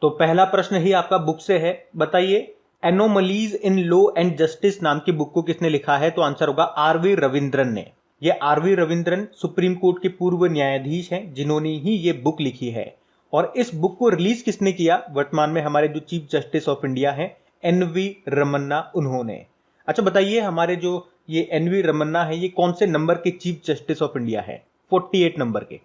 तो पहला प्रश्न ही आपका बुक से है, बताइए anomalies in law and justice नाम की बुक को किसने लिखा है? तो आंसर होगा आरवी रविंद्रन ने। ये आरवी रविंद्रन सुप्रीम कोर्ट के पूर्व न्यायाधीश हैं जिन्होंने ही ये बुक लिखी है। और इस बुक को रिलीज किसने किया? वर्तमान में हमारे जो चीफ जस्टिस ऑफ इंडिया हैं एनवी रमन्ना, उन्होंने। अच्छा बताइए, हमारे जो ये एनवी रमन्ना है ये कौन से नंबर के चीफ जस्टिस ऑफ इंडिया है? 48 नंबर के।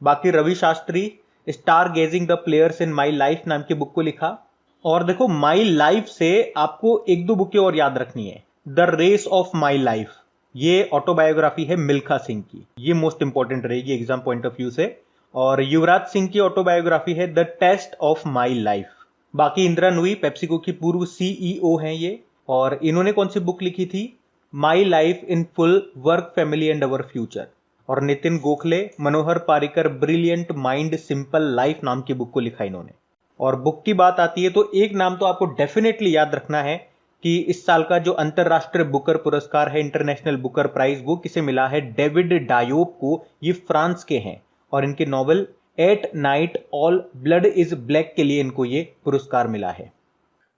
बाकी Ravi Shastri star gazing the players in my life नाम की बुक को लिखा। और देखो, माई लाइफ से आपको एक दो बुकें और याद रखनी है। The race of my life, ये ऑटोबायोग्राफी है मिल्खा सिंह की, ये मोस्ट इंपॉर्टेंट रहेगी एग्जाम पॉइंट ऑफ व्यू से। और युवराज सिंह की ऑटोबायोग्राफी है the test of my life. बाकी इंदिरा नूई पेप्सिको की पूर्व सीईओ हैं ये, और इन्होंने कौन सी बुक लिखी थी? My life in full, work, family and our future. और Nitin Gokhale Manohar Parrikar brilliant mind simple life नाम की बुक को लिखा इन्होंने। और बुक की बात आती है तो एक नाम तो आपको डेफिनेटली याद रखना है कि इस साल का जो अंतरराष्ट्रीय बुकर पुरस्कार है, इंटरनेशनल बुकर प्राइज, वो किसे मिला है? डेविड डायोप को। ये फ्रांस के हैं और इनके novel at night all blood is black के लिए इनको ये पुरस्कार मिला है।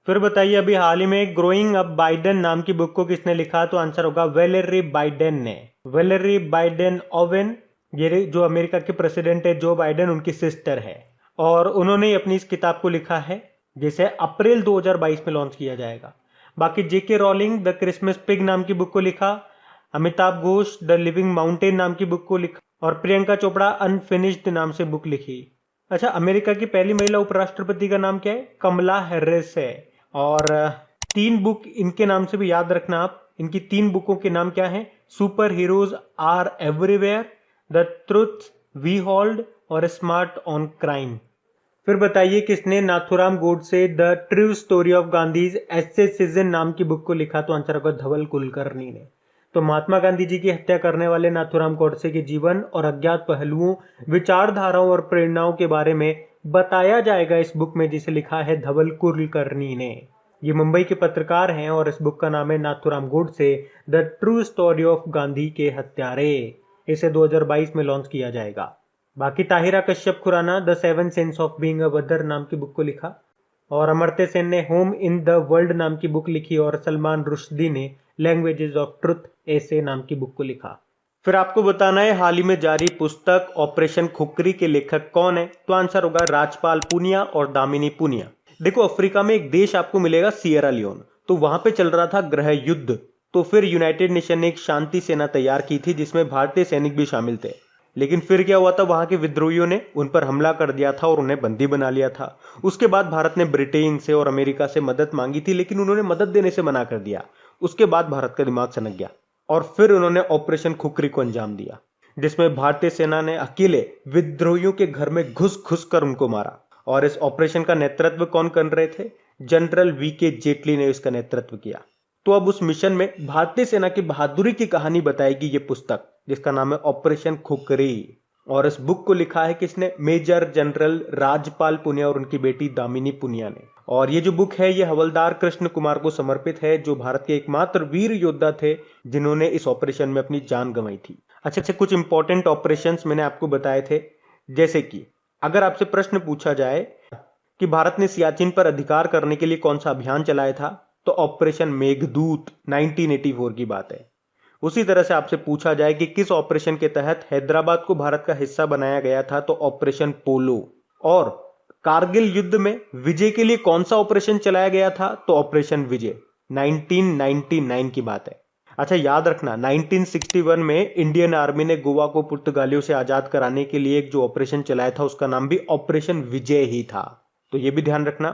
फिर बताइए, अभी हाल ही में ग्रोइंग अप बाइडेन नाम की बुक को किसने लिखा? तो आंसर होगा वेलेरी बाइडेन ने। वेलेरी बाइडेन ओवेन, ये जो अमेरिका के प्रेसिडेंट है जो बाइडेन, उनकी सिस्टर है। और उन्होंने अपनी इस किताब को लिखा है जिसे अप्रैल 2022 में लॉन्च किया जाएगा। बाकी जेके रॉलिंग द क्रिसमस पिग नाम की बुक को लिखा। Amitabh Ghosh the living mountain नाम की बुक को लिखा। और प्रियंका चोपड़ा अनफिनिश्ड नाम से बुक लिखी। अच्छा, अमेरिका की पहली महिला उपराष्ट्रपति का नाम क्या है? कमला हैरिस है। और 3 बुक इनके नाम से भी याद रखना आप। इनकी 3 बुकों के नाम क्या हैं? Superheroes are everywhere, the truth we hold और स्मार्ट ऑन क्राइम। फिर बताइए, किसने Nathuram Godse the true story of Gandhi's assassination नाम की बुक को लिखा? तो आंसर होगा धवल कुलकर्णी ने। तो महात्मा गांधी जी की हत्या करने वाले नाथुराम गोडसे के जीवन और अज्ञात पहलुओं, विचारधाराओं और प्रेरणाओं के बारे में बताया जाएगा इस बुक में, जिसे लिखा है धवल कुलकर्णी ने। ये मुंबई के पत्रकार हैं और इस बुक का नाम है Nathuram Godse the true story of Gandhi के हत्यारे। इसे 2022 में लॉन्च किया जाएगा। बाकी Tahira Kashyap Khurrana the 7 sense of being a mother नाम की बुक को लिखा। और अमर्त्य सेन ने होम इन द वर्ल्ड नाम की बुक लिखी। और सलमान रुश्दी ने लैंग्वेजेस ऑफ ट्रुथ ऐसे नाम की बुक को लिखा। फिर आपको बताना है हाल ही में जारी पुस्तक ऑपरेशन खुकरी के लेखक कौन है? तो आंसर होगा राजपाल पूनिया और दामिनी पूनिया। देखो, अफ्रीका में एक देश आपको मिलेगा सियरा लियोन, तो वहां पे चल रहा था गृह युद्ध। तो फिर यूनाइटेड नेशन ने एक शांति सेना तैयार की थी जिसमें भारतीय सैनिक भी शामिल थे। लेकिन फिर क्या हुआ था, वहां के विद्रोहियों ने उन पर हमला कर दिया था और उन्हें बंदी बना लिया था। उसके बाद भारत ने ब्रिटेन से और अमेरिका से मदद मांगी थी, लेकिन उन्होंने मदद देने से मना कर दिया। उसके बाद भारत का दिमाग सनक गया और फिर उन्होंने ऑपरेशन खुकरी को अंजाम दिया, जिसमें भारतीय सेना ने अकेले विद्रोहियों के घर में घुस घुस कर उनको मारा। और इस ऑपरेशन का नेतृत्व कौन कर रहे थे? जनरल वीके जेटली ने इसका नेतृत्व किया। तो अब उस मिशन में भारतीय सेना की बहादुरी की कहानी बताएगी ये पुस्तक, जिसका नाम है ऑपरेशन खुकरी। और इस बुक को लिखा है किसने? मेजर जनरल राजपाल पूनिया और उनकी बेटी दामिनी पूनिया ने। और ये जो बुक है ये हवलदार कृष्ण कुमार को समर्पित है, जो भारत के एकमात्र वीर योद्धा थे जिन्होंने इस ऑपरेशन में अपनी जान गंवाई थी। अच्छा, कुछ इंपॉर्टेंट ऑपरेशंस मैंने आपको बताए थे, जैसे कि अगर आपसे प्रश्न पूछा जाए कि भारत ने सियाचिन पर अधिकार करने के लिए कौन सा अभियान चलाया था, तो ऑपरेशन मेघदूत 1984 की बात है। उसी तरह से आपसे पूछा जाए कि किस ऑपरेशन के तहत हैदराबाद को भारत का हिस्सा बनाया गया था, तो ऑपरेशन पोलो। और कारगिल युद्ध में विजय के लिए कौन सा ऑपरेशन चलाया गया था, तो ऑपरेशन विजय 1999 की बात है। अच्छा, याद रखना 1961 में इंडियन आर्मी ने गोवा को पुर्तगालियों से आजाद कराने के लिए एक जो ऑपरेशन चलाया था उसका नाम भी ऑपरेशन विजय ही था, तो यह भी ध्यान रखना।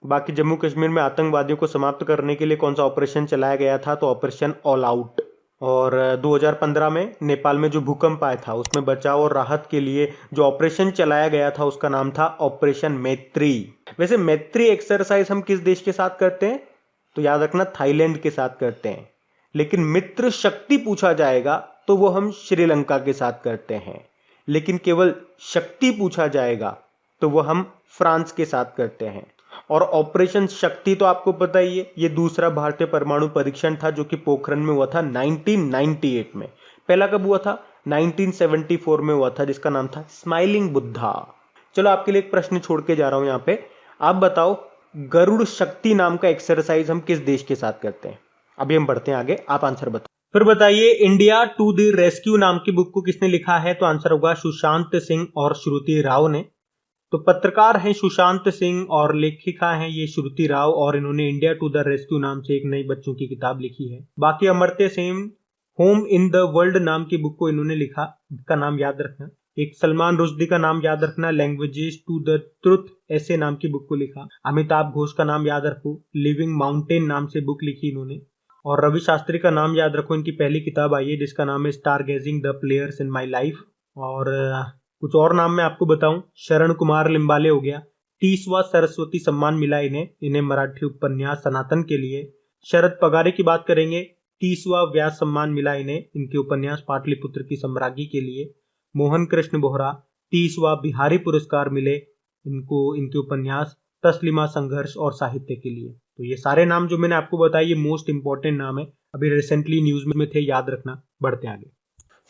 बाकी जम्मू कश्मीर में आतंकवादियों को समाप्त करने के लिए कौन सा ऑपरेशन चलाया गया था, तो ऑपरेशन ऑल आउट। और 2015 में नेपाल में जो भूकंप आया था उसमें बचाव और राहत के लिए जो ऑपरेशन चलाया गया था उसका नाम था ऑपरेशन मैत्री। वैसे मैत्री एक्सरसाइज हम किस देश के साथ करते हैं, तो याद रखना थाईलैंड के साथ करते हैं। लेकिन मित्र शक्ति पूछा जाएगा तो वो हम श्रीलंका के साथ करते हैं। लेकिन केवल शक्ति पूछा जाएगा तो वो हम फ्रांस के साथ करते हैं। और ऑपरेशन शक्ति तो आपको पता ही है, ये दूसरा भारतीय परमाणु परीक्षण था जो कि पोखरण में हुआ था 1998 में। पहला कब हुआ था? 1974 में हुआ था, जिसका नाम था स्माइलिंग बुद्धा। चलो आपके लिए एक प्रश्न छोड़ के जा रहा हूं यहाँ पे। आप बताओ गरुड़ शक्ति नाम का एक्सरसाइज हम किस देश के साथ करते हैं? अभी हम बढ़ते हैं आगे, आप आंसर बताओ। फिर बताइए इंडिया टू द रेस्क्यू नाम की बुक को किसने लिखा है? तो आंसर होगा सुशांत सिंह और श्रुति राव ने। तो पत्रकार हैं सुशांत सिंह और लेखिका हैं ये श्रुति राव, और इन्होंने इंडिया टू द रेस्क्यू नाम से एक नई बच्चों की किताब लिखी है। बाकी Amartya Sen home in the world नाम की बुक को इन्होंने लिखा, का नाम याद रखना। एक सलमान रुश्दी का नाम याद रखना, लैंग्वेजेस टू द ट्रुथ ऐसे नाम की बुक को लिखा। अमिताभ घोष का नाम याद रखो, लिविंग माउंटेन नाम से बुक लिखी इन्होंने। और रवि शास्त्री का नाम याद रखो, इनकी पहली किताब आई है जिसका नाम है star gazing the players in my life. और कुछ और नाम मैं आपको बताऊं, शरण कुमार लिम्बाले हो गया, 30वां सरस्वती सम्मान मिला इन्हें मराठी उपन्यास सनातन के लिए। शरद पगारे की बात करेंगे, 30वां व्यास सम्मान मिला इन्हें इनके उपन्यास पाटलिपुत्र की सम्राज्ञी के लिए। मोहन कृष्ण बोहरा, 30वां बिहारी पुरस्कार मिले इनको इनके उपन्यास तस्लिमा संघर्ष और साहित्य के लिए। तो ये सारे नाम जो मैंने आपको बताया ये मोस्ट इंपॉर्टेंट नाम है, अभी रिसेंटली न्यूज में थे, याद रखना। बढ़ते आगे।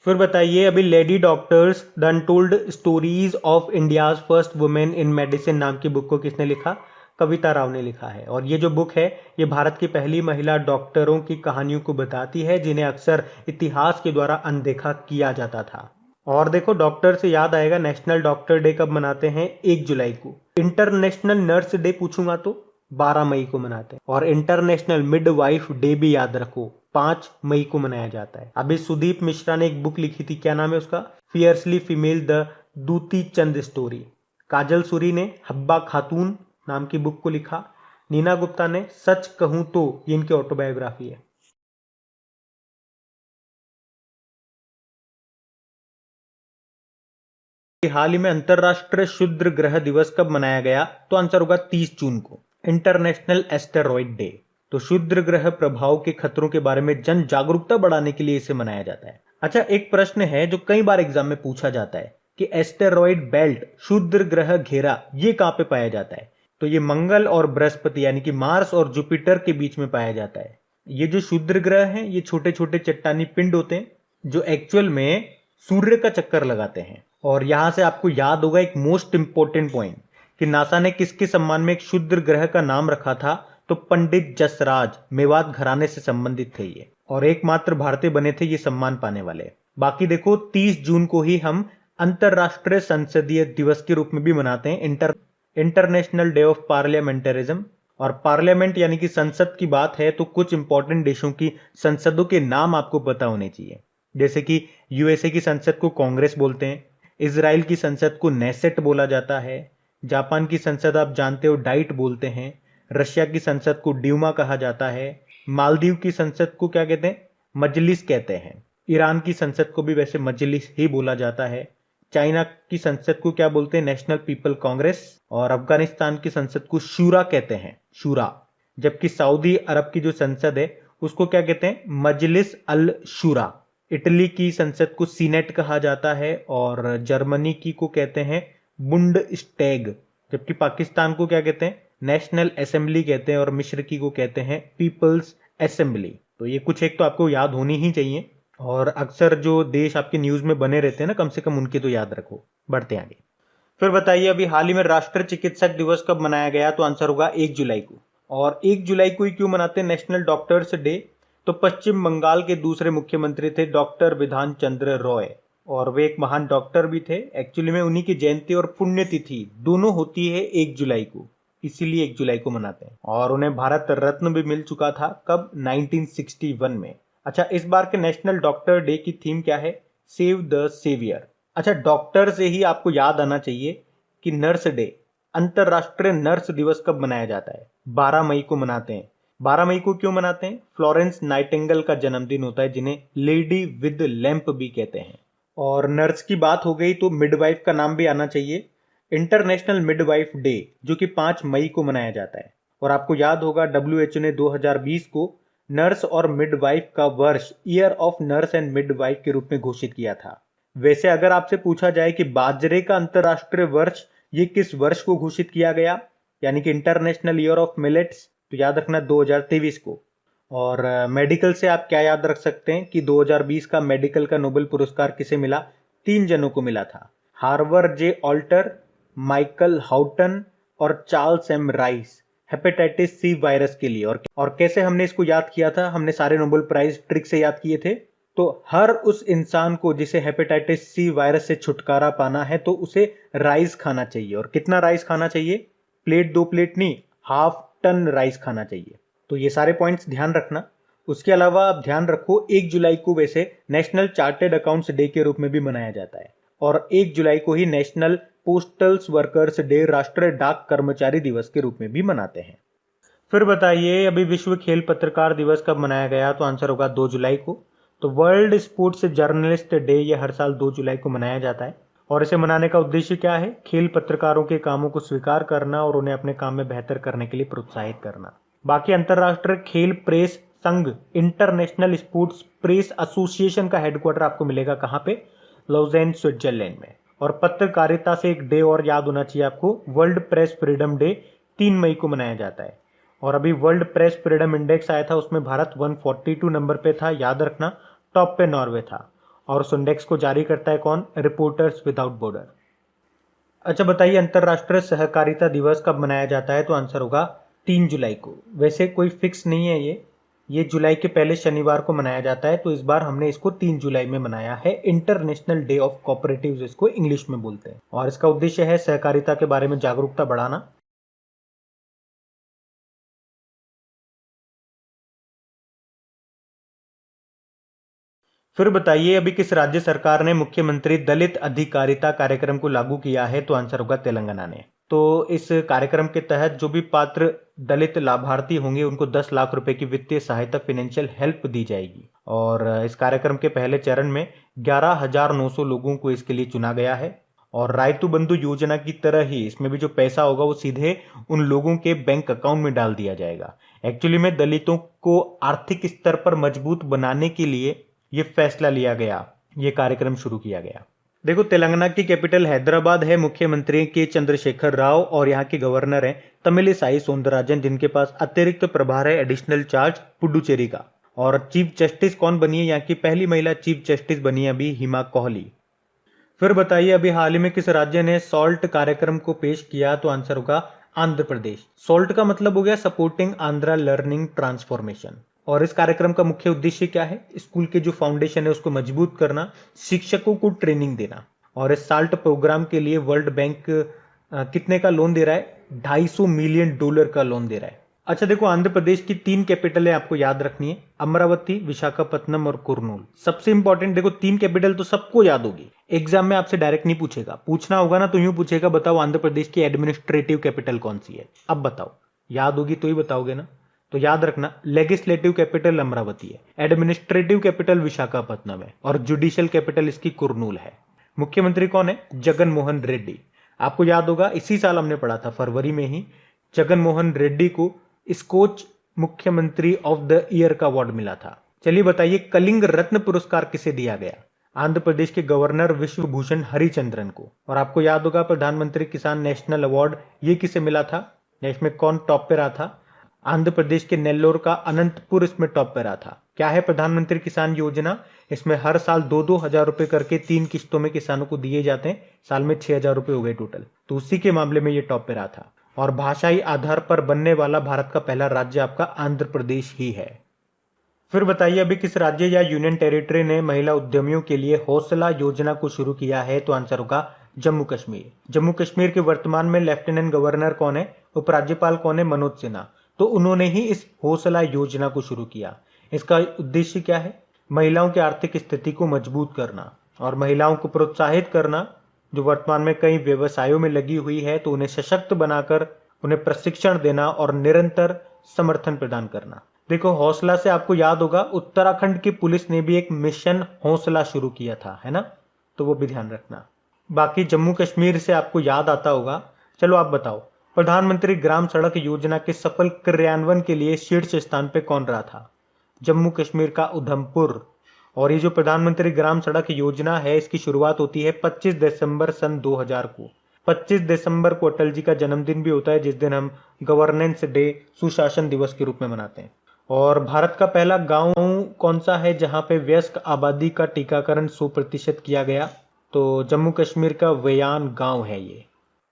फिर बताइए अभी lady doctors the untold stories of India's first women in medicine नाम की बुक को किसने लिखा? कविता राव ने लिखा है। और ये जो बुक है ये भारत की पहली महिला डॉक्टरों की कहानियों को बताती है जिन्हें अक्सर इतिहास के द्वारा अनदेखा किया जाता था। और देखो डॉक्टर से याद आएगा, नेशनल डॉक्टर डे कब मनाते हैं? 1 जुलाई को। इंटरनेशनल नर्स डे पूछूंगा तो 12 मई को मनाते हैं। और इंटरनेशनल मिडवाइफ डे भी याद रखो, 5 मई को मनाया जाता है। अभी सुदीप मिश्रा ने एक बुक लिखी थी, क्या नाम है उसका? Fiercely female the Dutee Chand story. काजल सूरी ने हब्बा खातून नाम की बुक को लिखा। नीना गुप्ता ने सच कहूं तो, ये इनकी ऑटोबायोग्राफी है। हाल ही में अंतरराष्ट्रीय क्षुद्र ग्रह दिवस कब मनाया गया? तो आंसर होगा 30 जून को, इंटरनेशनल एस्टेरॉइड डे। तो क्षुद्र ग्रह प्रभाव के खतरों के बारे में जन जागरूकता बढ़ाने के लिए इसे मनाया जाता है। अच्छा, एक प्रश्न है जो कई बार एग्जाम में पूछा जाता है कि एस्टेरॉइड बेल्ट, क्षुद्र ग्रह घेरा, ये कहां पे पाया जाता है? तो ये मंगल और बृहस्पति यानी कि मार्स और जुपिटर के बीच में पाया जाता है। ये जो क्षुद्र ग्रह हैं ये छोटे छोटे चट्टानी पिंड होते हैं जो एक्चुअल में सूर्य का चक्कर लगाते हैं। और यहां से आपको याद होगा एक मोस्ट इंपोर्टेंट पॉइंट कि नासा ने किसके सम्मान में एक क्षुद्र ग्रह का नाम रखा था? तो पंडित जसराज, मेवात घराने से संबंधित थे ये, और एकमात्र भारतीय बने थे ये सम्मान पाने वाले। बाकी देखो 30 जून को ही हम अंतरराष्ट्रीय संसदीय दिवस के रूप में भी मनाते हैं, इंटरनेशनल डे ऑफ पार्लियामेंटरिज्म। और पार्लियामेंट यानी कि संसद की बात है तो कुछ इंपॉर्टेंट देशों की संसदों के नाम आपको पता होने चाहिए, जैसे कि यूएसए की संसद को कांग्रेस बोलते हैं, इजराइल की संसद को नेसेट बोला जाता है, जापान की संसद आप जानते हो डाइट बोलते हैं, रशिया की संसद को ड्यूमा कहा जाता है, मालदीव की संसद को क्या कहते हैं? मजलिस कहते हैं, ईरान की संसद को भी वैसे मजलिस ही बोला जाता है, चाइना की संसद को क्या बोलते हैं? नेशनल पीपल कांग्रेस, और अफगानिस्तान की संसद को शूरा कहते हैं, शूरा। जबकि सऊदी अरब की जो संसद है उसको क्या कहते हैं? मजलिस अल शूरा। इटली की संसद को सीनेट कहा जाता है, और जर्मनी की को कहते हैं बुंडस्टैग। जबकि पाकिस्तान को क्या कहते हैं? नेशनल असेंबली कहते हैं, और मिस्र की को कहते हैं पीपल्स असेंबली। तो ये कुछ एक तो आपको याद होनी ही चाहिए, और अक्सर जो देश आपके न्यूज में बने रहते हैं ना, कम से कम उनके तो याद रखो। बढ़ते आगे। फिर बताइए अभी हाल ही में राष्ट्रीय चिकित्सक दिवस कब मनाया गया? तो आंसर होगा 1 जुलाई को। और 1 जुलाई को ही क्यों मनाते हैं नेशनल डॉक्टर्स डे? तो पश्चिम बंगाल के दूसरे मुख्यमंत्री थे डॉक्टर विधान चंद्र रॉय, और वे एक महान डॉक्टर भी थे। एक्चुअली में उन्हीं की जयंती और पुण्यतिथि दोनों होती है 1 जुलाई को, इसीलिए 1 जुलाई को मनाते हैं। और उन्हें भारत रत्न भी मिल चुका था, कब? 1961 में। अच्छा, इस बार के नेशनल डॉक्टर डे की थीम क्या है? Save the saviour. अच्छा, डॉक्टर से ही आपको याद आना चाहिए कि नर्स डे, अंतरराष्ट्रीय नर्स दिवस कब मनाया जाता है? 12 मई को मनाते हैं। 12 मई को क्यों मनाते हैं? फ्लोरेंस नाइटिंगेल का जन्मदिन होता है, जिन्हें लेडी विद लैंप भी कहते हैं। और नर्स की बात हो गई तो मिडवाइफ का नाम भी आना चाहिए, इंटरनेशनल मिडवाइफ डे, जो कि 5 मई को मनाया जाता है। और आपको याद होगा WHO ने 2020 को नर्स और मिडवाइफ का वर्ष year of nurse and midwife के रूप में घोषित किया था। वैसे अगर आपसे पूछा जाए कि बाजरे का अंतरराष्ट्रीय वर्ष ये किस वर्ष को घोषित किया गया, यानी कि इंटरनेशनल ईयर ऑफ मिलेट्स, तो याद रखना 2023 को। और मेडिकल से आप क्या याद रख सकते हैं कि 2020 का मेडिकल का नोबेल पुरस्कार किसे मिला? 3 जनों को मिला था, Harvey J Alter, Michael Houghton, और Charles M Rice hepatitis C virus के लिए। और कैसे हमने इसको याद किया था? हमने सारे नोबेल प्राइज ट्रिक से याद किए थे। तो हर उस इंसान को जिसे हेपेटाइटिस सी वायरस से छुटकारा पाना है तो उसे राइस खाना चाहिए। और कितना राइस खाना चाहिए? प्लेट, 2 प्लेट नहीं, ½ टन राइस खाना चाहिए। तो ये सारे पॉइंट्स ध्यान रखना। उसके अलावा आप ध्यान रखो 1 जुलाई को वैसे नेशनल चार्टेड अकाउंट्स डे के रूप में भी मनाया जाता है, और 1 जुलाई को ही नेशनल पोस्टल्स वर्कर्स डे, राष्ट्रीय डाक कर्मचारी दिवस के रूप में भी मनाते हैं। फिर बताइए अभी विश्व खेल पत्रकार दिवस कब मनाया गया? तो आंसर होगा 2 जुलाई को। तो वर्ल्ड स्पोर्ट्स जर्नलिस्ट डे ये हर साल 2 जुलाई को मनाया जाता है, और इसे मनाने का उद्देश्य क्या है? खेल पत्रकारों के कामों को स्वीकार करना और उन्हें अपने काम में बेहतर करने के लिए प्रोत्साहित करना। बाकी अंतरराष्ट्रीय खेल प्रेस संघ, इंटरनेशनल स्पोर्ट्स प्रेस एसोसिएशन का हेडक्वार्टर आपको मिलेगा कहाँ पे? लॉजेन, स्विट्जरलैंड में। और पत्रकारिता से एक डे और याद होना चाहिए आपको, वर्ल्ड प्रेस फ्रीडम डे 3 मई को मनाया जाता है। और अभी वर्ल्ड प्रेस फ्रीडम इंडेक्स आया था, उसमें भारत 142 नंबर पे था, याद रखना। टॉप पे नॉर्वे था। और उस इंडेक्स को जारी करता है कौन? Reporters without border. अच्छा बताइए अंतरराष्ट्रीय सहकारिता दिवस कब मनाया जाता है? तो आंसर होगा 3 जुलाई को। वैसे कोई फिक्स नहीं है ये जुलाई के पहले शनिवार को मनाया जाता है, तो इस बार हमने इसको 3 जुलाई में मनाया है। इंटरनेशनल डे ऑफ कोऑपरेटिव्स इसको इंग्लिश में बोलते हैं, और इसका उद्देश्य है सहकारिता के बारे में जागरूकता बढ़ाना। फिर बताइए अभी किस राज्य सरकार ने मुख्यमंत्री दलित अधिकारिता कार्यक्रम को लागू किया है? तो आंसर होगा तेलंगाना ने। तो इस कार्यक्रम के तहत जो भी पात्र दलित लाभार्थी होंगे उनको 10 लाख रुपए की वित्तीय सहायता, फाइनेंशियल हेल्प दी जाएगी। और इस कार्यक्रम के पहले चरण में 11,900 लोगों को इसके लिए चुना गया है। और रायतु बंधु योजना की तरह ही इसमें भी जो पैसा होगा वो सीधे उन लोगों के बैंक अकाउंट में डाल दिया जाएगा। एक्चुअली में दलितों को आर्थिक स्तर पर मजबूत बनाने के लिए ये फैसला लिया गया, ये कार्यक्रम शुरू किया गया। देखो तेलंगाना की कैपिटल हैदराबाद है, मुख्यमंत्री के चंद्रशेखर राव, और यहाँ के गवर्नर हैं तमिलिसाई सौंदरराजन, जिनके पास अतिरिक्त प्रभार है, एडिशनल चार्ज पुडुचेरी का। और चीफ जस्टिस कौन बनी है? यहाँ की पहली महिला चीफ जस्टिस बनी है अभी हिमा कोहली। फिर बताइए अभी हाल ही में किस राज्य ने सॉल्ट कार्यक्रम को पेश किया? तो आंसर होगा आंध्र प्रदेश। सॉल्ट का मतलब हो गया सपोर्टिंग आंध्रा लर्निंग ट्रांसफॉर्मेशन। और इस कार्यक्रम का मुख्य उद्देश्य क्या है? स्कूल के जो फाउंडेशन है उसको मजबूत करना, शिक्षकों को ट्रेनिंग देना। और इस साल्ट प्रोग्राम के लिए वर्ल्ड बैंक कितने का लोन दे रहा है? $250 मिलियन का लोन दे रहा है। अच्छा देखो आंध्र प्रदेश की 3 कैपिटल है, आपको याद रखनी है, अमरावती, विशाखापत्तनम और कुर्नूल। सबसे इंपॉर्टेंट देखो 3 कैपिटल तो सबको याद होगी, एग्जाम में आपसे डायरेक्ट नहीं पूछेगा, पूछना होगा ना तो यूं पूछेगा बताओ आंध्र प्रदेश की एडमिनिस्ट्रेटिव कैपिटल कौन सी है। अब बताओ, याद होगी तो ही बताओगे ना। तो याद रखना लेजिस्लेटिव कैपिटल अमरावती है, एडमिनिस्ट्रेटिव कैपिटल विशाखापत्तनम है, और जुडिशियल कैपिटल इसकी कुर्नूल है। मुख्यमंत्री कौन है? जगन मोहन रेड्डी। आपको याद होगा इसी साल हमने पढ़ा था फरवरी में ही, जगन मोहन रेड्डी को स्कोच मुख्यमंत्री ऑफ द ईयर का अवार्ड मिला था। चलिए बताइए कलिंग रत्न पुरस्कार किसे दिया गया? आंध्र प्रदेश के गवर्नर विश्वभूषण हरिचंद्रन को। और आपको याद होगा प्रधानमंत्री किसान नेशनल अवार्ड ये किसे मिला था? इसमें कौन टॉप पे रहा था? आंध्र प्रदेश के नेल्लोर का अनंतपुर इसमें टॉप पे रहा था। क्या है प्रधानमंत्री किसान योजना? इसमें हर साल 2-2 हजार रुपए करके 3 किस्तों में किसानों को दिए जाते हैं, साल में 6,000 रुपए हो गए टोटल। तो उसी के मामले में ये टॉप पे रहा था। और भाषाई आधार पर बनने वाला भारत का पहला राज्य आपका आंध्र प्रदेश ही है। फिर बताइए अभी किस राज्य या यूनियन टेरिटरी ने महिला उद्यमियों के लिए हौसला योजना को शुरू किया है? तो आंसर होगा जम्मू कश्मीर। जम्मू कश्मीर के वर्तमान में लेफ्टिनेंट गवर्नर कौन है? उपराज्यपाल कौन है? मनोज सिन्हा। तो उन्होंने ही इस हौसला योजना को शुरू किया। इसका उद्देश्य क्या है? महिलाओं की आर्थिक स्थिति को मजबूत करना और महिलाओं को प्रोत्साहित करना, जो वर्तमान में कई व्यवसायों में लगी हुई है, तो उन्हें सशक्त बनाकर उन्हें प्रशिक्षण देना और निरंतर समर्थन प्रदान करना। देखो हौसला से आपको याद होगा उत्तराखंड की पुलिस ने भी एक मिशन हौसला शुरू किया था, है ना, तो वो भी ध्यान रखना। बाकी जम्मू कश्मीर से आपको याद आता होगा। चलो आप बताओ प्रधानमंत्री ग्राम सड़क योजना के सफल क्रियान्वयन के लिए शीर्ष स्थान पे कौन रहा था? जम्मू कश्मीर का उधमपुर। और ये जो प्रधानमंत्री ग्राम सड़क योजना है इसकी शुरुआत होती है 25 दिसंबर सन 2000 को। 25 दिसंबर को अटल जी का जन्मदिन भी होता है, जिस दिन हम गवर्नेंस डे, सुशासन दिवस के रूप में मनाते हैं। और भारत का पहला गांव कौन सा है जहां पे वयस्क आबादी का टीकाकरण 100% किया गया? तो जम्मू कश्मीर का वयान गांव है ये।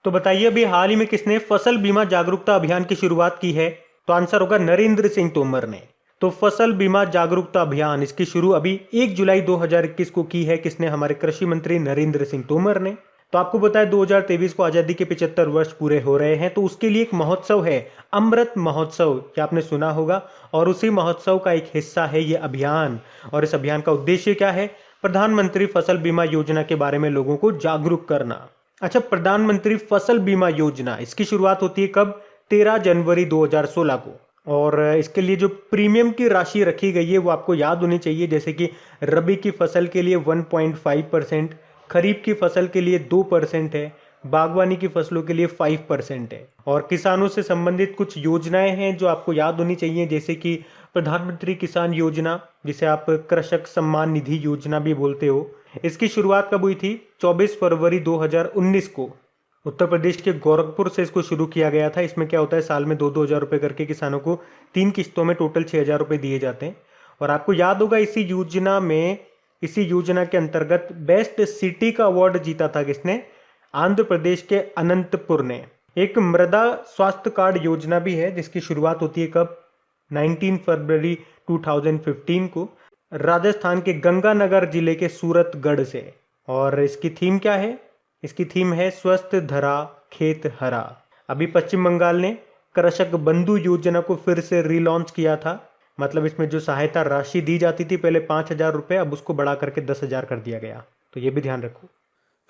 तो बताइए अभी हाल ही में किसने फसल बीमा जागरूकता अभियान की शुरुआत की है? तो आंसर होगा नरेंद्र सिंह तोमर ने। तो फसल बीमा जागरूकता अभियान इसकी शुरू अभी 1 जुलाई 2021 को की है। किसने? हमारे कृषि मंत्री नरेंद्र सिंह तोमर ने। तो आपको पता है 2023 को आजादी के 75 वर्ष पूरे हो रहे हैं, तो उसके लिए एक महोत्सव है, अमृत महोत्सव, क्या आपने सुना होगा। और उसी महोत्सव का एक हिस्सा है ये अभियान। और इस अभियान का उद्देश्य क्या है? प्रधानमंत्री फसल बीमा योजना के बारे में लोगों को जागरूक करना। अच्छा, प्रधानमंत्री फसल बीमा योजना इसकी शुरुआत होती है कब? 13 जनवरी 2016 को। और इसके लिए जो प्रीमियम की राशि रखी गई है वो आपको याद होनी चाहिए, जैसे कि रबी की फसल के लिए 1.5%, खरीफ की फसल के लिए 2% है, बागवानी की फसलों के लिए 5% है। और किसानों से संबंधित कुछ योजनाएं हैं जो आपको याद होनी चाहिए, जैसे कि प्रधानमंत्री किसान योजना, जिसे आप कृषक सम्मान निधि योजना भी बोलते हो। इसकी शुरुआत कब हुई थी? 24 फरवरी 2019 को उत्तर प्रदेश के गोरखपुर से इसको शुरू किया गया था। इसमें क्या होता है, साल में 2-2 हज़ार रुपये करके किसानों को 3 किस्तों में टोटल 6,000 रुपये दिए जाते हैं। और आपको याद होगा इसी योजना के अंतर्गत बेस्ट सिटी का अवार्ड जीता था किसने? आंध्र प्रदेश के अनंतपुर ने। एक मृदा स्वास्थ्य कार्ड योजना भी है जिसकी शुरुआत होती है कब? 19 फरवरी 2015 को राजस्थान के गंगानगर जिले के सूरतगढ़ से। और इसकी थीम क्या है? इसकी थीम है स्वस्थ धरा खेत हरा। अभी पश्चिम बंगाल ने कृषक बंधु योजना को फिर से रिलॉन्च किया था। मतलब इसमें जो सहायता राशि दी जाती थी पहले 5,000 रुपये, अब उसको बढ़ा करके 10,000 कर दिया गया। तो ये भी ध्यान रखो।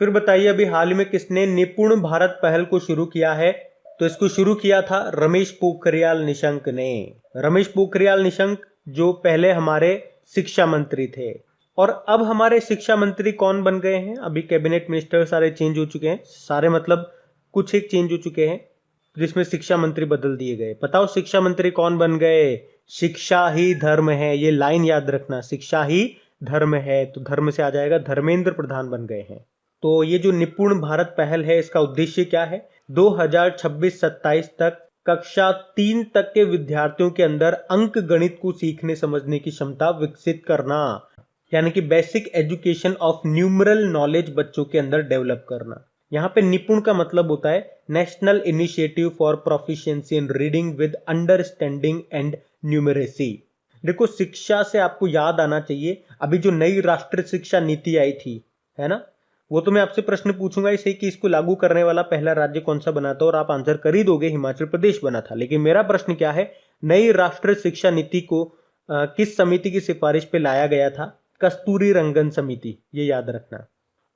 फिर बताइए अभी हाल ही में किसने निपुण भारत पहल को शुरू किया है? तो इसको शुरू किया था रमेश पोखरियाल निशंक ने। रमेश पोखरियाल निशंक जो पहले हमारे शिक्षा मंत्री थे। और अब हमारे शिक्षा मंत्री कौन बन गए हैं? अभी कैबिनेट मिनिस्टर सारे चेंज हो चुके हैं, सारे मतलब कुछ एक चेंज हो चुके हैं, जिसमें शिक्षा मंत्री बदल दिए गए। बताओ शिक्षा मंत्री कौन बन गए? शिक्षा ही धर्म है, ये लाइन याद रखना, शिक्षा ही धर्म है। तो धर्म से आ जाएगा धर्मेंद्र प्रधान बन गए हैं। तो ये जो निपुण भारत पहल है इसका उद्देश्य क्या है? 2026-27 तक कक्षा 3 तक के विद्यार्थियों के अंदर अंक गणित को सीखने समझने की क्षमता विकसित करना, यानी कि basic education of numeral knowledge बच्चों के अंदर डेवलप करना। यहाँ पे निपुण का मतलब होता है national initiative for proficiency in reading with understanding and numeracy. देखो शिक्षा से आपको याद आना चाहिए, अभी जो नई राष्ट्रीय शिक्षा नीति आई थी, है ना, वो तो मैं आपसे प्रश्न पूछूंगा इसे कि इसको लागू करने वाला पहला राज्य कौन सा बना था, और आप आंसर कर ही दोगे, हिमाचल प्रदेश बना था। लेकिन मेरा प्रश्न क्या है, नई राष्ट्रीय शिक्षा नीति को किस समिति की सिफारिश पे लाया गया था? कस्तूरी रंगन समिति, ये याद रखना।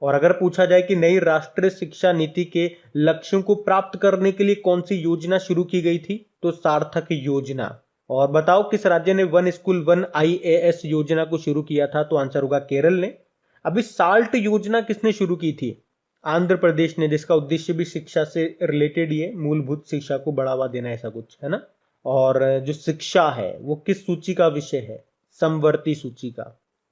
और अगर पूछा जाए कि नई राष्ट्रीय शिक्षा नीति के लक्ष्यों को प्राप्त करने के लिए कौन सी योजना शुरू की गई थी, तो सार्थक योजना। और बताओ किस राज्य ने 1 स्कूल 1 IAS योजना को शुरू किया था? तो आंसर होगा केरल ने। अभी साल्ट योजना किसने शुरू की थी? आंध्र प्रदेश ने, जिसका उद्देश्य भी शिक्षा से रिलेटेड ही है, मूलभूत शिक्षा को बढ़ावा देना, ऐसा कुछ है ना। और जो शिक्षा है वो किस सूची का विषय है? समवर्ती सूची का।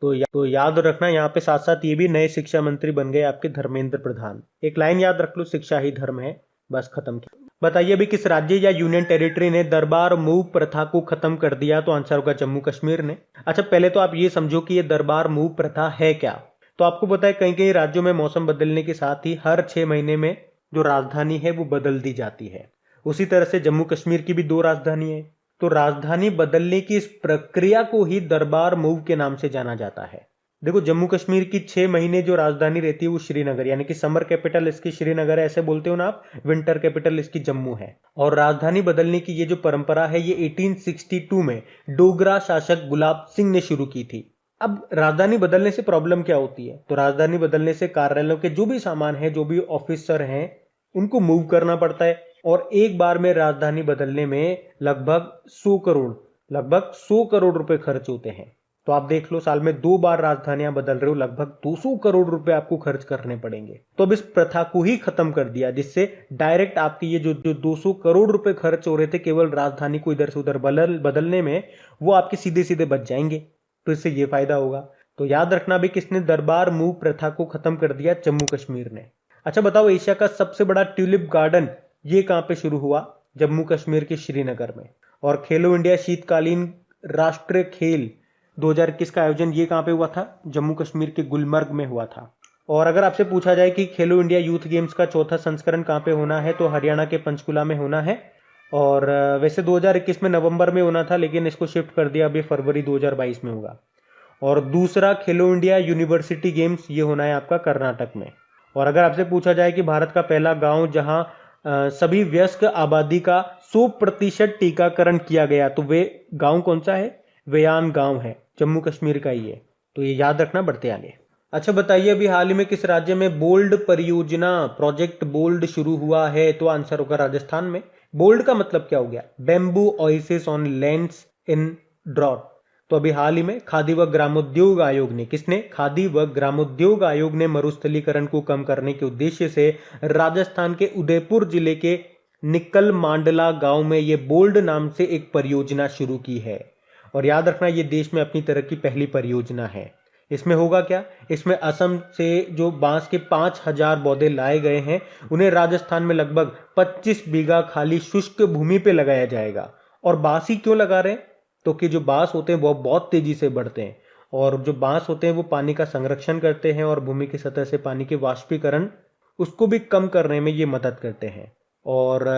तो याद रखना, यहाँ पे साथ साथ ये भी नए शिक्षा मंत्री बन गए आपके धर्मेंद्र प्रधान। एक लाइन याद रख लो, शिक्षा ही धर्म है, बस खत्म। बताइए अभी किस राज्य या यूनियन टेरिटरी ने दरबार मूव प्रथा को खत्म कर दिया? तो आंसर होगा जम्मू कश्मीर ने। अच्छा पहले तो आप ये समझो कि ये दरबार मूव प्रथा है क्या। तो आपको पता है कई कई राज्यों में मौसम बदलने के साथ ही हर 6 महीने में जो राजधानी है वो बदल दी जाती है। उसी तरह से जम्मू कश्मीर की भी 2 राजधानी है। तो राजधानी बदलने की इस प्रक्रिया को ही दरबार मूव के नाम से जाना जाता है। देखो जम्मू कश्मीर की 6 महीने जो राजधानी रहती है वो श्रीनगर, यानी कि समर कैपिटल इसकी श्रीनगर है, ऐसे बोलते हो ना आप, विंटर कैपिटल इसकी जम्मू है। और राजधानी बदलने की ये जो परंपरा है ये 1862 में डोगरा शासक गुलाब सिंह ने शुरू की थी। अब राजधानी बदलने से प्रॉब्लम क्या होती है? तो राजधानी बदलने से कार्यालयों के जो भी सामान है, जो भी ऑफिसर हैं, उनको मूव करना पड़ता है। और एक बार में राजधानी बदलने में लगभग 100 करोड़ रुपए खर्च होते हैं। तो आप देख लो, साल में 2 बार राजधानियां बदल रहे हो, लगभग 200 करोड़ रुपए आपको खर्च करने पड़ेंगे। तो अब इस प्रथा को ही खत्म कर दिया, जिससे डायरेक्ट आपकी ये जो 200 करोड़ रुपए खर्च हो रहे थे केवल राजधानी को इधर से उधर बदलने में, वो आपके सीधे सीधे बच जाएंगे। तो इससे ये फायदा होगा। तो याद रखना भी किसने दरबार मूव प्रथा को खत्म कर दिया? जम्मू कश्मीर ने। अच्छा बताओ एशिया का सबसे बड़ा ट्यूलिप गार्डन ये कहां पे शुरू हुआ? जम्मू कश्मीर के श्रीनगर में। और खेलो इंडिया शीतकालीन राष्ट्रीय खेल 2021 का आयोजन ये कहां पे हुआ था? जम्मू कश्मीर के गुलमर्ग में हुआ था। और अगर आपसे पूछा जाए कि खेलो इंडिया यूथ गेम्स का चौथा संस्करण कहाँ पे होना है, तो हरियाणा के पंचकुला में होना है। और वैसे 2021 में नवंबर में होना था, लेकिन इसको शिफ्ट कर दिया, अभी फरवरी 2022 में होगा। और दूसरा खेलो इंडिया यूनिवर्सिटी गेम्स ये होना है आपका कर्नाटक में। और अगर आपसे पूछा जाए कि भारत का पहला गांव जहां सभी वयस्क आबादी का 100% टीकाकरण किया गया, तो वे गांव कौन सा है? वेयान गांव है, जम्मू कश्मीर का ही है। तो ये याद रखना बढ़ते आगे। अच्छा बताइए, अभी हाल ही में किस राज्य में बोल्ड परियोजना प्रोजेक्ट बोल्ड शुरू हुआ है? तो आंसर होगा राजस्थान में। बोल्ड का मतलब क्या हो गया? Bamboo oasis on lands in drought. तो अभी हाल ही में खादी व ग्रामोद्योग आयोग ने, किसने? खादी व ग्रामोद्योग आयोग ने मरुस्थलीकरण को कम करने के उद्देश्य से राजस्थान के उदयपुर जिले के निकल मांडला गांव में ये बोल्ड नाम से एक परियोजना शुरू की है। और याद रखना, ये देश में अपनी तरह की पहली परियोजना है। इसमें होगा क्या? इसमें असम से जो बांस के 5000 पौधे लाए गए हैं, उन्हें राजस्थान में लगभग 25 बीघा खाली शुष्क भूमि पे लगाया जाएगा। और बांस ही क्यों लगा रहे हैं? तो कि जो बांस होते हैं वो बहुत तेजी से बढ़ते हैं, और जो बांस होते हैं वो पानी का संरक्षण करते हैं और भूमि की सतह से पानी के वाष्पीकरण उसको भी कम करने में ये मदद करते हैं। और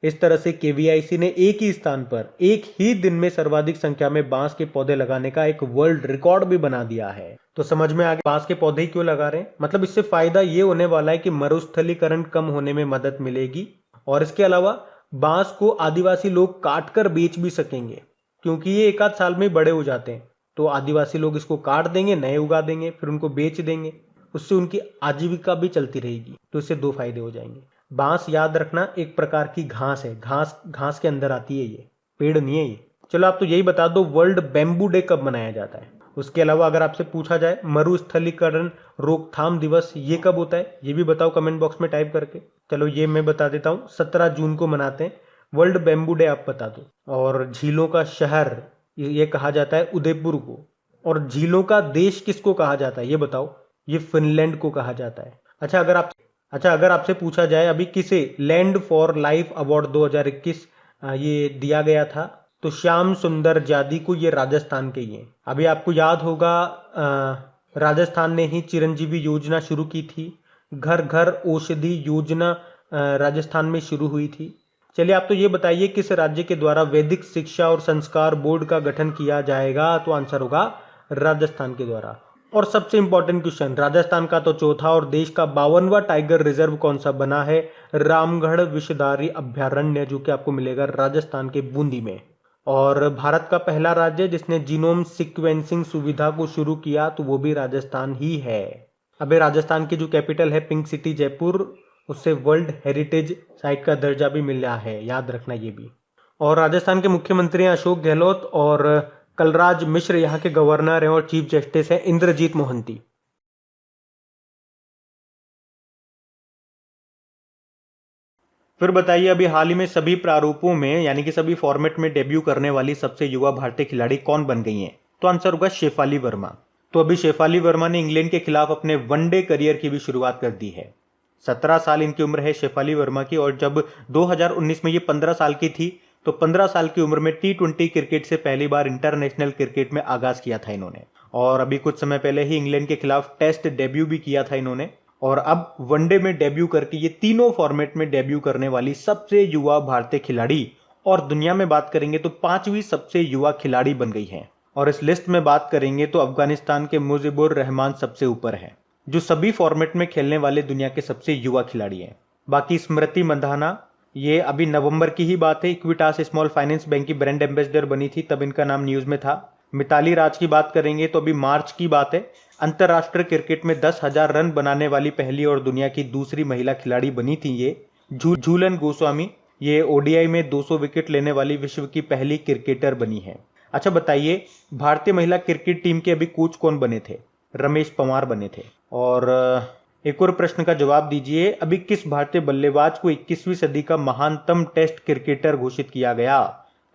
इस तरह से केवीआईसी ने एक ही स्थान पर एक ही दिन में सर्वाधिक संख्या में बांस के पौधे लगाने का एक वर्ल्ड रिकॉर्ड भी बना दिया है। तो समझ में आ गया बांस के पौधे क्यों लगा रहे हैं। मतलब इससे फायदा ये होने वाला है कि मरुस्थलीकरण कम होने में मदद मिलेगी, और इसके अलावा बांस को आदिवासी लोग काट कर बेच भी सकेंगे, क्योंकि ये एक आध साल में बड़े हो जाते हैं। तो आदिवासी लोग इसको काट देंगे, नए उगा देंगे, फिर उनको बेच देंगे, उससे उनकी आजीविका भी चलती रहेगी। तो इससे दो फायदे हो जाएंगे। बांस याद रखना एक प्रकार की घास है, घास के अंदर आती है, ये पेड़ नहीं है ये। चलो आप तो यही बता दो, वर्ल्ड बैम्बू डे कब मनाया जाता है? उसके अलावा अगर आपसे पूछा जाए मरुस्थलीकरण रोकथाम दिवस ये कब होता है, ये भी बताओ कमेंट बॉक्स में टाइप करके। चलो ये मैं बता देता हूँ, 17 जून को मनाते हैं वर्ल्ड बैम्बू डे, आप बता दो। और झीलों का शहर ये कहा जाता है उदयपुर को। और झीलों का देश किसको कहा जाता है ये बताओ? ये फिनलैंड को कहा जाता है। अच्छा अगर आपसे पूछा जाए अभी किसे लैंड फॉर लाइफ अवार्ड 2021 ये दिया गया था, तो श्याम सुंदर जादी को, ये राजस्थान के ही हैं। अभी आपको याद होगा राजस्थान ने ही चिरंजीवी योजना शुरू की थी, घर घर औषधि योजना राजस्थान में शुरू हुई थी। चलिए आप तो ये बताइए, किस राज्य के द्वारा वैदिक शिक्षा और संस्कार बोर्ड का गठन किया जाएगा? तो आंसर होगा राजस्थान के द्वारा। और सबसे इंपॉर्टेंट क्वेश्चन, राजस्थान का तो चौथा और देश का 52वां टाइगर रिजर्व कौन सा बना है? रामगढ़ विषधारी अभ्यारण्य, जो कि आपको मिलेगा राजस्थान के बूंदी में। और भारत का पहला राज्य जिसने जीनोम सीक्वेंसिंग सुविधा को शुरू किया, तो वो भी राजस्थान ही है। अबे राजस्थान की जो कैपिटल है पिंक सिटी जयपुर, उससे वर्ल्ड हेरिटेज साइट का दर्जा भी मिला है, याद रखना ये भी। और राजस्थान के मुख्यमंत्री हैं अशोक गहलोत, और कलराज मिश्र यहाँ के गवर्नर हैं, और चीफ जस्टिस हैं इंद्रजीत मोहंती। फिर बताइए, अभी हाल ही में सभी प्रारूपों में यानी कि सभी फॉर्मेट में डेब्यू करने वाली सबसे युवा भारतीय खिलाड़ी कौन बन गई हैं? तो आंसर होगा शेफाली वर्मा। तो अभी शेफाली वर्मा ने इंग्लैंड के खिलाफ अपने वनडे करियर की भी शुरुआत कर दी है। 17 साल इनकी उम्र है शेफाली वर्मा की, और जब 2019 में ये 15 साल की थी, तो 15 साल की उम्र में T20 क्रिकेट से पहली बार इंटरनेशनल क्रिकेट में आगाज किया था इन्होंने। और अभी कुछ समय पहले ही इंग्लैंड के खिलाफ टेस्ट डेब्यू भी किया था इन्होंने, और अब वनडे में डेब्यू करके ये तीनों फॉर्मेट में डेब्यू करने वाली सबसे युवा भारतीय खिलाड़ी, और दुनिया में बात करेंगे तो 5वीं सबसे युवा खिलाड़ी बन गई हैं। और इस लिस्ट में बात करेंगे तो अफगानिस्तान के मुजिबुर रहमान सबसे ऊपर है, जो सभी फॉर्मेट में खेलने वाले दुनिया के सबसे युवा खिलाड़ी हैं। बाकी स्मृति मंधाना, ये अभी नवंबर की ही बात है, इक्विटास स्मॉल फाइनेंस बैंक की ब्रांड एम्बेसडर बनी थी, तब इनका नाम न्यूज में था। मिताली राज की बात करेंगे तो अभी मार्च की बात है, अंतरराष्ट्रीय क्रिकेट में 10,000 रन बनाने वाली पहली और दुनिया की दूसरी महिला खिलाड़ी बनी थी ये। झूलन गोस्वामी, ये ओडीआई में 200 विकेट लेने वाली विश्व की पहली क्रिकेटर बनी है। अच्छा बताइए, भारतीय महिला क्रिकेट टीम के अभी कोच कौन बने थे? रमेश पंवार बने थे। और एक और प्रश्न का जवाब दीजिए, अभी किस भारतीय बल्लेबाज को 21वीं सदी का महानतम टेस्ट क्रिकेटर घोषित किया गया?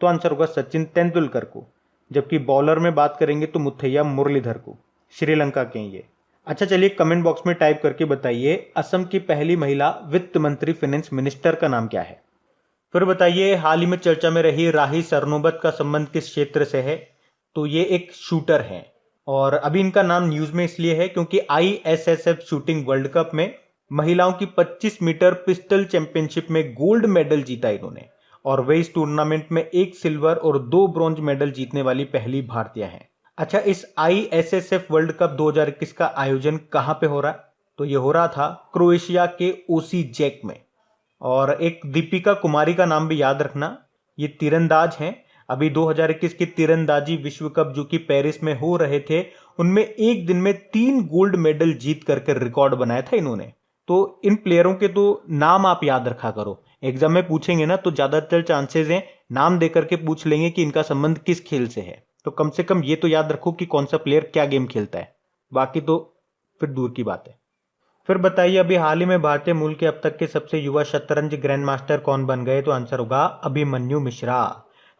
तो आंसर होगा सचिन तेंदुलकर को। जबकि बॉलर में बात करेंगे तो मुथैया मुरलीधर को, श्रीलंका के ये। अच्छा चलिए कमेंट बॉक्स में टाइप करके बताइए, असम की पहली महिला वित्त मंत्री फाइनेंस मिनिस्टर का नाम क्या है? फिर बताइए, हाल ही में चर्चा में रही राही सरनोबत का संबंध किस क्षेत्र से है? तो ये एक शूटर है, और अभी इनका नाम न्यूज में इसलिए है क्योंकि ISSF शूटिंग वर्ल्ड कप में महिलाओं की 25 मीटर पिस्टल चैंपियनशिप में गोल्ड मेडल जीता इन्होंने, और वे इस टूर्नामेंट में 1 सिल्वर और 2 ब्रॉन्ज मेडल जीतने वाली पहली भारतीय हैं। अच्छा, इस ISSF वर्ल्ड कप 2021 का आयोजन कहां पे हो रहा है? तो ये हो रहा था क्रोएशिया के ओसीजेक में। और एक दीपिका कुमारी का नाम भी याद रखना, ये तीरंदाज हैं। अभी 2021 के तीरंदाजी विश्व कप जो कि पेरिस में हो रहे थे, उनमें एक दिन में 3 गोल्ड मेडल जीत करके रिकॉर्ड बनाया था इन्होंने। तो इन प्लेयरों के तो नाम आप याद रखा करो, एग्जाम में पूछेंगे ना तो ज्यादातर चांसेस हैं नाम देकर के पूछ लेंगे कि इनका संबंध किस खेल से है। तो कम से कम ये तो याद रखो कि कौन सा प्लेयर क्या गेम खेलता है, बाकी तो फिर दूर की बात है। फिर बताइए, अभी हाल ही में भारतीय मूल के अब तक के सबसे युवा शतरंज ग्रैंड मास्टर कौन बन गए? तो आंसर होगा अभिमन्यु मिश्रा।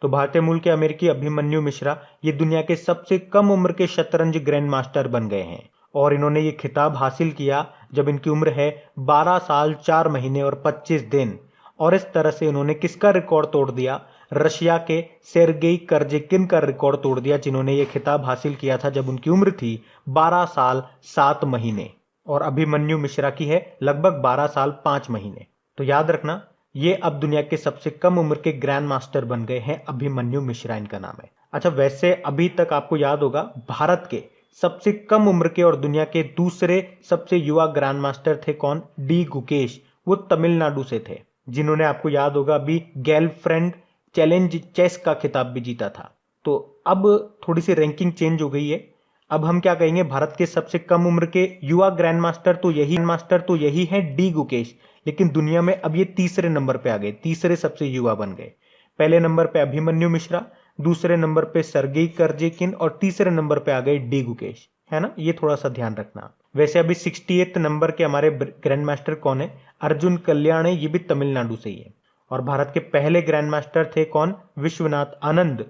तो भारतीय मूल के अमेरिकी अभिमन्यु मिश्रा ये दुनिया के सबसे कम उम्र के शतरंज ग्रैंड मास्टर बन गए हैं, और इन्होंने ये खिताब हासिल किया जब इनकी उम्र है 12 साल 4 महीने और 25 दिन। और इस तरह से इन्होंने किसका रिकॉर्ड तोड़ दिया? रशिया के सेर्गेई कर्जेकिन का रिकॉर्ड तोड़ दिया, जिन्होंने ये खिताब हासिल किया था जब उनकी उम्र थी 12 साल 7 महीने, और अभिमन्यु मिश्रा की है लगभग 12 साल 5 महीने। तो याद रखना, ये अब दुनिया के सबसे कम उम्र के ग्रैंड मास्टर बन गए हैं, अभिमन्यु मिश्रा इनका नाम है। अच्छा, वैसे अभी तक आपको याद होगा भारत के सबसे कम उम्र के और दुनिया के दूसरे सबसे युवा ग्रैंड मास्टर थे कौन? डी गुकेश। वो तमिलनाडु से थे, जिन्होंने आपको याद होगा अभी गर्लफ्रेंड चैलेंज चेस का खिताब भी जीता था। तो अब थोड़ी सी रैंकिंग चेंज हो गई है, अब हम क्या कहेंगे, भारत के सबसे कम उम्र के युवा ग्रैंड मास्टर तो यही है डी गुकेश, लेकिन दुनिया में अब ये तीसरे नंबर पे आ गए, तीसरे सबसे युवा बन गए। पहले नंबर पे अभिमन्यु मिश्रा, दूसरे नंबर पे सर्गेई कर्जेकिन, और तीसरे नंबर पे आ गए डी गुकेश, है ना? ये थोड़ा सा ध्यान रखना। वैसे अभी 68 नंबर के हमारे ग्रैंड मास्टर कौन है? अर्जुन कल्याण है, ये भी तमिलनाडु से ही है। और भारत के पहले ग्रैंड मास्टर थे कौन? विश्वनाथ आनंद।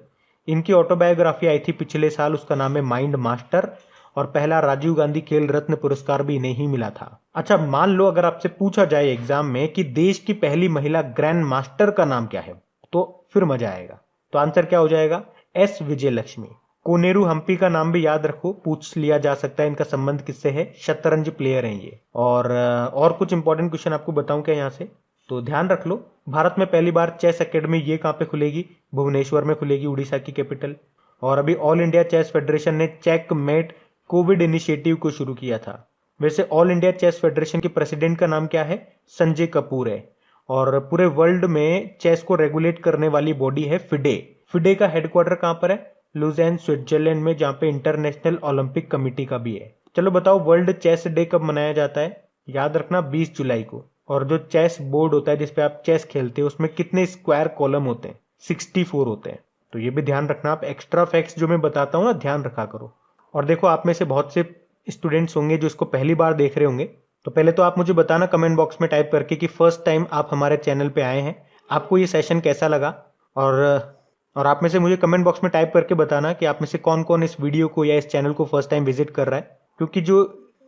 इनकी ऑटोबायोग्राफी आई थी पिछले साल, उसका नाम है माइंड मास्टर, और पहला राजीव गांधी खेल रत्न पुरस्कार भी इन्हें ही मिला था। अच्छा, मान लो अगर आपसे पूछा जाए एग्जाम में कि देश की पहली महिला ग्रैंड मास्टर का नाम क्या है, तो फिर मजा आएगा। तो आंसर क्या हो जाएगा? एस विजय लक्ष्मी। कोनेरू हम्पी का नाम भी याद रखो, पूछ लिया जा सकता है इनका संबंध किससे है, शतरंज प्लेयर हैं ये। और कुछ इंपॉर्टेंट क्वेश्चन आपको बताऊं क्या यहाँ से, तो ध्यान रख लो। भारत में पहली बार चेस एकेडमी ये कहाँ पे खुलेगी? भुवनेश्वर में खुलेगी, उड़ीसा की कैपिटल। और अभी ऑल इंडिया चेस फेडरेशन ने चेक मेट कोविड इनिशिएटिव को शुरू किया था। वैसे ऑल इंडिया चेस फेडरेशन के प्रेसिडेंट का नाम क्या है? संजय कपूर है। और पूरे वर्ल्ड में चेस को रेगुलेट करने वाली बॉडी है फिडे। फिडे का हेडक्वार्टर कहां पर है? लुज़ेन स्विट्जरलैंड में, जहां पे इंटरनेशनल ओलंपिक कमेटी का भी है। चलो बताओ, वर्ल्ड चेस डे कब मनाया जाता है? याद रखना 20 जुलाई को। और जो चेस बोर्ड होता है जिसपे आप चेस खेलते हो, उसमें कितने स्क्वायर कॉलम होते हैं? 64 होते हैं। तो ये भी ध्यान रखना, आप एक्स्ट्रा फैक्ट्स जो मैं बताता हूँ ना, ध्यान रखा करो। और देखो, आप में से बहुत से स्टूडेंट्स होंगे जो इसको पहली बार देख रहे होंगे, तो पहले तो आप मुझे बताना कमेंट बॉक्स में टाइप करके कि फर्स्ट टाइम आप हमारे चैनल पे आए हैं, आपको ये सेशन कैसा लगा। और आप में से मुझे कमेंट बॉक्स में टाइप करके बताना कि आप में से कौन कौन इस वीडियो को या इस चैनल को फर्स्ट टाइम विजिट कर रहा है। क्योंकि जो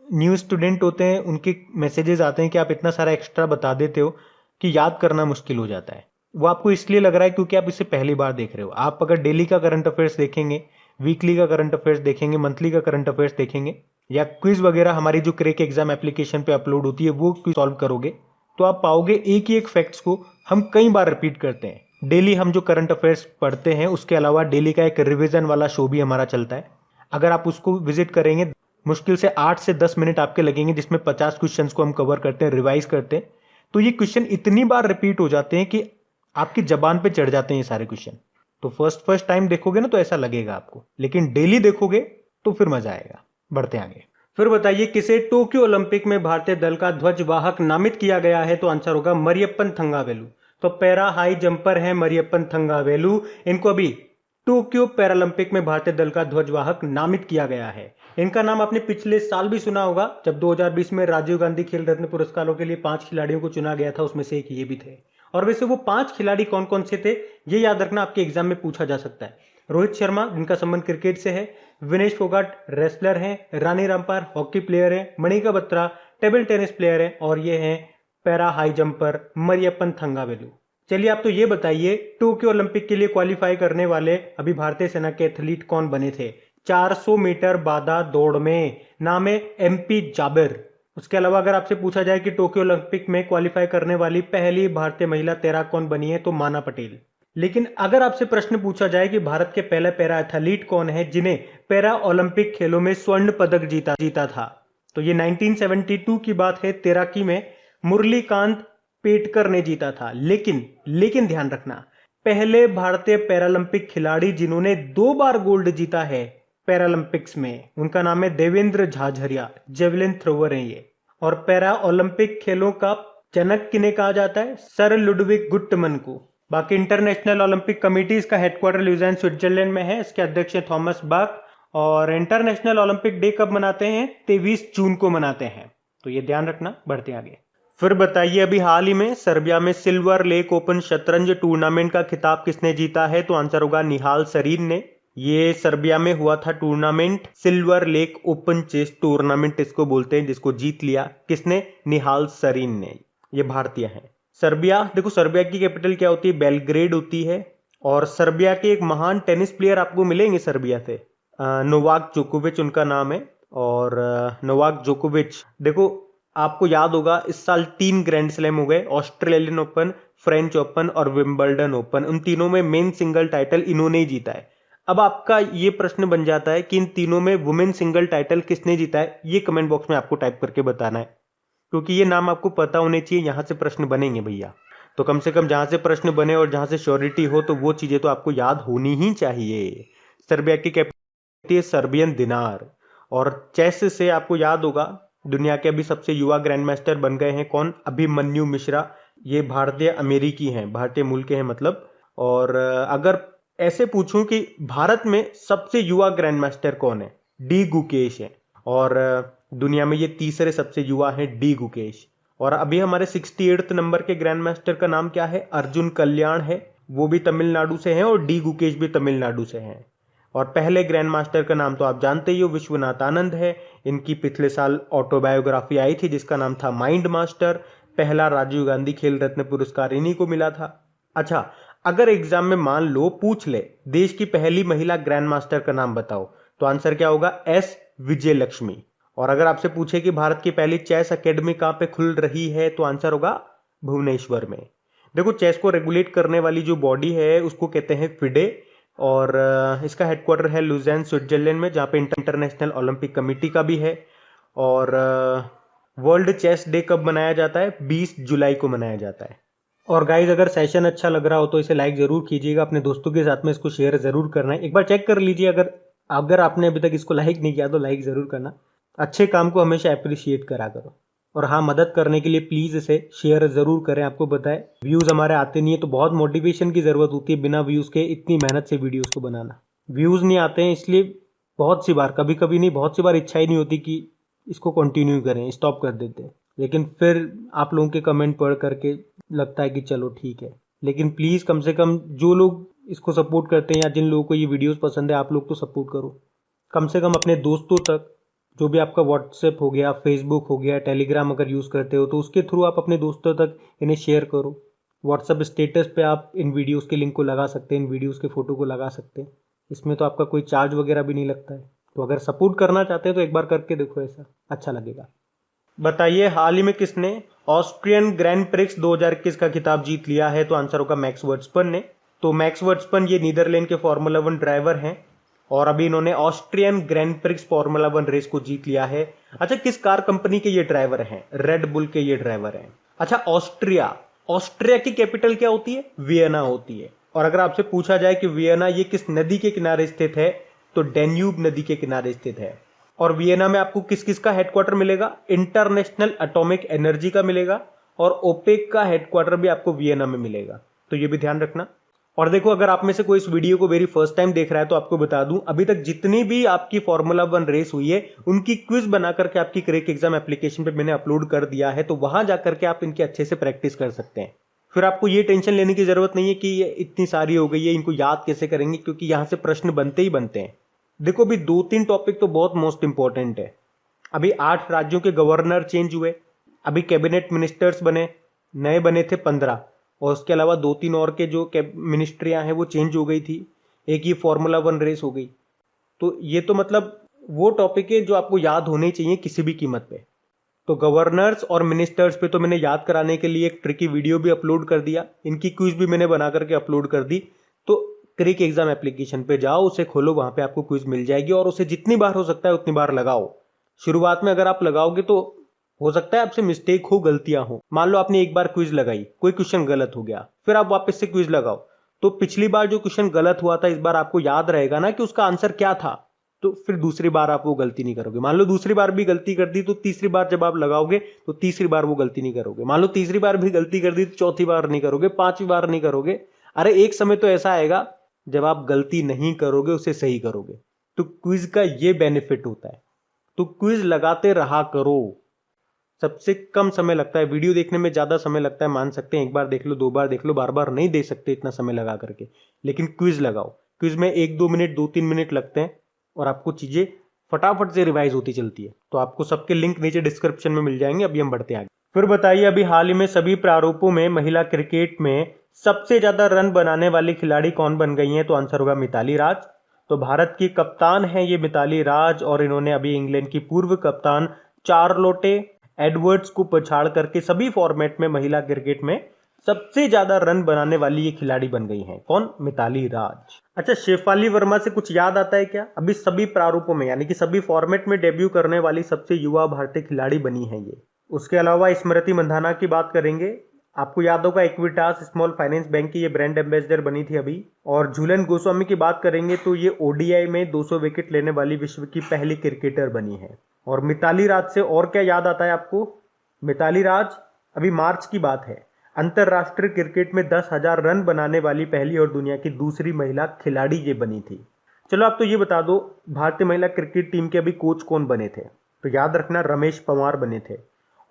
न्यू स्टूडेंट होते हैं उनके मैसेजेस आते हैं कि आप इतना सारा एक्स्ट्रा बता देते हो कि याद करना मुश्किल हो जाता है। वो आपको इसलिए लग रहा है क्योंकि आप इसे पहली बार देख रहे हो। आप अगर डेली का करंट अफेयर्स देखेंगे, वीकली का करंट अफेयर्स देखेंगे, मंथली का करंट अफेयर्स देखेंगे, या क्विज वगैरह हमारी जो क्रेक एग्जाम एप्लीकेशन पे अपलोड होती है वो क्विज सॉल्व करोगे, तो आप पाओगे एक ही एक फैक्ट्स को हम कई बार रिपीट करते हैं। डेली हम जो करंट अफेयर्स पढ़ते हैं उसके अलावा डेली का एक रिवीजन वाला शो भी हमारा चलता है। अगर आप उसको विजिट करेंगे, मुश्किल से 8 से 10 मिनट आपके लगेंगे, जिसमें 50 क्वेश्चन को हम कवर करते हैं, रिवाइज करते हैं। तो ये क्वेश्चन इतनी बार रिपीट हो जाते हैं कि आपकी जबान पे चढ़ जाते हैं ये सारे क्वेश्चन। तो फर्स्ट टाइम देखोगे ना तो ऐसा लगेगा आपको, लेकिन डेली देखोगे तो फिर मजा आएगा। बढ़ते आगे। फिर बताइए, किसे टोक्यो ओलंपिक में भारतीय दल का ध्वजवाहक नामित किया गया है? तो आंसर होगा मरियप्पन थंगावेलु। तो पैरा हाई जंपर है मरियप्पन थंगावेलु, इनको अभी टोक्यो पैरालंपिक में भारतीय दल का ध्वजवाहक नामित किया गया है। इनका नाम आपने पिछले साल भी सुना होगा, जब 2020 में राजीव गांधी खेल रत्न पुरस्कारों के लिए 5 खिलाड़ियों को चुना गया था, उसमें से एक ये भी थे। और वैसे वो 5 खिलाड़ी कौन कौन से थे ये याद रखना, आपके एग्जाम में पूछा जा सकता है। रोहित शर्मा, जिनका संबंध क्रिकेट से है, विनेश फोगाट रेसलर हैं, रानी रामपाल हॉकी प्लेयर है, Manika Batra table tennis player है, और ये हैं para high jumper Mariyappan Thangavelu. चलिए, आप तो ये बताइए, टोक्यो ओलंपिक के लिए क्वालिफाई करने वाले अभी भारतीय सेना के एथलीट कौन बने थे? 400 मीटर बाधा दौड़ में, नाम है MP जाबिर। उसके अलावा अगर आपसे पूछा जाए कि टोक्यो ओलंपिक में क्वालिफाई करने वाली पहली भारतीय महिला तैराक कौन बनी है, तो माना पटेल। लेकिन अगर आपसे प्रश्न पूछा जाए कि भारत के पहले पैरा एथलीट कौन है जिन्हें पैरा ओलंपिक खेलों में स्वर्ण पदक जीता था, तो ये 1972 की बात है। तैराकी में मुरलीकांत पेटकर ने जीता था। लेकिन ध्यान रखना, पहले भारतीय पैरालंपिक खिलाड़ी जिन्होंने 2 बार गोल्ड जीता है पैरालंपिक्स में, उनका नाम है देवेंद्र झाझरिया, जेवलिन थ्रोवर है ये। और पैरा ओलंपिक खेलों का जनक किन्हें कहा जाता है? सर लुडविग गुट्टमन को। बाकी इंटरनेशनल ओलंपिक कमेटी, इसका हेडक्वार्टर ल्यूजेन स्विट्जरलैंड में है। इसके अध्यक्ष है थॉमस बाक। और इंटरनेशनल ओलंपिक डे कब मनाते हैं? 23 जून को मनाते हैं। तो ये ध्यान रखना। बढ़ते आगे। फिर बताइए, अभी हाल ही में सर्बिया में सिल्वर लेक ओपन शतरंज टूर्नामेंट का खिताब किसने जीता है? तो आंसर होगा निहाल सरीन ने। ये सर्बिया में हुआ था tournament, Silver Lake Open chess tournament इसको बोलते हैं, जिसको जीत लिया किसने? निहाल सरीन ने। ये भारतीय है। सर्बिया, देखो सर्बिया की कैपिटल क्या होती है? बेलग्रेड होती है। और सर्बिया के एक महान टेनिस प्लेयर आपको मिलेंगे सर्बिया से, नोवाक जोकोविच उनका नाम है। और नोवाक जोकोविच, देखो आपको याद होगा इस साल 3 ग्रैंड स्लैम हो गए, ऑस्ट्रेलियन ओपन, फ्रेंच ओपन और विंबलडन ओपन। उन तीनों में मेन सिंगल टाइटल इन्होंने ही जीता है। अब आपका ये प्रश्न बन जाता है कि इन तीनों में वुमेन सिंगल टाइटल किसने जीता है? ये कमेंट बॉक्स में आपको टाइप करके बताना है, क्योंकि ये नाम आपको पता होने चाहिए। यहां से प्रश्न बनेंगे भैया, तो कम से कम जहां से प्रश्न बने और जहां से श्योरिटी हो, तो वो चीजें तो आपको याद होनी ही चाहिए। सर्बिया की कैपिटल सर्बियन दिनार। और चेस से आपको याद होगा दुनिया के अभी सबसे युवा ग्रैंड मास्टर बन गए हैं कौन? अभिमन्यु मिश्रा। ये भारतीय अमेरिकी हैं, भारतीय मूल के हैं मतलब। और अगर ऐसे पूछूं कि भारत में सबसे युवा ग्रैंड मास्टर कौन है? डी गुकेश है। और दुनिया में ये तीसरे सबसे युवा हैं डी गुकेश। और अभी हमारे 68 नंबर के ग्रैंड मास्टर का नाम क्या है? अर्जुन कल्याण है, वो भी तमिलनाडु से हैं और डी गुकेश भी तमिलनाडु से हैं। और पहले ग्रैंड मास्टर का नाम तो आप जानते ही हो, विश्वनाथ आनंद है। इनकी पिछले साल ऑटोबायोग्राफी आई थी जिसका नाम था माइंड मास्टर। पहला राजीव गांधी खेल रत्न पुरस्कार इन्हीं को मिला था। अच्छा, अगर एग्जाम में मान लो पूछ ले देश की पहली महिला ग्रैंड मास्टर का नाम बताओ, तो आंसर क्या होगा? एस विजय लक्ष्मी। और अगर आपसे पूछे कि भारत की पहली चेस एकेडमी कहां पे खुल रही है, तो आंसर होगा भुवनेश्वर में। देखो चेस को रेगुलेट करने वाली जो बॉडी है उसको कहते हैं फिडे। और इसका हेडक्वार्टर है लुज़ेन स्विट्जरलैंड में, जहाँ पे इंटरनेशनल ओलंपिक कमेटी का भी है। और वर्ल्ड चेस डे कब मनाया जाता है? 20 जुलाई को मनाया जाता है। और गाइज, अगर सेशन अच्छा लग रहा हो तो इसे लाइक जरूर कीजिएगा, अपने दोस्तों के साथ में इसको शेयर जरूर करना है। एक बार चेक कर लीजिए, अगर आपने अभी तक इसको लाइक नहीं किया तो लाइक जरूर करना। अच्छे काम को हमेशा अप्रिशिएट करा करो। और हाँ, मदद करने के लिए प्लीज़ इसे शेयर ज़रूर करें। आपको पता है व्यूज़ हमारे आते नहीं है तो बहुत मोटिवेशन की ज़रूरत होती है बिना व्यूज़ के इतनी मेहनत से वीडियोस को बनाना। व्यूज़ नहीं आते हैं इसलिए बहुत सी बार, कभी कभी नहीं, बहुत सी बार इच्छा ही नहीं होती कि इसको कंटिन्यू करें, स्टॉप कर देते हैं। लेकिन फिर आप लोगों के कमेंट पढ़ करके लगता है कि चलो ठीक है। लेकिन प्लीज़ कम से कम जो लोग इसको सपोर्ट करते हैं या जिन लोगों को ये वीडियोज़ पसंद है, आप लोग तो सपोर्ट करो। कम से कम अपने दोस्तों तक, जो भी आपका व्हाट्सएप हो गया, फेसबुक हो गया, टेलीग्राम अगर यूज़ करते हो तो उसके थ्रू आप अपने दोस्तों तक इन्हें शेयर करो। व्हाट्सएप स्टेटस पे आप इन वीडियोस के लिंक को लगा सकते हैं, इन वीडियोस के फ़ोटो को लगा सकते हैं। इसमें तो आपका कोई चार्ज वगैरह भी नहीं लगता है। तो अगर सपोर्ट करना चाहते हैं तो एक बार करके देखो, ऐसा अच्छा लगेगा। बताइए, हाल ही में किसने ऑस्ट्रियन ग्रैंड प्रिक्स 2021 का खिताब जीत लिया है? तो आंसर होगा मैक्स वर्स्टपन ने। तो मैक्स वर्स्टपन ये नीदरलैंड के फॉर्मूला 1 ड्राइवर हैं और अभी इन्होंने Austrian Grand Prix Formula 1 race को जीत लिया है। अच्छा, किस कार कंपनी के ये ड्राइवर हैं? रेड बुल के ये ड्राइवर हैं। अच्छा, ऑस्ट्रिया की कैपिटल क्या होती है? वियना होती है। और अगर आपसे पूछा जाए कि वियना ये किस नदी के किनारे स्थित है, तो डेन्यूब नदी के किनारे स्थित है। और वियना में आपको किस किस का हेडक्वार्टर मिलेगा? इंटरनेशनल एटॉमिक एनर्जी का मिलेगा और ओपेक का हेडक्वार्टर भी आपको वियना में मिलेगा। तो ये भी ध्यान रखना। और देखो, अगर आप में से कोई इस वीडियो को वेरी फर्स्ट टाइम देख रहा है तो आपको बता दूं, अभी तक जितनी भी आपकी फॉर्मूला 1 रेस हुई है उनकी क्विज बना करके आपकी क्रैक एग्जाम एप्लीकेशन पे मैंने अपलोड कर दिया है। तो वहां जाकर के आप इनके अच्छे से प्रैक्टिस कर सकते हैं। फिर आपको ये टेंशन लेने की जरूरत नहीं है कि ये इतनी सारी हो गई है, इनको याद कैसे करेंगे, क्योंकि यहां से प्रश्न बनते ही बनते हैं। देखो, अभी 2-3 टॉपिक तो बहुत मोस्ट इंपॉर्टेंट है। अभी 8 राज्यों के गवर्नर चेंज हुए, अभी कैबिनेट मिनिस्टर्स बने, नए बने थे 15, और उसके अलावा 2-3 और के जो मिनिस्ट्रियां हैं वो चेंज हो गई थी। एक ये फॉर्मूला 1 रेस हो गई। तो ये तो मतलब वो टॉपिक है जो आपको याद होने चाहिए किसी भी कीमत पे। तो गवर्नर्स और मिनिस्टर्स पे तो मैंने याद कराने के लिए एक ट्रिकी वीडियो भी अपलोड कर दिया, इनकी क्विज भी मैंने बना करके अपलोड कर दी। तो क्रिक एग्जाम एप्लीकेशन पे जाओ, उसे खोलो, वहां पे आपको क्विज मिल जाएगी और उसे जितनी बार हो सकता है उतनी बार लगाओ। शुरुआत में अगर आप लगाओगे तो हो सकता है आपसे मिस्टेक हो, गलतियां हो। मान लो आपने एक बार क्विज लगाई, कोई क्वेश्चन गलत हो गया, फिर आप वापस से क्विज लगाओ, तो पिछली बार जो क्वेश्चन गलत हुआ था इस बार आपको याद रहेगा ना कि उसका आंसर क्या था, तो फिर दूसरी बार आप वो गलती नहीं करोगे। मान लो दूसरी बार भी गलती कर दी तो तीसरी बार जब आप लगाओगे तो तीसरी बार वो गलती नहीं करोगे। मान लो तीसरी बार भी गलती कर दी तो चौथी बार नहीं करोगे, पांचवी बार नहीं करोगे। अरे एक समय तो ऐसा आएगा जब आप गलती नहीं करोगे, उसे सही करोगे। तो क्विज का ये बेनिफिट होता है, तो क्विज लगाते रहा करो। सबसे कम समय लगता है, वीडियो देखने में ज्यादा समय लगता है, मान सकते हैं, एक बार देख लो, दो बार देख लो, बार बार नहीं दे सकते इतना समय लगा करके, लेकिन क्विज लगाओ। क्विज में 1-2 मिनट 2-3 मिनट लगते हैं और आपको चीजें फटाफट से रिवाइज होती चलती है। तो आपको सबके लिंक नीचे डिस्क्रिप्शन में मिल जाएंगे। अभी हम बढ़ते हैं आगे। फिर बताइए, अभी हाल ही में सभी प्रारूपों में महिला क्रिकेट में सबसे ज्यादा रन बनाने वाली खिलाड़ी कौन बन गई हैं? तो आंसर होगा मिताली राज। तो भारत की कप्तान है ये मिताली राज, और इन्होंने अभी इंग्लैंड की पूर्व कप्तान चार्लोटे एडवर्ड्स को पछाड़ करके सभी फॉर्मेट में महिला क्रिकेट में सबसे ज्यादा रन बनाने वाली ये खिलाड़ी बन गई हैं। कौन? मिताली राज। अच्छा, शेफाली वर्मा से कुछ याद आता है क्या? अभी सभी प्रारूपों में यानी कि सभी फॉर्मेट में डेब्यू करने वाली सबसे युवा भारतीय खिलाड़ी बनी है ये। उसके अलावा स्मृति मंधाना की बात करेंगे। आपको याद होगा इक्विटास स्मॉल फाइनेंस बैंक की ये ब्रांड एम्बेसडर बनी थी अभी। और झूलन गोस्वामी की बात करेंगे तो ये ओडीआई में 200 विकेट लेने वाली विश्व की पहली क्रिकेटर बनी है। और मिताली राज से और क्या याद आता है आपको? मिताली राज, अभी मार्च की बात है, अंतरराष्ट्रीय क्रिकेट में 10,000 रन बनाने वाली पहली और दुनिया की दूसरी महिला खिलाड़ी ये बनी थी। चलो आप तो ये बता दो, भारतीय महिला क्रिकेट टीम के अभी कोच कौन बने थे? तो याद रखना, रमेश पंवार बने थे।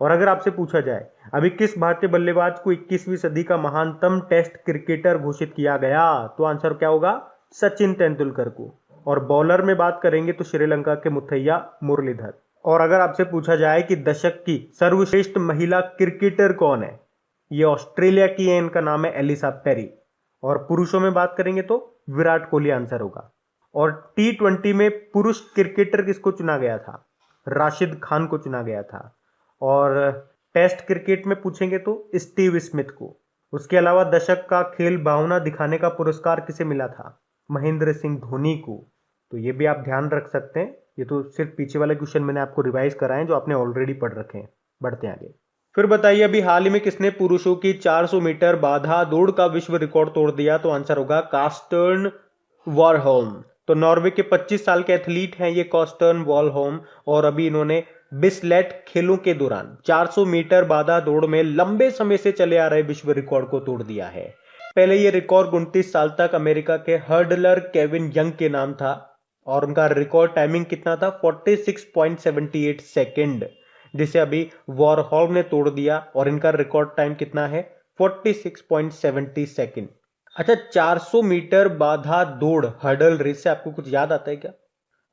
और अगर आपसे पूछा जाए अभी किस भारतीय बल्लेबाज को 21वीं सदी का महानतम टेस्ट क्रिकेटर घोषित किया गया, तो आंसर क्या होगा? सचिन तेंदुलकर को। और बॉलर में बात करेंगे तो श्रीलंका के मुथैया मुरलीधर। और अगर आपसे पूछा जाए कि दशक की सर्वश्रेष्ठ महिला क्रिकेटर कौन है, ये ऑस्ट्रेलिया की है, इनका नाम है एलिसा पेरी। और पुरुषों में बात करेंगे तो विराट कोहली आंसर होगा। और T20 में पुरुष क्रिकेटर किसको चुना गया था? राशिद खान को चुना गया था। और टेस्ट क्रिकेट में पूछेंगे तो स्टीव स्मिथ को। उसके अलावा दशक का खेल भावना दिखाने का पुरस्कार किसे मिला था? महेंद्र सिंह धोनी को। तो ये भी आप ध्यान रख सकते हैं। ये तो सिर्फ पीछे वाले क्वेश्चन मैंने आपको रिवाइज कराए जो आपने ऑलरेडी पढ़ रखे हैं। बढ़ते हैं आगे। फिर बताइए, अभी हाल ही में किसने पुरुषों की 400 मीटर बाधा दौड़ का विश्व रिकॉर्ड तोड़ दिया? तो आंसर होगा कार्स्टन वॉलहोम। तो नॉर्वे के 25 साल के एथलीट हैं ये कार्स्टन वॉलहोम, और अभी इन्होंने बिस्लेट खेलों के दौरान 400 मीटर बाधा दौड़ में लंबे समय से चले आ रहे विश्व रिकॉर्ड को तोड़ दिया है। पहले ये रिकॉर्ड 29 साल तक अमेरिका के हर्डलर केविन यंग के नाम था, और उनका रिकॉर्ड टाइमिंग कितना था? 46.78 सेकेंड, जिसे अभी वॉलहोम ने तोड़ दिया। और इनका रिकॉर्ड टाइम कितना है? 46.70 सेकेंड। अच्छा, 400 मीटर बाधा दौड़ हर्डल रेस से आपको कुछ याद आता है क्या?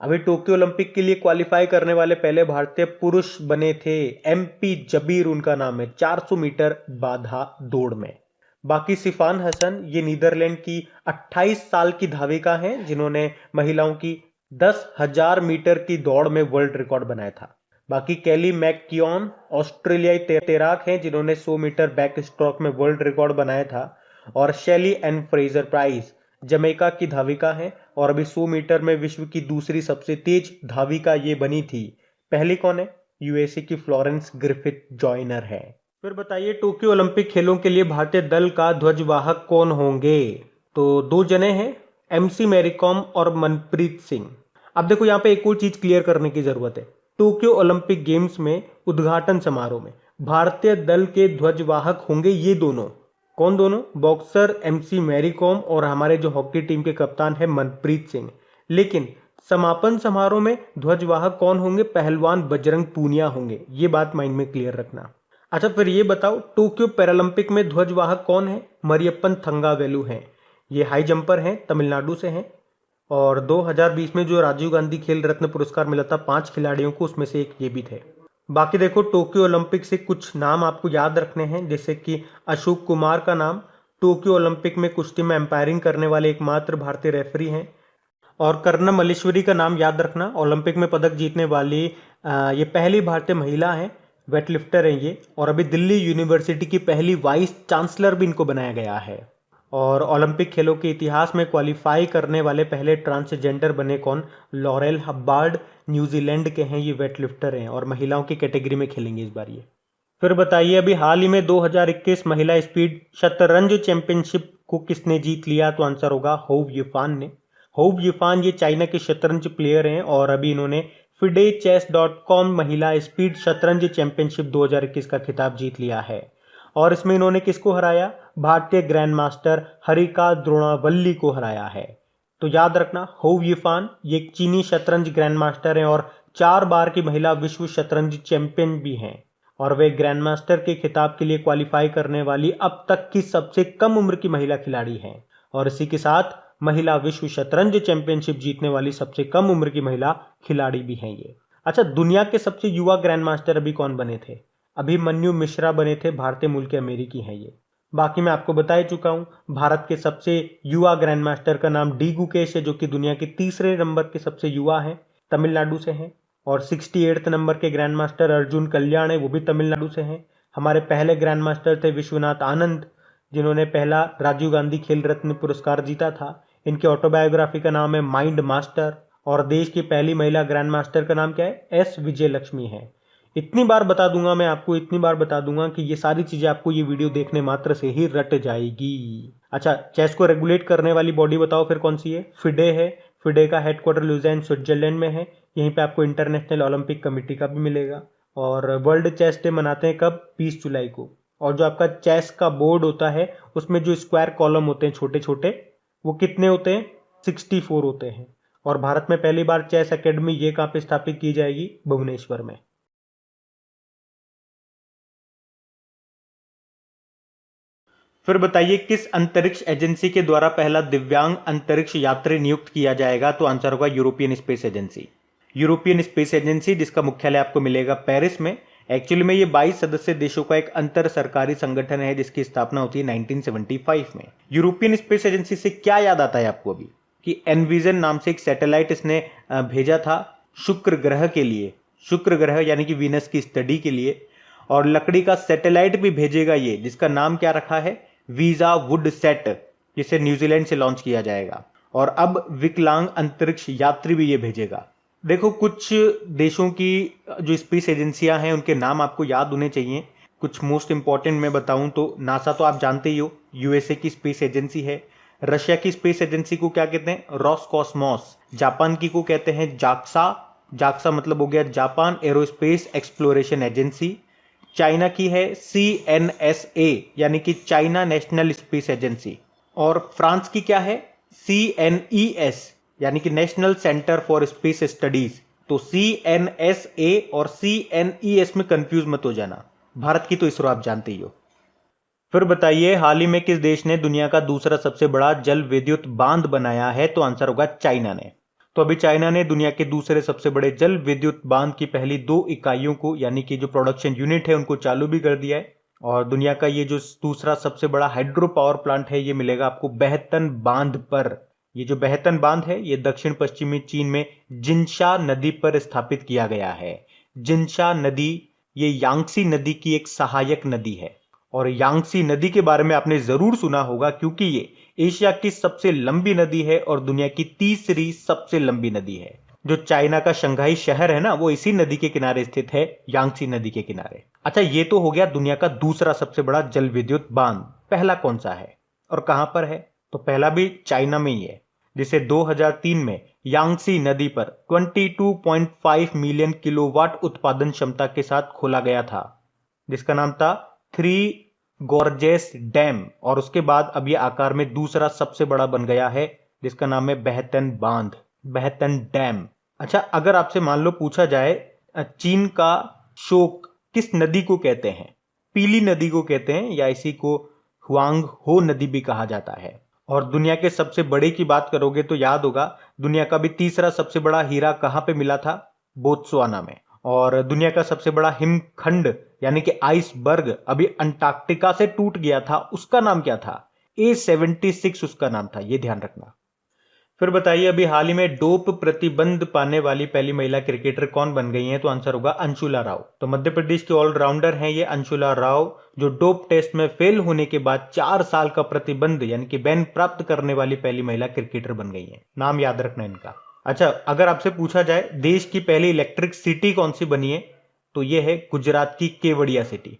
अभी टोक्यो ओलंपिक के लिए क्वालिफाई करने वाले पहले भारतीय पुरुष बने थे MP जबीर, उनका नाम है, 400 मीटर बाधा दौड़ में। बाकी सिफान हसन, ये नीदरलैंड की 28 साल की धाविका हैं जिन्होंने महिलाओं की 10,000 मीटर की दौड़ में वर्ल्ड रिकॉर्ड बनाया था। बाकी कैली मैककियोन ऑस्ट्रेलियाई तैराक हैं जिन्होंने 100 मीटर बैक स्ट्रोक में वर्ल्ड रिकॉर्ड बनाया था। और शेली एन फ्रेजर प्राइस जमैका की धाविका हैं, और अभी 100 मीटर में विश्व की दूसरी सबसे तेज धाविका ये बनी थी। पहली कौन है? USA की फ्लोरेंस ग्रिफिथ जॉइनर है। फिर बताइए, टोक्यो ओलंपिक खेलों के लिए भारतीय दल का ध्वजवाहक कौन होंगे? तो 2 जने हैं, MC मैरीकॉम और मनप्रीत सिंह। अब देखो, यहाँ पे एक और चीज क्लियर करने की जरूरत है। टोक्यो ओलंपिक गेम्स में उद्घाटन समारोह में भारतीय दल के ध्वजवाहक होंगे ये दोनों। कौन दोनों? बॉक्सर MC मैरीकॉम और हमारे जो हॉकी टीम के कप्तान है मनप्रीत सिंह। लेकिन समापन समारोह में ध्वजवाहक कौन होंगे? पहलवान बजरंग पूनिया होंगे। ये बात माइंड में क्लियर रखना। अच्छा, फिर ये बताओ, टोक्यो पैरालंपिक में ध्वजवाहक कौन है? मरियप्पन थंगावेलु हैं। ये हाई जंपर हैं, तमिलनाडु से हैं। और 2020 में जो राजीव गांधी खेल रत्न पुरस्कार मिला था 5 खिलाड़ियों को, उसमें से एक ये भी थे। बाकी देखो, टोक्यो ओलंपिक से कुछ नाम आपको याद रखने हैं, जैसे कि अशोक कुमार का नाम टोक्यो ओलंपिक में कुश्ती में एम्पायरिंग करने वाले एकमात्र भारतीय रेफरी हैं। और कर्णम मल्लेश्वरी का नाम याद रखना, ओलंपिक में पदक जीतने वाली ये पहली भारतीय महिला है, वेटलिफ्टर है ये, और अभी दिल्ली यूनिवर्सिटी की पहली वाइस चांसलर भी इनको बनाया गया है। और ओलंपिक खेलों के इतिहास में क्वालिफाई करने वाले पहले ट्रांसजेंडर बने कौन? लॉरेल हब्बार्ड, न्यूजीलैंड के हैं, ये वेटलिफ्टर हैं और महिलाओं की कैटेगरी में खेलेंगे इस बार ये। फिर बताइए, अभी हाल ही में 2021 महिला स्पीड शतरंज चैंपियनशिप को किसने जीत लिया? तो आंसर होगा होव युफान ने। होव युफान ये चाइना के शतरंज प्लेयर हैं और अभी इन्होंने FIDE-Chess.com महिला स्पीड शतरंज चैंपियनशिप 2021 का खिताब जीत लिया है। और इसमें इन्होंने किसको हराया? भारतीय ग्रैंड मास्टर हरिका द्रोणावल्ली को हराया है। तो याद रखना, होव युफान ये एक चीनी शतरंज ग्रैंड मास्टर हैं और 4 बार की महिला विश्व शतरंज चैंपियन भी हैं और वे ग्रैंड मास्टर के खिताब के लिए क्वालिफाई करने वाली अब तक की सबसे कम उम्र की महिला खिलाड़ी हैं और इसी के साथ महिला विश्व शतरंज चैंपियनशिप जीतने वाली सबसे कम उम्र की महिला खिलाड़ी भी हैं ये। अच्छा, दुनिया के सबसे युवा ग्रैंड मास्टर अभी कौन बने थे? अभिमन्यु मिश्रा बने थे, भारतीय मूल के अमेरिकी हैं ये। बाकी मैं आपको बता ही चुका हूं, भारत के सबसे युवा ग्रैंड मास्टर का नाम डी गुकेश है, जो कि दुनिया के तीसरे नंबर के सबसे युवा हैं, तमिलनाडु से हैं। और 68 नंबर के ग्रैंड मास्टर अर्जुन कल्याण है, वो भी तमिलनाडु से हैं। हमारे पहले ग्रैंड मास्टर थे विश्वनाथ आनंद, जिन्होंने पहला राजीव गांधी खेल रत्न पुरस्कार जीता था। इनकी ऑटोबायोग्राफी का नाम है माइंड मास्टर। और देश की पहली महिला ग्रैंड मास्टर का नाम क्या है? एस विजय लक्ष्मी है। इतनी बार बता दूंगा मैं आपको, इतनी बार बता दूंगा कि ये सारी चीजें आपको ये वीडियो देखने मात्र से ही रट जाएगी। अच्छा, चेस को रेगुलेट करने वाली बॉडी बताओ फिर कौन सी है? फिडे है। फिडे का हेडक्वार्टर लुज़ेन स्विट्जरलैंड में है। यहीं पे आपको इंटरनेशनल ओलंपिक कमेटी का भी मिलेगा। और वर्ल्ड चेस डे मनाते हैं कब? 20 जुलाई को। और जो आपका चेस का बोर्ड होता है उसमें जो स्क्वायर कॉलम होते हैं छोटे छोटे, वो कितने होते हैं? 64 होते हैं। और भारत में पहली बार चेस एकेडमी ये कहां पे स्थापित की जाएगी? भुवनेश्वर में। फिर बताइए, किस अंतरिक्ष एजेंसी के द्वारा पहला दिव्यांग अंतरिक्ष यात्री नियुक्त किया जाएगा? तो आंसर होगा European space agency. European space agency, जिसका मुख्यालय आपको मिलेगा पेरिस में। एक्चुअली में ये 22 सदस्य देशों का एक अंतर सरकारी संगठन है जिसकी स्थापना होती है 1975 में। यूरोपियन स्पेस एजेंसी से क्या याद आता है आपको अभी? कि एनविजन नाम से एक सैटेलाइट इसने भेजा था शुक्र ग्रह के लिए, शुक्र ग्रह यानी कि वीनस की स्टडी के लिए। और लकड़ी का सैटेलाइट भी भेजेगा ये, जिसका नाम क्या रखा है? वीजा वुड सेट, जिसे न्यूजीलैंड से लॉन्च किया जाएगा। और अब विकलांग अंतरिक्ष यात्री भी ये भेजेगा। देखो, कुछ देशों की जो स्पेस एजेंसियां हैं उनके नाम आपको याद होने चाहिए। कुछ मोस्ट इंपॉर्टेंट मैं बताऊं तो नासा तो आप जानते ही हो, यूएसए की स्पेस एजेंसी है। रशिया की स्पेस एजेंसी को क्या कहते हैं? रॉसकॉस्मोस। जापान की को कहते हैं जाक्सा। जाक्सा मतलब हो गया Japan aerospace exploration agency. China की है CNSA यानी कि चाइना नेशनल स्पेस एजेंसी। और फ्रांस की क्या है? CNES यानी कि national centre for space studies. तो CNSA और CNES में कंफ्यूज मत हो जाना। भारत की तो इसरो आप जानते ही हो। फिर बताइए, हाल ही में किस देश ने दुनिया का दूसरा सबसे बड़ा जल विद्युत बांध बनाया है? तो आंसर होगा चाइना ने। तो अभी चाइना ने दुनिया के दूसरे सबसे बड़े जल विद्युत बांध की पहली 2 इकाइयों को, यानी कि जो प्रोडक्शन यूनिट है, उनको चालू भी कर दिया है। और दुनिया का ये जो दूसरा सबसे बड़ा हाइड्रो पावर प्लांट है, ये मिलेगा आपको बेहतन बांध पर। ये जो बेहतन बांध है, ये दक्षिण पश्चिमी चीन में जिनशा नदी पर स्थापित किया गया है। जिनशा नदी ये यांगसी नदी की एक सहायक नदी है। और यांगसी नदी के बारे में आपने जरूर सुना होगा, क्योंकि ये एशिया की सबसे लंबी नदी है और दुनिया की तीसरी सबसे लंबी नदी है। जो चाइना का शंघाई शहर है ना, वो इसी नदी के किनारे स्थित है, यांगसी नदी के किनारे। अच्छा, ये तो हो गया दुनिया का दूसरा सबसे बड़ा जल विद्युत बांध। पहला कौन सा है और कहां पर है? तो पहला भी चाइना में ही है, जिसे 2003 में यांगसी नदी पर 22.5 मिलियन किलोवाट उत्पादन क्षमता के साथ खोला गया था, जिसका नाम था 3 गॉर्जेस डैम। और उसके बाद अब ये आकार में दूसरा सबसे बड़ा बन गया है, जिसका नाम है बेहतन बांध, बेहतन डैम। अच्छा, अगर आपसे मान लो पूछा जाए चीन का शोक किस नदी को कहते हैं? पीली नदी को कहते हैं, या इसी को हुआंग हो नदी भी कहा जाता है। और दुनिया के सबसे बड़े की बात करोगे तो याद होगा, दुनिया का भी तीसरा सबसे बड़ा हीरा कहां पे मिला था? बोत्सवाना में। और दुनिया का सबसे बड़ा हिमखंड यानी कि आइसबर्ग अभी अंटार्कटिका से टूट गया था, उसका नाम क्या था? A76 उसका नाम था, ये ध्यान रखना। फिर बताइए अभी हाल ही में डोप प्रतिबंध पाने वाली पहली महिला क्रिकेटर कौन बन गई हैं? तो आंसर होगा अंशुला राव। तो मध्य प्रदेश की ऑलराउंडर हैं ये अंशुला राव, जो डोप टेस्ट में फेल होने के बाद 4 साल का प्रतिबंध यानी कि बैन प्राप्त करने वाली पहली महिला क्रिकेटर बन गई हैं। नाम याद रखना इनका। अच्छा, अगर आपसे पूछा जाए देश की पहली इलेक्ट्रिक सिटी कौन सी बनी है, तो ये है गुजरात की केवड़िया सिटी।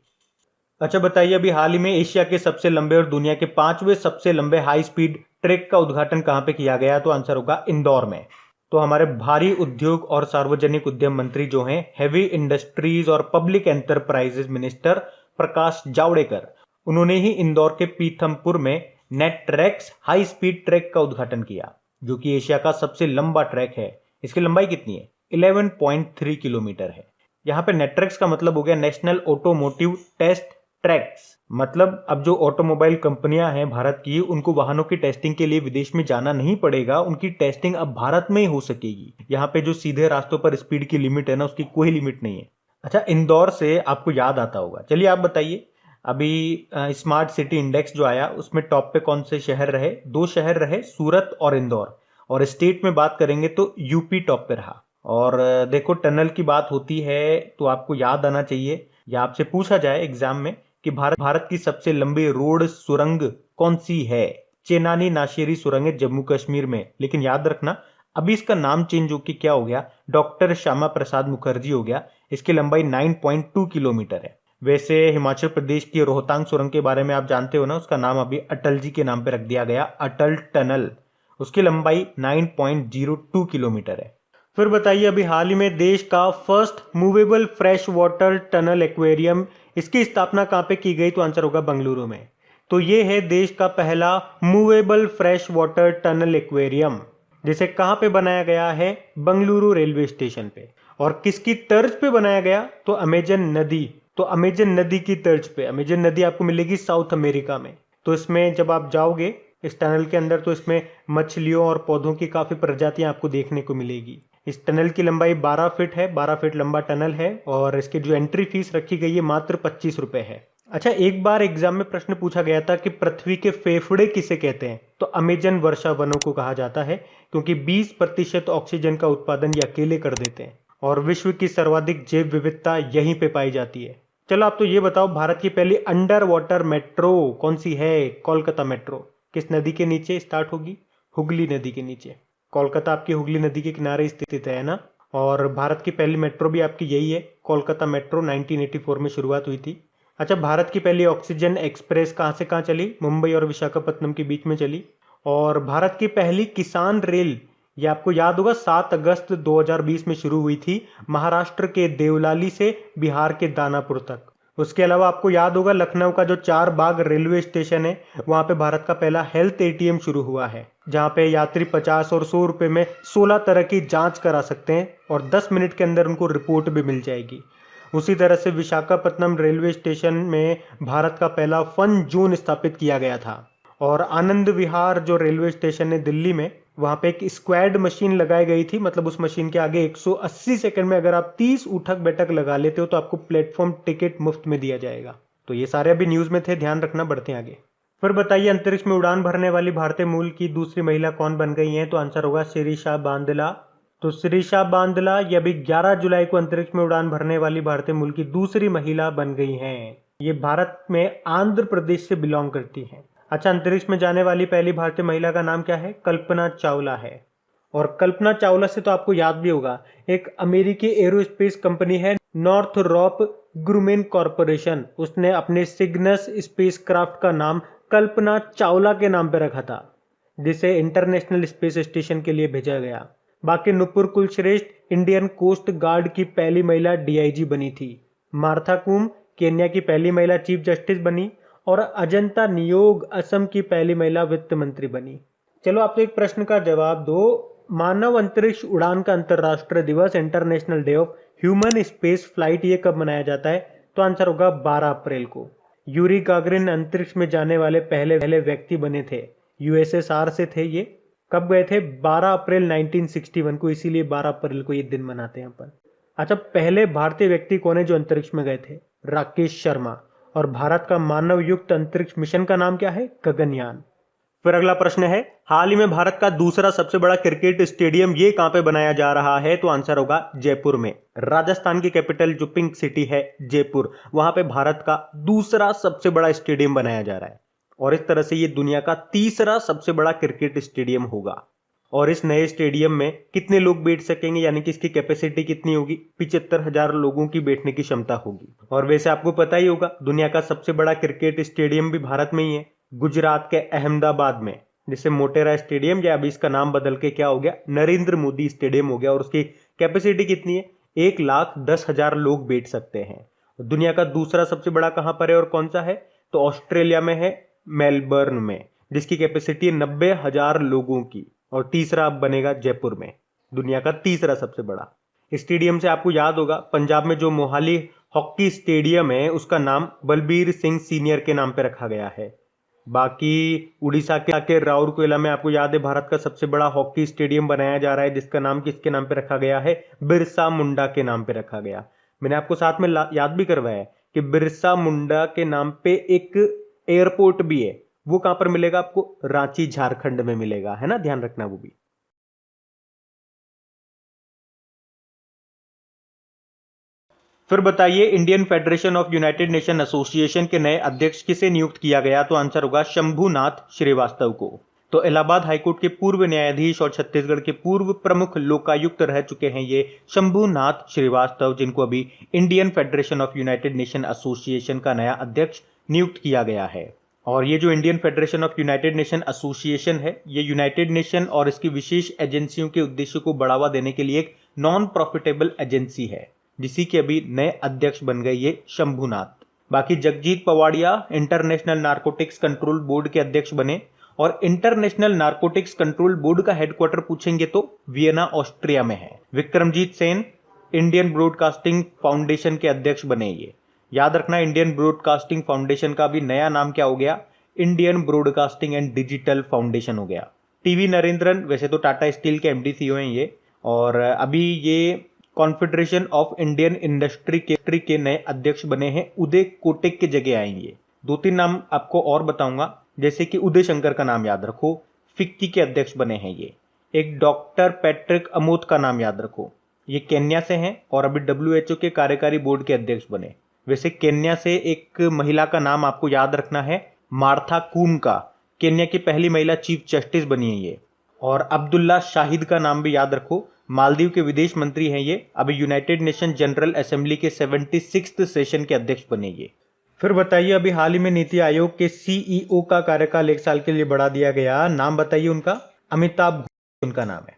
अच्छा बताइए अभी हाल ही में एशिया के सबसे लंबे और दुनिया के 5वें सबसे लंबे हाई स्पीड ट्रैक का उद्घाटन कहां पे किया गया? तो आंसर होगा इंदौर में। तो हमारे भारी उद्योग और सार्वजनिक उद्यम मंत्री जो हैं हैवी इंडस्ट्रीज और public enterprises minister Prakash Javadekar, उन्होंने ही इंदौर के पीथमपुर में नेटट्रैक्स हाई स्पीड ट्रैक का उद्घाटन किया, जो कि एशिया का सबसे लंबा ट्रैक है। इसकी लंबाई कितनी है? 11.3 किलोमीटर है। यहाँ पे नेटट्रैक्स का मतलब हो गया नेशनल ऑटोमोटिव टेस्ट ट्रैक्स। मतलब अब जो ऑटोमोबाइल कंपनियां हैं भारत की, उनको वाहनों की टेस्टिंग के लिए विदेश में जाना नहीं पड़ेगा, उनकी टेस्टिंग अब भारत में ही हो सकेगी। यहाँ पे जो सीधे रास्तों पर स्पीड की लिमिट है ना, उसकी कोई लिमिट नहीं है। अच्छा, इंदौर से आपको याद आता होगा, चलिए आप बताइए अभी स्मार्ट सिटी इंडेक्स जो आया उसमें टॉप पे कौन से शहर रहे? 2 शहर रहे, सूरत और इंदौर। और स्टेट में बात करेंगे तो यूपी टॉप पे रहा। और देखो, टनल की बात होती है तो आपको याद आना चाहिए, या आपसे पूछा जाए एग्जाम में कि भारत की सबसे लंबी रोड सुरंग कौन सी है? चेनानी नाशेरी सुरंग है जम्मू कश्मीर में। लेकिन याद रखना अभी इसका नाम चेंज होकर क्या हो गया, डॉक्टर श्यामा प्रसाद मुखर्जी हो गया। इसकी लंबाई 9.2 किलोमीटर है। वैसे हिमाचल प्रदेश की रोहतांग सुरंग के बारे में आप जानते हो ना, उसका नाम अभी अटल जी के नाम पे रख दिया गया, अटल टनल। उसकी लंबाई 9.02 किलोमीटर है। फिर बताइए अभी हाल ही में देश का first movable fresh water tunnel aquarium, इसकी स्थापना कहां पे की गई? तो आंसर होगा बेंगलुरु में। तो ये है देश का पहला movable fresh water tunnel aquarium, जिसे कहां पे बनाया गया है? बेंगलुरु रेलवे स्टेशन पे। और किसकी तर्ज पे बनाया गया? तो अमेजन नदी। तो अमेजन नदी की तर्ज पे। अमेजन नदी आपको मिलेगी साउथ अमेरिका में। तो इसमें जब आप जाओगे इस टनल के अंदर, तो इसमें मछलियों और पौधों की काफी प्रजातियां आपको देखने को मिलेगी। इस टनल की लंबाई 12 फीट है, 12 फीट लंबा टनल है। और इसकी जो एंट्री फीस रखी गई है मात्र 25 रुपए है। अच्छा, एक बार एग्जाम में प्रश्न पूछा गया था कि पृथ्वी के फेफड़े किसे कहते हैं? तो अमेजन वर्षा वनों को कहा जाता है, क्योंकि 20% ऑक्सीजन का उत्पादन ये अकेले कर देते हैं। और विश्व की सर्वाधिक जैव विविधता यहीं पे पाई जाती है। चलो आप तो ये बताओ, भारत की पहली अंडर वाटर मेट्रो कौन सी है? कोलकाता मेट्रो। किस नदी के नीचे स्टार्ट होगी? हुगली नदी के नीचे। कोलकाता आपकी हुगली नदी के किनारे स्थित है ना। और भारत की पहली मेट्रो भी आपकी यही है, कोलकाता मेट्रो। 1984 में शुरुआत हुई थी। अच्छा, भारत की पहली ऑक्सीजन एक्सप्रेस कहां से कहां चली? मुंबई और विशाखापट्टनम के बीच में चली। और भारत की पहली किसान रेल, ये आपको याद होगा, 7 अगस्त 2020 में शुरू हुई थी, महाराष्ट्र के देवलाली से बिहार के दानापुर तक। उसके अलावा आपको याद होगा लखनऊ का जो 4 बाग रेलवे स्टेशन है, वहां पे भारत का पहला हेल्थ एटीएम शुरू हुआ है, जहां पे यात्री 50 और 100 रुपए में 16 तरह की जांच करा सकते हैं और 10 मिनट के अंदर उनको रिपोर्ट भी मिल जाएगी। उसी तरह से विशाखापट्टनम रेलवे स्टेशन में भारत का पहला फन जोन स्थापित किया गया था। और आनंद विहार जो रेलवे स्टेशन है दिल्ली में, वहां पे एक स्क्वाड मशीन लगाई गई थी। मतलब उस मशीन के आगे 180 सेकंड में अगर आप 30 उठक बैठक लगा लेते हो तो आपको प्लेटफॉर्म टिकट मुफ्त में दिया जाएगा। तो ये सारे अभी न्यूज में थे, ध्यान रखना। बढ़ते हैं आगे। फिर बताइए अंतरिक्ष में उड़ान भरने वाली भारतीय मूल की दूसरी महिला कौन बन गई है? तो आंसर होगा शिरीषा बांदला। तो शिरीषा बांदला ये अभी 11 जुलाई को अंतरिक्ष में उड़ान भरने वाली भारतीय मूल की दूसरी महिला बन गई हैं। ये भारत में आंध्र प्रदेश से बिलोंग करती हैं। अच्छा, अंतरिक्ष में जाने वाली पहली भारतीय महिला का नाम क्या है? कल्पना चावला है। और कल्पना चावला से तो आपको याद भी होगा, एक अमेरिकी एरोस्पेस कंपनी है नॉर्थरॉप ग्रुमेन कॉरपोरेशन, उसने अपने सिग्नस स्पेसक्राफ्ट का नाम कल्पना चावला के नाम पर रखा था, जिसे इंटरनेशनल स्पेस स्टेशन के लिए भेजा गया। बाकी Nupur Kulshreshtha Indian Coast Guard की पहली महिला डीआईजी बनी थी। मार्था कुम केन्या की पहली महिला चीफ जस्टिस बनी। और अजंता नियोग असम की पहली महिला वित्त मंत्री बनी। चलो आप तो एक प्रश्न का जवाब दो। मानव अंतरिक्ष उड़ान का अंतरराष्ट्रीय दिवस, international day of human space flight, ये कब मनाया जाता है? तो आंसर होगा 12 अप्रैल को। यूरी गागरिन अंतरिक्ष में जाने वाले पहले व्यक्ति बने थे, यूएसएसआर से थे। ये कब गए थे? 12 अप्रैल 1961 को, इसीलिए 12 अप्रैल को ये दिन मनाते हैं अपन। अच्छा, पहले भारतीय व्यक्ति कौन है जो अंतरिक्ष में गए थे? राकेश शर्मा। और भारत का मानव युक्त अंतरिक्ष मिशन का नाम क्या है? गगनयान। फिर अगला प्रश्न है, हाल ही में भारत का दूसरा सबसे बड़ा क्रिकेट स्टेडियम ये कहां पे बनाया जा रहा है? तो आंसर होगा जयपुर में। राजस्थान की कैपिटल जो पिंक सिटी है जयपुर, वहां पे भारत का दूसरा सबसे बड़ा स्टेडियम बनाया जा रहा है और इस तरह से ये दुनिया का तीसरा सबसे बड़ा क्रिकेट स्टेडियम होगा। और इस नए स्टेडियम में कितने लोग बैठ सकेंगे, यानी कि इसकी कैपेसिटी कितनी होगी? 75,000 लोगों की बैठने की क्षमता होगी। और वैसे आपको पता ही होगा, दुनिया का सबसे बड़ा क्रिकेट स्टेडियम भी भारत में ही है, गुजरात के अहमदाबाद में, जिसे मोटेरा स्टेडियम, या अभी इसका नाम बदल के क्या हो गया, नरेंद्र मोदी स्टेडियम हो गया। और उसकी कैपेसिटी कितनी है? 1,10,000 लोग बैठ सकते हैं। दुनिया का दूसरा सबसे बड़ा कहां पर है और कौन सा है? तो ऑस्ट्रेलिया में है, मेलबर्न में, जिसकी कैपेसिटी है 90,000 लोगों की। और तीसरा अब बनेगा जयपुर में, दुनिया का तीसरा सबसे बड़ा स्टेडियम। से आपको याद होगा, पंजाब में जो मोहाली हॉकी स्टेडियम है उसका नाम बलबीर सिंह सीनियर के नाम पे रखा गया है। बाकी उड़ीसा के राउरकेला में आपको याद है, भारत का सबसे बड़ा हॉकी स्टेडियम बनाया जा रहा है, जिसका नाम किसके नाम पे रखा गया है? बिरसा मुंडा के नाम पे रखा गया। मैंने आपको साथ में याद भी करवाया है कि बिरसा मुंडा के नाम पे एक एयरपोर्ट भी है। वो कहां पर मिलेगा आपको? रांची झारखंड में मिलेगा, है ना, ध्यान रखना वो भी। फिर बताइए, Indian federation of United nation association के नए अध्यक्ष किसे नियुक्त किया गया? तो आंसर होगा शंभुनाथ श्रीवास्तव को। तो इलाहाबाद हाईकोर्ट के पूर्व न्यायाधीश और छत्तीसगढ़ के पूर्व प्रमुख लोकायुक्त रह चुके हैं ये शंभुनाथ श्रीवास्तव, जिनको अभी Indian federation of United nation association का नया अध्यक्ष नियुक्त किया गया है। और ये जो Indian federation of United nation association है, ये यूनाइटेड नेशन और इसकी विशेष एजेंसियों के उद्देश्य को बढ़ावा देने के लिए एक नॉन प्रॉफिटेबल एजेंसी है, जिसी के अभी नए अध्यक्ष बन गए ये शंभुनाथ। बाकी Jagjit Pavadia International Narcotics Control Board के अध्यक्ष बने। और इंटरनेशनल नारकोटिक्स कंट्रोल बोर्ड का हेडक्वार्टर पूछेंगे तो वियना ऑस्ट्रिया में है। Vikramjit Sen Indian Broadcasting Foundation के अध्यक्ष बने। ये याद रखना, इंडियन ब्रॉडकास्टिंग फाउंडेशन का भी नया नाम क्या हो गया? Indian broadcasting and digital foundation हो गया। टीवी नरेंद्रन वैसे तो टाटा स्टील के एमडी सीईओ हैं ये, और अभी ये कॉन्फेडरेशन ऑफ इंडियन इंडस्ट्री के नए अध्यक्ष बने हैं। उदय कोटेक की जगह आएंगे। 2-3 नाम आपको और बताऊंगा, जैसे कि उदय शंकर का नाम याद रखो, फिक्की के अध्यक्ष बने हैं ये। एक डॉक्टर पैट्रिक अमोत का नाम याद रखो, ये केन्या से हैं और अभी WHO के कार्यकारी बोर्ड के अध्यक्ष बने। वैसे केन्या से एक महिला का नाम आपको याद रखना है, मार्था कूम का, केन्या की पहली महिला चीफ जस्टिस बनी है ये। और अब्दुल्ला शाहिद का नाम भी याद रखो, मालदीव के विदेश मंत्री हैं ये, अभी यूनाइटेड नेशन जनरल असेंबली के 76th सेशन के अध्यक्ष बने ये। फिर बताइए, अभी हाल ही में नीति आयोग के CEO का कार्यकाल 1 साल के लिए बढ़ा दिया गया, नाम बताइए उनका? अमिताभ घोष उनका नाम है।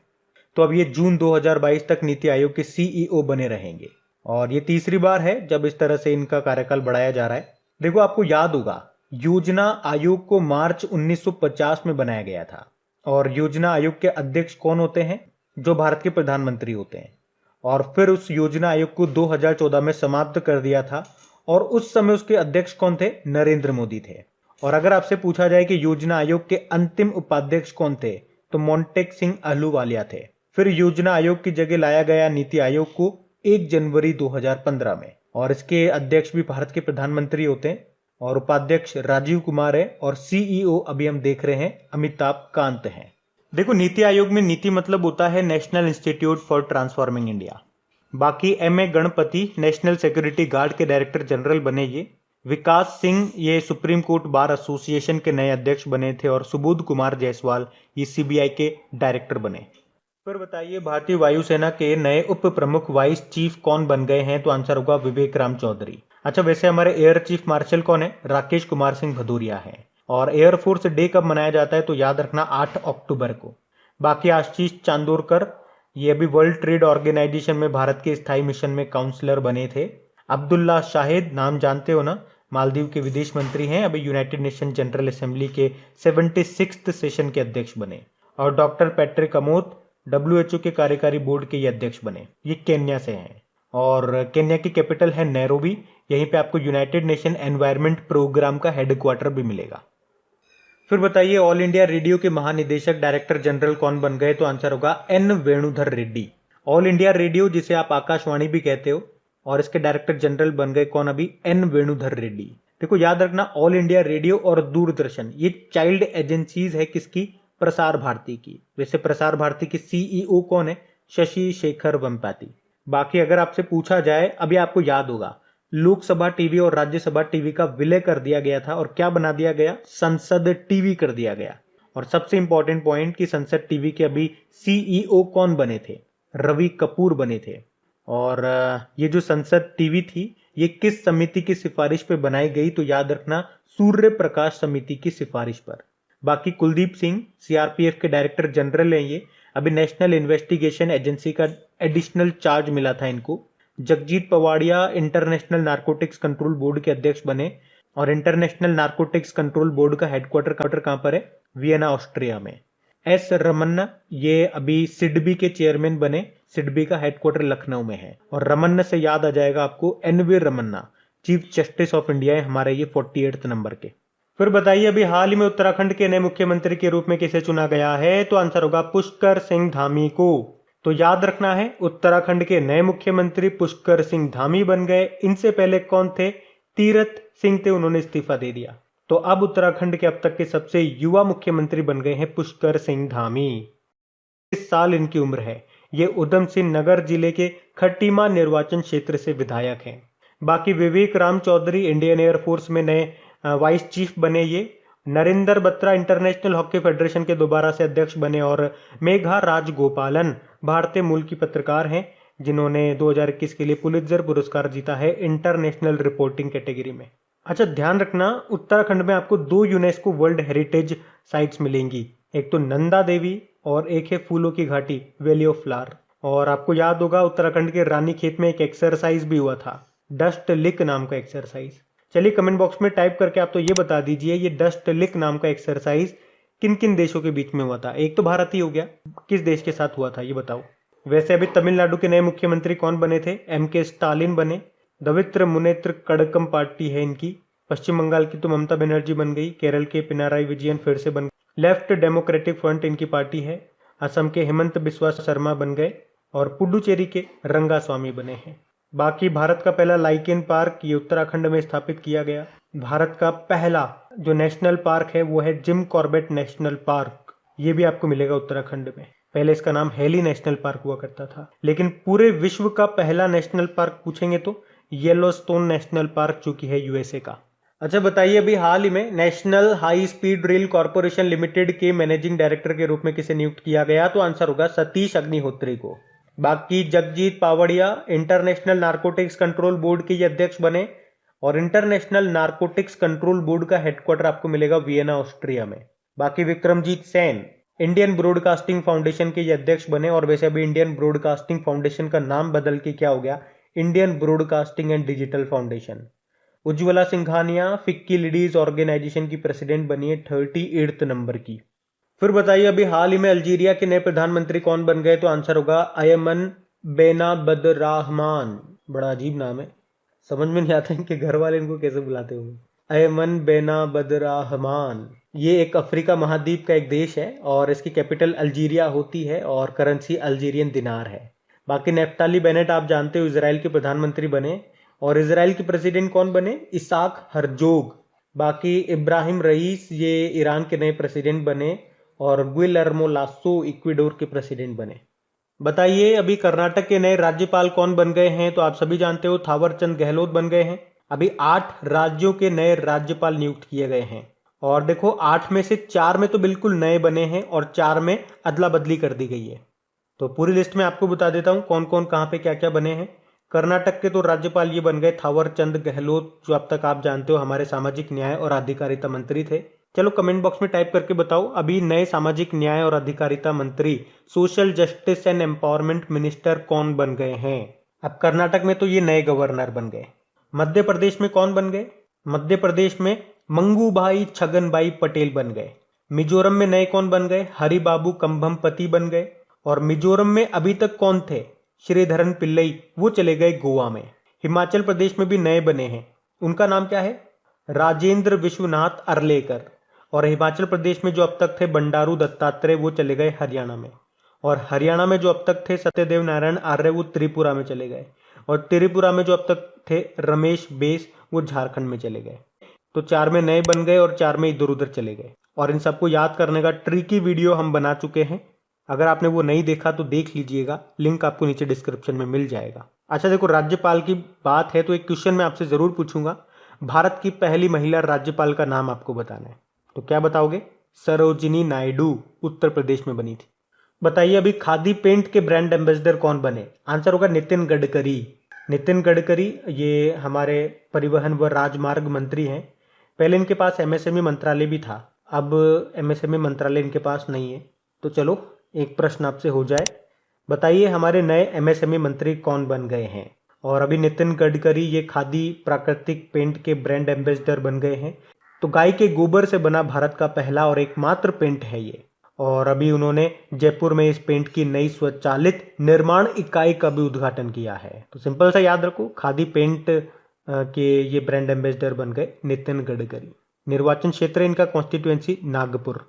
तो अब ये जून 2022 तक नीति आयोग के CEO बने रहेंगे और ये तीसरी बार है जब इस तरह से इनका कार्यकाल बढ़ाया जा रहा है। देखो, आपको याद होगा, योजना आयोग को मार्च 1950 में बनाया गया था और योजना आयोग के अध्यक्ष कौन होते हैं? जो भारत के प्रधानमंत्री होते हैं। और फिर उस योजना आयोग को 2014 में समाप्त कर दिया था और उस समय उसके अध्यक्ष कौन थे? नरेंद्र मोदी थे। और अगर आपसे पूछा जाए कि योजना आयोग के अंतिम उपाध्यक्ष कौन थे, तो मोंटेक सिंह अहलूवालिया थे। फिर योजना आयोग की जगह लाया गया नीति आयोग को 1 जनवरी 2015 में, और इसके अध्यक्ष भी भारत के प्रधानमंत्री होते हैं और उपाध्यक्ष राजीव कुमार है और CEO अभी हम देख रहे हैं अमिताभ कांत हैं। देखो, नीति आयोग में नीति मतलब होता है national institute for transforming India. बाकी M.A. Ganpati national security guard के डायरेक्टर जनरल बने ये। विकास सिंह ये सुप्रीम कोर्ट बार एसोसिएशन के नए अध्यक्ष बने थे और सुबोध कुमार जायसवाल ये CBI के डायरेक्टर बने। फिर बताइए, भारतीय वायुसेना के नए उप प्रमुख वाइस चीफ कौन बन गए हैं? तो आंसर होगा विवेक राम चौधरी। अच्छा, वैसे हमारे एयर चीफ मार्शल कौन है? राकेश कुमार सिंह भदौरिया है। और एयरफोर्स डे कब मनाया जाता है? तो याद रखना 8 अक्टूबर को। बाकी आशीष चांदोरकर ये अभी वर्ल्ड ट्रेड ऑर्गेनाइजेशन में भारत के स्थायी मिशन में काउंसलर बने थे। अब्दुल्ला शाहिद नाम जानते हो ना, मालदीव के विदेश मंत्री हैं, अभी यूनाइटेड नेशन जनरल असेंबली के 76th सेशन के अध्यक्ष बने। और डॉक्टर पैट्रिक अमोत WHO के कार्यकारी बोर्ड के ये अध्यक्ष बने। ये केन्या से हैं और केन्या की कैपिटल है नैरोबी। यहीं पे आपको यूनाइटेड नेशन एनवायरनमेंट प्रोग्राम का हेडक्वार्टर भी मिलेगा। फिर बताइए, ऑल इंडिया रेडियो के महानिदेशक डायरेक्टर जनरल कौन बन गए? तो आंसर होगा N Venudhar Reddy. All India radio, जिसे आप आकाशवाणी भी कहते हो, और इसके डायरेक्टर जनरल बन गए कौन? अभी N वेणुधर रेड्डी। देखो याद रखना, ऑल इंडिया रेडियो और दूरदर्शन ये चाइल्ड एजेंसीज है किसकी? प्रसार भारती की। वैसे प्रसार भारती के सीईओ कौन है? शशि शेखर वेम्पति। बाकी अगर आपसे पूछा जाए, अभी आपको याद होगा लोकसभा टीवी और राज्यसभा टीवी का विलय कर दिया गया था और क्या बना दिया गया? संसद टीवी कर दिया गया। और सबसे इंपॉर्टेंट पॉइंट कि संसद टीवी के अभी सीईओ कौन बने थे? रवि कपूर बने थे। और ये जो संसद टीवी थी ये किस समिति की सिफारिश पे बनाई गई? तो याद रखना, सूर्य प्रकाश समिति की सिफारिश पर। बाकी कुलदीप सिंह सीआरपीएफ के डायरेक्टर जनरल हैं ये, अभी नेशनल इन्वेस्टिगेशन एजेंसी का एडिशनल चार्ज मिला था इनको। Jagjit Pavadia International Narcotics Control Board के अध्यक्ष बने और इंटरनेशनल नारकोटिक्स कंट्रोल बोर्ड का हेडक्वार्टर कहां पर है? वियना ऑस्ट्रिया में। एस रमन्ना ये अभी सिडबी के चेयरमैन बने, सिडबी का हेडक्वार्टर लखनऊ में है। और रमन्ना से याद आ जाएगा आपको N V Ramana, chief justice of India है हमारे ये 48 नंबर के। फिर बताइए अभी हाल ही में उत्तराखंड के नए मुख्यमंत्री के रूप में किसे चुना गया है? तो आंसर होगा पुष्कर सिंह धामी को। तो याद रखना है, उत्तराखंड के नए मुख्यमंत्री पुष्कर सिंह धामी बन गए। इनसे पहले कौन थे? तीरथ सिंह थे, उन्होंने इस्तीफा दे दिया। तो अब उत्तराखंड के अब तक के सबसे युवा मुख्यमंत्री बन गए हैं पुष्कर सिंह धामी। इस साल इनकी उम्र है। ये उधम सिंह नगर जिले के खटीमा निर्वाचन क्षेत्र से विधायक हैं। बाकी विवेक राम चौधरी इंडियन एयरफोर्स में नए वाइस चीफ बने। ये Narendra Batra international hockey federation के दोबारा से अध्यक्ष बने। और मेघा राजगोपालन भारतीय मूल की पत्रकार हैं जिन्होंने 2021 के लिए पुलित्जर पुरस्कार जीता है इंटरनेशनल रिपोर्टिंग कैटेगरी में। अच्छा ध्यान रखना, उत्तराखंड में आपको 2 यूनेस्को वर्ल्ड हेरिटेज साइट्स मिलेंगी, एक तो नंदा देवी और एक है फूलों की घाटी वैली ऑफ फ्लावर। और आपको याद होगा उत्तराखंड के रानीखेत में एक एक्सरसाइज भी हुआ था, डस्ट लिक नाम का एक्सरसाइज। चलिए कमेंट बॉक्स में टाइप करके आप तो ये बता दीजिए ये डस्ट लिक नाम का एक्सरसाइज किन किन देशों के बीच में हुआ था? एक तो भारत ही हो गया, किस देश के साथ हुआ था ये बताओ। वैसे अभी तमिलनाडु के नए मुख्यमंत्री कौन बने थे? MK स्टालिन बने। दवित्र मुनेत्र कड़कम पार्टी है इनकी। पश्चिम बंगाल की तो ममता बनर्जी बन गई। केरल के पिनाराई विजयन फिर से बन गए। लेफ्ट डेमोक्रेटिक फ्रंट इनकी पार्टी है। असम के हेमंत बिस्वा शर्मा बन गए और पुडुचेरी के रंगास्वामी बने हैं। बाकी भारत का पहला लाइकेन पार्क ये उत्तराखंड में स्थापित किया गया। भारत का पहला जो नेशनल पार्क है वो है जिम कॉर्बेट नेशनल पार्क, ये भी आपको मिलेगा उत्तराखंड में। पहले इसका नाम हेली नेशनल पार्क हुआ करता था। लेकिन पूरे विश्व का पहला नेशनल पार्क पूछेंगे तो येलोस्टोन नेशनल पार्क जो कि है यूएसए का। अच्छा बताइए अभी हाल ही में national high speed rail corporation limited के मैनेजिंग डायरेक्टर के रूप में किसे नियुक्त किया गया? तो आंसर होगा सतीश अग्निहोत्री को। बाकी Jagjit Pavadia International Narcotics Control Board के अध्यक्ष बने और इंटरनेशनल नारकोटिक्स कंट्रोल बोर्ड का हेडक्वार्टर आपको मिलेगा वियना ऑस्ट्रिया में। बाकी Vikramjit Sen Indian Broadcasting Foundation के अध्यक्ष बने और वैसे अभी इंडियन ब्रॉडकास्टिंग फाउंडेशन का नाम बदल के क्या हो गया? Indian broadcasting and digital foundation. Ujjwala Singhania FICCI ladies organisation की प्रेसिडेंट बनी है 38 नंबर की। फिर बताइए अभी हाल ही में अल्जीरिया के नए प्रधानमंत्री कौन बन गए? तो आंसर होगा अयमन बेनाबदराहमान। बड़ा अजीब नाम है, समझ में नहीं आता इनके घर वाले इनको कैसे बुलाते होंगे। अयमन बेनाबदराहमान ये एक अफ्रीका महाद्वीप का एक देश है और इसकी कैपिटल अल्जीरिया होती है और करेंसी अल्जीरियन दिनार है। बाकी नेफ्ताली बेनेट आप जानते हो इजराइल के प्रधानमंत्री बने और इजराइल के प्रेसिडेंट कौन बने? Isaac Herzog. बाकी इब्राहिम रईस ये ईरान के नए प्रेसिडेंट बने और गुइलर्मो लासो इक्वाडोर के प्रेसिडेंट बने। बताइए अभी कर्नाटक के नए राज्यपाल कौन बन गए हैं? तो आप सभी जानते हो थावरचंद गहलोत बन गए हैं। अभी 8 राज्यों के नए राज्यपाल नियुक्त किए गए हैं और देखो 8 में से 4 में तो बिल्कुल नए बने हैं और 4 में अदला बदली कर दी गई है। तो पूरी लिस्ट में आपको बता देता हूं कौन कौन कहां पे क्या क्या बने हैं। कर्नाटक के तो राज्यपाल ये बन गए थावरचंद गहलोत, जो अब तक आप जानते हो हमारे सामाजिक न्याय और अधिकारिता मंत्री थे। चलो कमेंट बॉक्स में टाइप करके बताओ अभी नए सामाजिक न्याय और अधिकारिता मंत्री social justice and empowerment minister कौन बन गए हैं? अब कर्नाटक में तो ये नए गवर्नर बन गए। मध्य प्रदेश में कौन बन गए? मध्य प्रदेश में मंगूभाई छगनभाई पटेल बन गए। मिजोरम में नए कौन बन गए? हरिबाबू कंभमपति बन गए। और मिजोरम में अभी तक कौन थे? श्रीधरन पिल्लई, वो चले गए गोवा में। हिमाचल प्रदेश में भी नए बने हैं, उनका नाम क्या है? राजेंद्र विश्वनाथ अर्लेकर। और हिमाचल प्रदेश में जो अब तक थे बंडारू दत्तात्रेय, वो चले गए हरियाणा में। और हरियाणा में जो अब तक थे सत्यदेव नारायण आर्य, वो त्रिपुरा में चले गए। और त्रिपुरा में जो अब तक थे रमेश बेस, वो झारखंड में चले गए। तो 4 में नए बन गए और 4 में इधर उधर चले गए। और इन सबको याद करने का ट्रिकी वीडियो हम बना चुके हैं, अगर आपने वो नहीं देखा तो देख लीजिएगा, लिंक आपको नीचे डिस्क्रिप्शन में मिल जाएगा। अच्छा देखो, राज्यपाल की बात है तो एक क्वेश्चन मैं आपसे जरूर पूछूंगा, भारत की पहली महिला राज्यपाल का नाम आपको बताना है, तो क्या बताओगे? सरोजिनी नायडू, उत्तर प्रदेश में बनी थी। बताइए अभी खादी पेंट के ब्रांड एम्बेसडर कौन बने? आंसर होगा नितिन गडकरी। नितिन गडकरी ये हमारे परिवहन व राजमार्ग मंत्री हैं। पहले इनके पास एमएसएमई मंत्रालय भी था, अब एमएसएमई मंत्रालय इनके पास नहीं है। तो चलो एक प्रश्न आपसे हो जाए, बताइए हमारे नए एमएसएमई मंत्री कौन बन गए हैं? और अभी नितिन गडकरी ये खादी प्राकृतिक पेंट के ब्रांड एम्बेसडर बन गए हैं। तो गाय के गोबर से बना भारत का पहला और एकमात्र पेंट है ये। और अभी उन्होंने जयपुर में इस पेंट की नई स्वचालित निर्माण इकाई का भी उद्घाटन किया है। तो सिंपल सा याद रखो, खादी पेंट के ये ब्रांड एम्बेसडर बन गए नितिन गडकरी। निर्वाचन क्षेत्र इनका कॉन्स्टिट्यूएंसी नागपुर।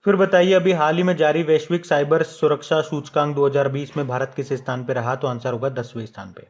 फिर बताइए अभी हाल ही में जारी वैश्विक साइबर सुरक्षा सूचकांक 2020 में भारत किस स्थान पे रहा? तो आंसर होगा 10वें स्थान पे।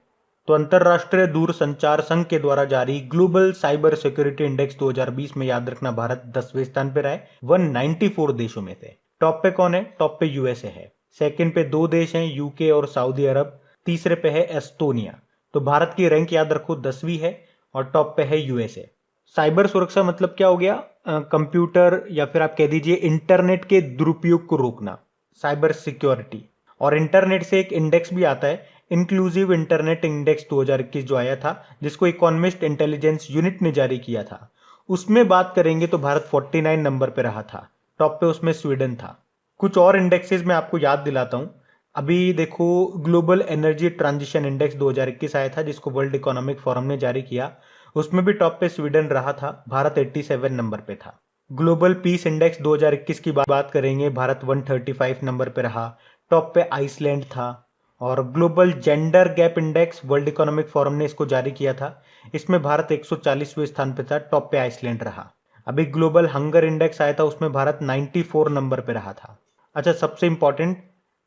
तो अंतरराष्ट्रीय दूरसंचार संघ के द्वारा जारी ग्लोबल साइबर सिक्योरिटी इंडेक्स 2020 में याद रखना भारत 10वें स्थान पे रहा है 194 देशों में से। टॉप पे कौन है? टॉप पे यूएसए है। सेकंड पे 2 देश हैं, यूके और सऊदी अरब। तीसरे पे है एस्टोनिया। तो भारत की रैंक याद रखो 10वीं है और टॉप पे है यूएसए। साइबर सुरक्षा मतलब क्या हो गया? कंप्यूटर या फिर आप कह दीजिए इंटरनेट के दुरुपयोग को रोकना, साइबर सिक्योरिटी। और इंटरनेट से एक इंडेक्स भी आता है, इंक्लूसिव इंटरनेट इंडेक्स 2021 जो आया था, जिसको इकोनॉमिस्ट इंटेलिजेंस यूनिट ने जारी किया था। उसमें बात करेंगे तो भारत 49 नंबर पे रहा था। टॉप पे उसमें स्वीडन था। कुछ और इंडेक्सेस मैं आपको याद दिलाता हूं। अभी देखो, ग्लोबल एनर्जी ट्रांजिशन इंडेक्स 2021 आया था, जिसको वर्ल्ड इकोनॉमिक फोरम ने जारी किया। उसमें भी टॉप पे स्वीडन रहा था, भारत 87 नंबर पे था। ग्लोबल पीस इंडेक्स 2021 की बात करेंगे, भारत 135 नंबर पे रहा, टॉप पे आइसलैंड था। और global gender gap index world economic forum ने इसको जारी किया था, इसमें भारत 140वें स्थान पे था, टॉप पे आइसलैंड रहा। अभी ग्लोबल हंगर इंडेक्स आया था, उसमें भारत 94 नंबर पे रहा था। अच्छा, सबसे इंपॉर्टेंट,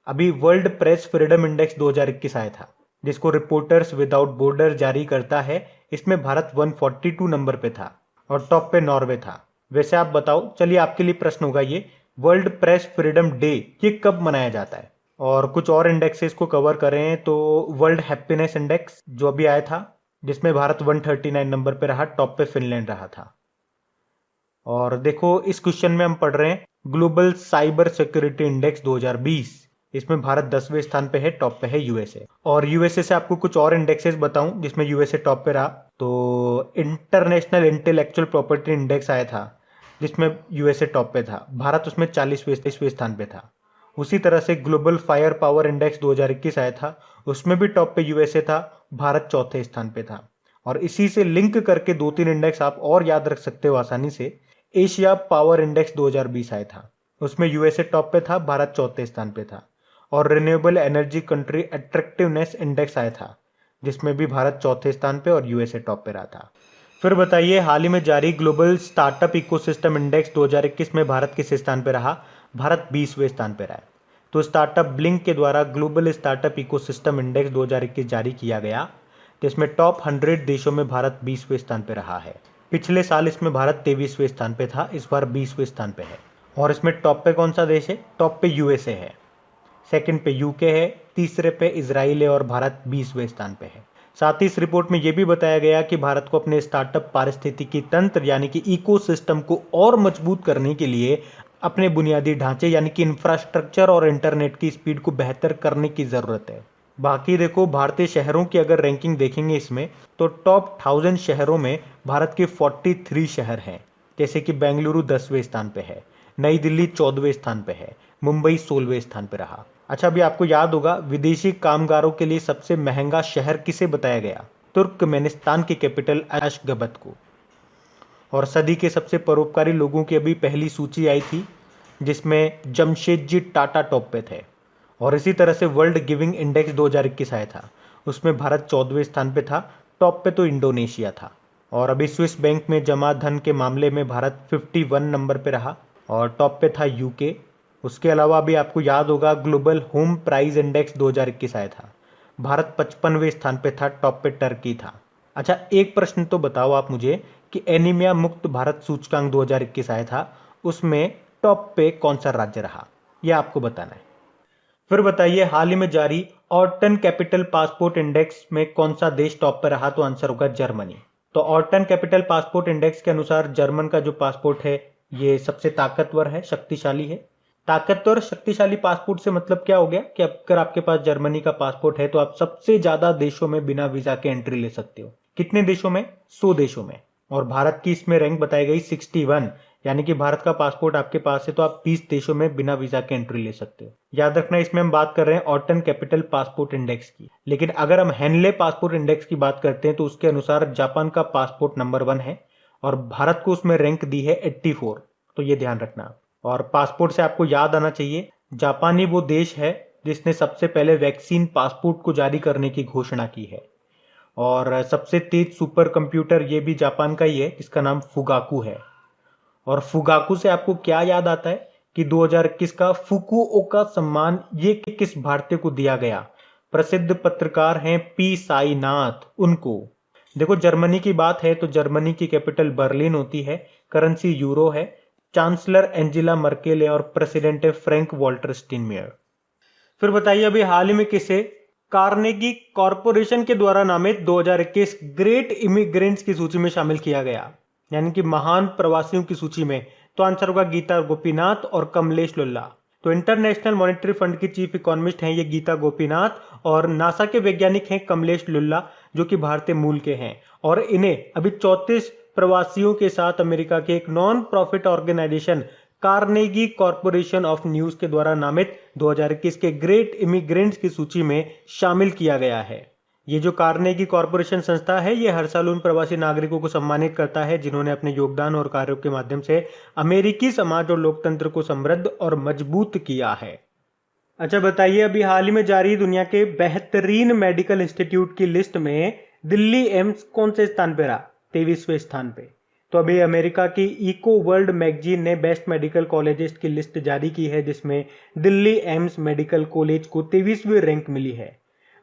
अभी वर्ल्ड प्रेस फ्रीडम इंडेक्स 2021 आया था, जिसको रिपोर्टर्स विदाउट बॉर्डर जारी करता है, इसमें भारत 142 नंबर पे था और टॉप पे नॉर्वे था। वैसे आप बताओ, चलिए आपके लिए प्रश्न होगा ये, वर्ल्ड प्रेस फ्रीडम डे ये कब मनाया जाता है? और कुछ और इंडेक्सेस को कवर करें तो वर्ल्ड हैप्पीनेस इंडेक्स जो अभी आया था, जिसमें भारत 139 नंबर पे रहा, टॉप पे फिनलैंड रहा था। और देखो, इस क्वेश्चन में हम पढ़ रहे हैं ग्लोबल साइबर सिक्योरिटी इंडेक्स 2020, इसमें भारत 10वें स्थान पे है, टॉप पे है यूएसए। और यूएसए से आपको कुछ और इंडेक्सेस बताऊं जिसमें यूएसए टॉप पे रहा, तो इंटरनेशनल इंटेलेक्चुअल प्रॉपर्टी इंडेक्स आया था, जिसमें यूएसए टॉप पे था, भारत उसमें 40वें स्थान पे था। उसी तरह से ग्लोबल फायर पावर इंडेक्स 2021 आया था, उसमें भी टॉप पे यूएसए था, भारत 4थे स्थान पे था। और इसी से लिंक करके 2-3 इंडेक्स आप और याद रख सकते हो आसानी से। एशिया पावर इंडेक्स 2020 आया था, उसमें यूएसए टॉप पे था, भारत 4थे स्थान पे था। और renewable energy country attractiveness index आया था, जिसमें भी भारत 4थे स्थान पे और यूएसए टॉप पे रहा था। फिर बताइए हाल ही में जारी ग्लोबल स्टार्टअप इकोसिस्टम इंडेक्स 2021 में भारत किस स्थान पे रहा? भारत 20वें स्थान पे रहा है। तो स्टार्टअप ब्लिंक के द्वारा ग्लोबल स्टार्टअप इकोसिस्टम इंडेक्स 2021 जारी किया गया, जिसमें टॉप 100 देशों में भारत 20वें स्थान पे रहा है। पिछले साल इसमें भारत 23वें स्थान पे था, इस बार 20वें स्थान पे है। और इसमें टॉप पे कौन सा देश है? टॉप पे यूएसए है, सेकंड पे यूके है, तीसरे पे इजराइल है और भारत 20वें स्थान पे है। साथ ही इस रिपोर्ट में यह भी बताया गया कि भारत को अपने स्टार्टअप पारिस्थितिकी तंत्र यानी कि इकोसिस्टम को और मजबूत करने के लिए अपने बुनियादी ढांचे यानी कि इंफ्रास्ट्रक्चर और इंटरनेट की स्पीड को बेहतर करने की जरूरत है। बाकी देखो, भारतीय शहरों की अगर रैंकिंग देखेंगे इसमें, तो टॉप 1000 शहरों में भारत के 43 शहर हैं, जैसे कि बेंगलुरु 10वें स्थान पे है, नई दिल्ली 14वें स्थान पे है, मुंबई 16वें स्थान पे रहा। अच्छा, अभी आपको याद होगा विदेशी कामगारों के लिए सबसे महंगा शहर किसे बताया गया? तुर्कमेनिस्तान की कैपिटल अशगाबत को। और सदी के सबसे परोपकारी लोगों की अभी पहली सूची आई थी, जिसमें जमशेदजी टाटा टॉप पे थे। और इसी तरह से वर्ल्ड गिविंग इंडेक्स 2021 आया था, उसमें भारत 14वें स्थान पे था, टॉप पे तो इंडोनेशिया था। और अभी स्विस बैंक में जमा धन के मामले में भारत 51 नंबर पे रहा और टॉप पे था यूके। उसके अलावा भी आपको याद होगा ग्लोबल होम प्राइस इंडेक्स 2021 आया था, भारत 55वें स्थान पे था, टॉप पे टर्की था। अच्छा, एक प्रश्न तो बताओ आप मुझे कि एनीमिया मुक्त भारत सूचकांक 2021 आया था, उसमें टॉप पे कौन सा राज्य रहा, यह आपको बताना है। फिर बताइए, हाल ही में जारी ऑर्टन कैपिटल पासपोर्ट इंडेक्स में कौन सा देश टॉप पर रहा, तो आंसर होगा जर्मनी। तो ऑर्टन कैपिटल पासपोर्ट इंडेक्स के अनुसार जर्मन का जो पासपोर्ट है ये सबसे ताकतवर है, शक्तिशाली है। ताकतवर शक्तिशाली पासपोर्ट से मतलब क्या हो गया कि अगर आपके पास जर्मनी का पासपोर्ट है तो आप सबसे ज्यादा देशों में बिना वीजा के एंट्री ले सकते हो। कितने देशों में? 100 देशों में। और भारत की इसमें रैंक बताई गई 61, यानी कि भारत का पासपोर्ट आपके पास है तो आप 20 देशों में बिना वीजा के एंट्री ले सकते हो। याद रखना, इसमें हम बात कर रहे हैं ऑर्टन कैपिटल पासपोर्ट इंडेक्स की। लेकिन अगर हम हेनले पासपोर्ट इंडेक्स की बात करते हैं तो उसके अनुसार जापान का पासपोर्ट नंबर 1 है और भारत को उसमें रैंक दी है 84, तो ये ध्यान रखना। और पासपोर्ट से आपको याद आना चाहिए, जापान ही वो देश है जिसने सबसे पहले वैक्सीन पासपोर्ट को जारी करने की घोषणा की है। और सबसे तेज सुपर कंप्यूटर ये भी जापान का ही है, जिसका नाम फुगाकू है। और फुगाकू से आपको क्या याद आता है कि 2021 का फुकुओका सम्मान ये किस भारतीय को दिया गया? प्रसिद्ध पत्रकार हैं पी साईनाथ, उनको। देखो, जर्मनी की बात है तो जर्मनी की कैपिटल बर्लिन होती है, करेंसी यूरो है, चांसलर एंजेला मर्केल है और प्रेसिडेंट है फ्रैंक वॉल्टर स्टीनमेयर। फिर बताइए, अभी हाल ही में किसे कार्नेगी कॉरपोरेशन के द्वारा नामित 2021 ग्रेट इमिग्रेंट्स की सूची में शामिल किया गया, यानी कि महान प्रवासियों की सूची में? तो आंसर होगा गीता गोपीनाथ और कमलेश लुल्ला। तो इंटरनेशनल मॉनेटरी फंड की चीफ इकोनॉमिस्ट हैं ये गीता गोपीनाथ, और नासा के वैज्ञानिक हैं कमलेश लुल्ला, जो कि भारतीय मूल के हैं। और इन्हें अभी 34 प्रवासियों के साथ अमेरिका के एक non profit organisation Carnegie Corporation of न्यूज के द्वारा नामित 2021 के ग्रेट इमिग्रेंट्स की सूची में शामिल किया गया है। ये जो कार्नेगी कॉरपोरेशन संस्था है ये हर साल उन प्रवासी नागरिकों को सम्मानित करता है जिन्होंने अपने योगदान और कार्यों के माध्यम से अमेरिकी समाज और लोकतंत्र को समृद्ध और मजबूत किया है। अच्छा बताइए, अभी हाल ही में जारी दुनिया के बेहतरीन मेडिकल इंस्टीट्यूट की लिस्ट में दिल्ली एम्स कौन से स्थान पे रहा? 23वें स्थान पे। तो अभी अमेरिका की इको वर्ल्ड मैगजीन ने बेस्ट मेडिकल कॉलेजेस की लिस्ट जारी की है, जिसमें दिल्ली एम्स मेडिकल कॉलेज को 23वीं रैंक मिली है।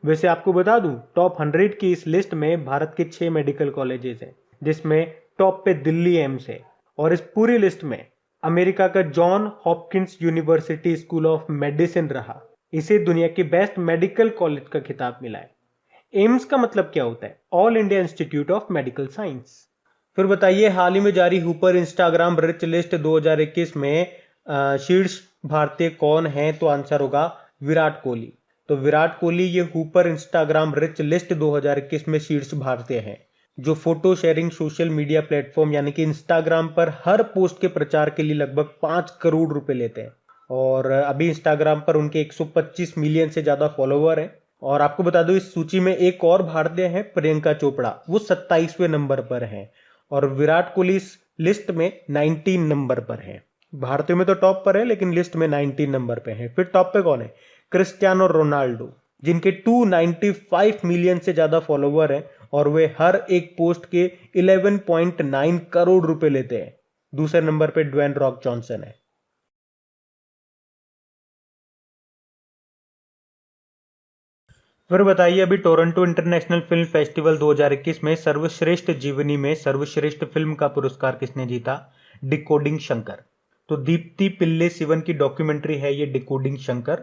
वैसे आपको बता दूं, टॉप 100 की इस लिस्ट में भारत के 6 मेडिकल कॉलेजेस हैं, जिसमें टॉप पे दिल्ली एम्स है। और इस पूरी लिस्ट में अमेरिका का John Hopkins university school of medicine रहा। इसे दुनिया के बेस्ट मेडिकल कॉलेज का खिताब मिला है। एम्स का मतलब क्या होता है? All India institute of medical science. फिर बताइए, हाल ही में जारी हुपर इंस्टाग्राम रिच लिस्ट 2021 में शीर्ष भारतीय कौन है? तो आंसर होगा विराट कोहली। तो विराट कोहली ये हुपर इंस्टाग्राम रिच लिस्ट 2021 में शीर्ष भारतीय हैं, जो photo sharing social media platform यानी कि इंस्टाग्राम पर हर पोस्ट के प्रचार के लिए लगभग 5 करोड़ रुपए लेते हैं। और अभी इंस्टाग्राम पर उनके 125 मिलियन से ज्यादा फॉलोवर हैं। और आपको बता दो, इस सूची में एक और भारतीय है प्रियंका चोपड़ा, वो 27वें नंबर पर हैं। और विराट कोहली इस लिस्ट में 19 नंबर पर है। भारतीयों में तो टॉप पर है, लेकिन लिस्ट में 19 नंबर पे है। फिर टॉप पे कौन है? क्रिस्टियानो रोनाल्डो, जिनके 295 मिलियन से ज्यादा फॉलोवर हैं और वे हर एक पोस्ट के 11.9 करोड़ रुपए लेते हैं। दूसरे नंबर पे ड्वेन रॉक जॉनसन है। फिर बताइए, अभी टोरंटो इंटरनेशनल फिल्म फेस्टिवल 2021 में सर्वश्रेष्ठ जीवनी में सर्वश्रेष्ठ फिल्म का पुरस्कार किसने जीता? डिकोडिंग शंकर। तो दीप्ति पिल्ले सिवन की डॉक्यूमेंट्री है ये डिकोडिंग शंकर।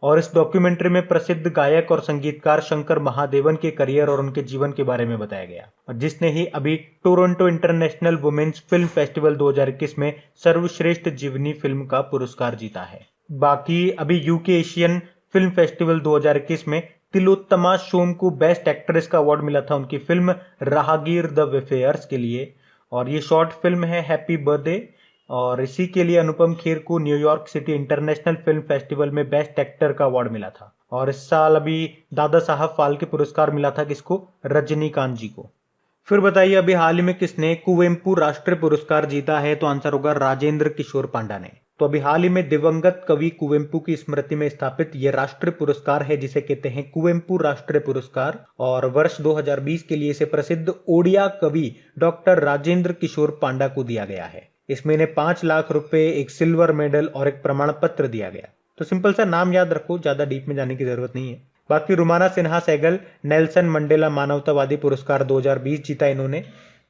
और इस डॉक्यूमेंट्री में प्रसिद्ध गायक और संगीतकार शंकर महादेवन के करियर और उनके जीवन के बारे में बताया गया, और जिसने ही अभी Toronto International Women's Film Festival 2021 में सर्वश्रेष्ठ जीवनी फिल्म का पुरस्कार जीता है। बाकी अभी यूके एशियन फिल्म फेस्टिवल 2021 में तिलोत्तमा सोम को बेस्ट एक्ट्रेस का अवार्ड मिला था उनकी फिल्म राहगीर द वेफेयर्स के लिए। और ये शॉर्ट फिल्म है हैप्पी बर्थडे, और इसी के लिए अनुपम खेर को New York city international film festival में बेस्ट एक्टर का अवार्ड मिला था। और इस साल अभी दादा साहब फाल्के पुरस्कार मिला था किसको? रजनीकांत जी को। फिर बताइए, अभी हाल ही में किसने कुवेम्पु राष्ट्रीय पुरस्कार जीता है? तो आंसर होगा राजेंद्र किशोर पांडा ने। तो अभी हाल ही में दिवंगत कवि कुवेम्पु की स्मृति में स्थापित यह राष्ट्रीय पुरस्कार है, जिसे कहते हैं कुवेम्पु राष्ट्रीय पुरस्कार। और वर्ष 2020 के लिए इसे प्रसिद्ध ओडिया कवि डॉक्टर राजेंद्र किशोर पांडा को दिया गया है। इसमें इन्हें 5 लाख रुपए, एक सिल्वर मेडल और एक प्रमाण पत्र दिया गया। तो सिंपल सा नाम याद रखो, ज्यादा डीप में जाने की जरूरत नहीं है। बाकी रुमाना सिन्हा सहगल नेल्सन मंडेला मानवतावादी पुरस्कार 2020 जीता इन्होंने।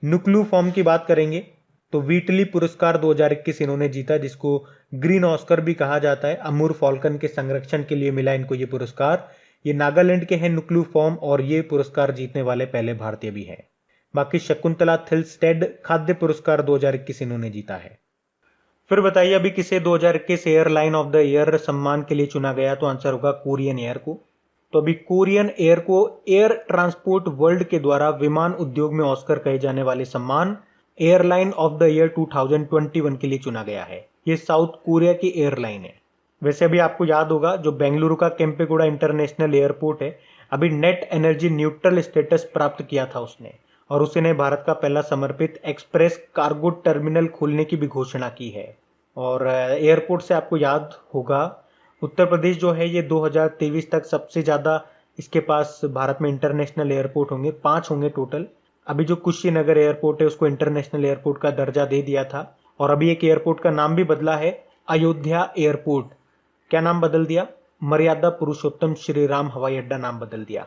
नुक्लू फॉर्म की बात करेंगे तो व्हीटली पुरस्कार 2021 इन्होंने जीता, जिसको ग्रीन ऑस्कर भी कहा जाता है। अमूर फॉल्कन के संरक्षण के लिए मिला इनको ये पुरस्कार। ये नागालैंड के हैं नुक्लू फॉर्म, और ये पुरस्कार जीतने वाले पहले भारतीय भी हैं। बाकी शकुंतला थिल्स्टेड खाद्य पुरस्कार 2021 इन्होंने जीता है। फिर बताइए अभी किसे 2021 एयरलाइन ऑफ द ईयर सम्मान के लिए चुना गया, तो आंसर होगा कोरियन एयर को। तो अभी कोरियन एयर को एयर ट्रांसपोर्ट वर्ल्ड के द्वारा विमान उद्योग में ऑस्कर कहे जाने वाले सम्मान एयरलाइन ऑफ द ईयर 2021 के लिए चुना गया है। ये साउथ कोरिया की एयरलाइन है। वैसे अभी आपको याद होगा जो बेंगलुरु का केम्पेगौड़ा इंटरनेशनल एयरपोर्ट है, अभी नेट एनर्जी न्यूट्रल स्टेटस प्राप्त किया था उसने, और उसने भारत का पहला समर्पित एक्सप्रेस कार्गो टर्मिनल खोलने की भी घोषणा की है। और एयरपोर्ट से आपको याद होगा उत्तर प्रदेश जो है ये 2023 तक सबसे ज़्यादा इसके पास भारत में इंटरनेशनल एयरपोर्ट होंगे, 5 होंगे टोटल। अभी जो कुशीनगर एयरपोर्ट है उसको इंटरनेशनल एयरपोर्ट का दर्जा दे दिया था, और अभी एक एयरपोर्ट का नाम भी बदला है, अयोध्या एयरपोर्ट। क्या नाम बदल दिया? मर्यादा पुरुषोत्तम श्री राम हवाई अड्डा नाम बदल दिया।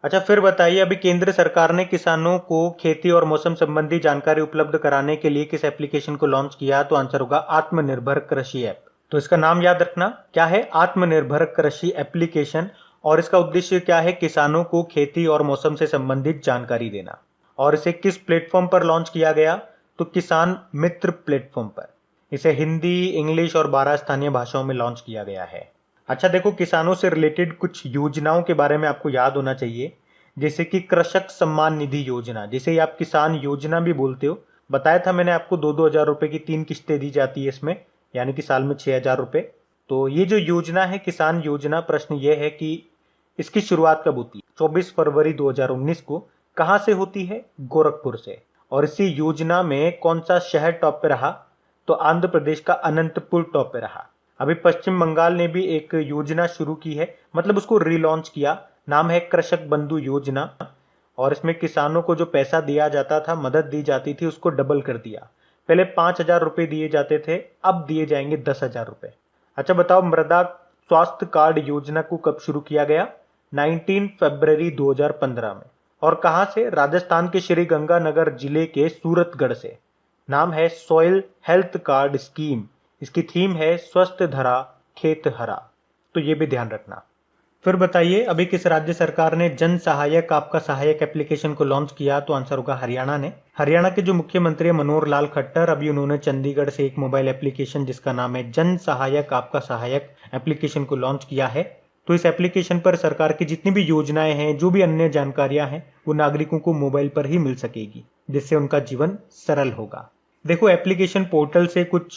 अच्छा फिर बताइए अभी केंद्र सरकार ने किसानों को खेती और मौसम संबंधी जानकारी उपलब्ध कराने के लिए किस एप्लीकेशन को लॉन्च किया, तो आंसर होगा आत्मनिर्भर कृषि ऐप। तो इसका नाम याद रखना क्या है, आत्मनिर्भर कृषि एप्लीकेशन। और इसका उद्देश्य क्या है, किसानों को खेती और मौसम से संबंधित जानकारी देना। और इसे किस प्लेटफॉर्म पर लॉन्च किया गया, तो किसान मित्र प्लेटफॉर्म पर। इसे हिंदी, इंग्लिश और 12 स्थानीय भाषाओं में लॉन्च किया गया है। अच्छा देखो, किसानों से रिलेटेड कुछ योजनाओं के बारे में आपको याद होना चाहिए, जैसे कि कृषक सम्मान निधि योजना, जिसे आप किसान योजना भी बोलते हो। बताया था मैंने आपको 2-2 हजार रुपए की 3 किस्तें दी जाती है इसमें, यानी कि साल में 6,000 रुपए। तो ये जो योजना है किसान योजना, प्रश्न ये है कि इसकी शुरुआत कब होती है? 24 फरवरी 2019 को। कहां से होती है? गोरखपुर से। और इसी योजना में कौन सा शहर टॉप पे रहा, तो आंध्र प्रदेश का अनंतपुर टॉप पे रहा। अभी पश्चिम बंगाल ने भी एक योजना शुरू की है, मतलब उसको रिलॉन्च किया, नाम है कृषक बंधु योजना। और इसमें किसानों को जो पैसा दिया जाता था, मदद दी जाती थी, उसको डबल कर दिया। पहले 5,000 रुपए दिए जाते थे, अब दिए जाएंगे 10,000 रुपए। अच्छा बताओ, मृदा स्वास्थ्य कार्ड योजना को कब शुरू किया गया? 19 फरवरी 2015 में। और कहां से? राजस्थान के श्री गंगानगर जिले के सूरतगढ़ से। नाम है सॉइल हेल्थ कार्ड स्कीम। इसकी थीम है स्वस्थ धरा खेत हरा, तो ये भी ध्यान रखना। फिर बताइए अभी किस राज्य सरकार ने जन सहायक आपका सहायक एप्लीकेशन को लॉन्च किया, तो आंसर होगा हरियाणा ने। हरियाणा के जो मुख्यमंत्री है मनोहर लाल खट्टर, अभी उन्होंने चंडीगढ़ से एक मोबाइल एप्लीकेशन जिसका नाम है जन सहायक आपका सहायक एप्लीकेशन को लॉन्च किया है। तो इस एप्लीकेशन पर सरकार की जितनी भी योजनाएं हैं, जो भी अन्य जानकारियां हैं, वो नागरिकों को मोबाइल पर ही मिल सकेगी, जिससे उनका जीवन सरल होगा। देखो एप्लीकेशन पोर्टल से कुछ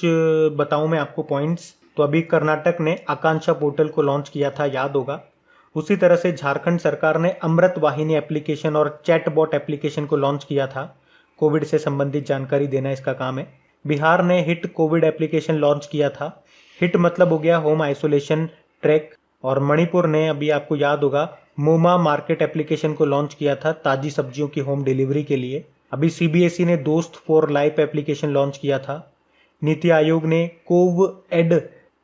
बताऊं मैं आपको पॉइंट्स। तो अभी कर्नाटक ने आकांक्षा पोर्टल को लॉन्च किया था, याद होगा। उसी तरह से झारखंड सरकार ने अमृत वाहिनी एप्लीकेशन और चैटबॉट एप्लीकेशन को लॉन्च किया था। कोविड से संबंधित जानकारी देना इसका काम है। बिहार ने हिट कोविड एप्लीकेशन लॉन्च किया था। हिट मतलब हो गया होम आइसोलेशन ट्रैक। और मणिपुर ने, अभी आपको याद होगा, मोमा मार्केट एप्लीकेशन को लॉन्च किया था ताजी सब्जियों की होम डिलीवरी के लिए। अभी सीबीएसई ने दोस्त फॉर लाइफ एप्लीकेशन लॉन्च किया था। नीति आयोग ने कोव एड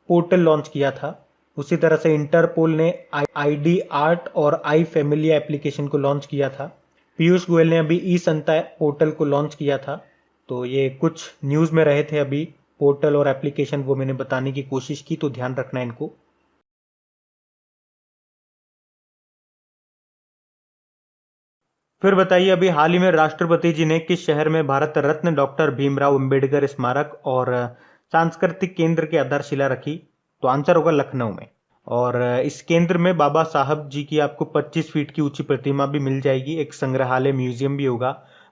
पोर्टल लॉन्च किया था। उसी तरह से इंटरपोल ने आईडी आर्ट और आई फैमिलिया एप्लीकेशन को लॉन्च किया था। पीयूष गोयल ने अभी ई संता पोर्टल को लॉन्च किया था। तो ये कुछ न्यूज में रहे थे अभी पोर्टल और एप्लीकेशन, वो मैंने बताने की कोशिश की, तो ध्यान रखना इनको। फिर बताइए अभी हाल ही में राष्ट्रपति जी ने किस शहर में भारत रत्न डॉक्टर भीमराव अंबेडकर स्मारक और सांस्कृतिक केंद्र की आधारशिला रखी, तो आंसर होगा लखनऊ में। और इस केंद्र में बाबा साहब जी की आपको 25 फीट की ऊंची प्रतिमा भी मिल जाएगी। एक संग्रहालय म्यूजियम भी होगा,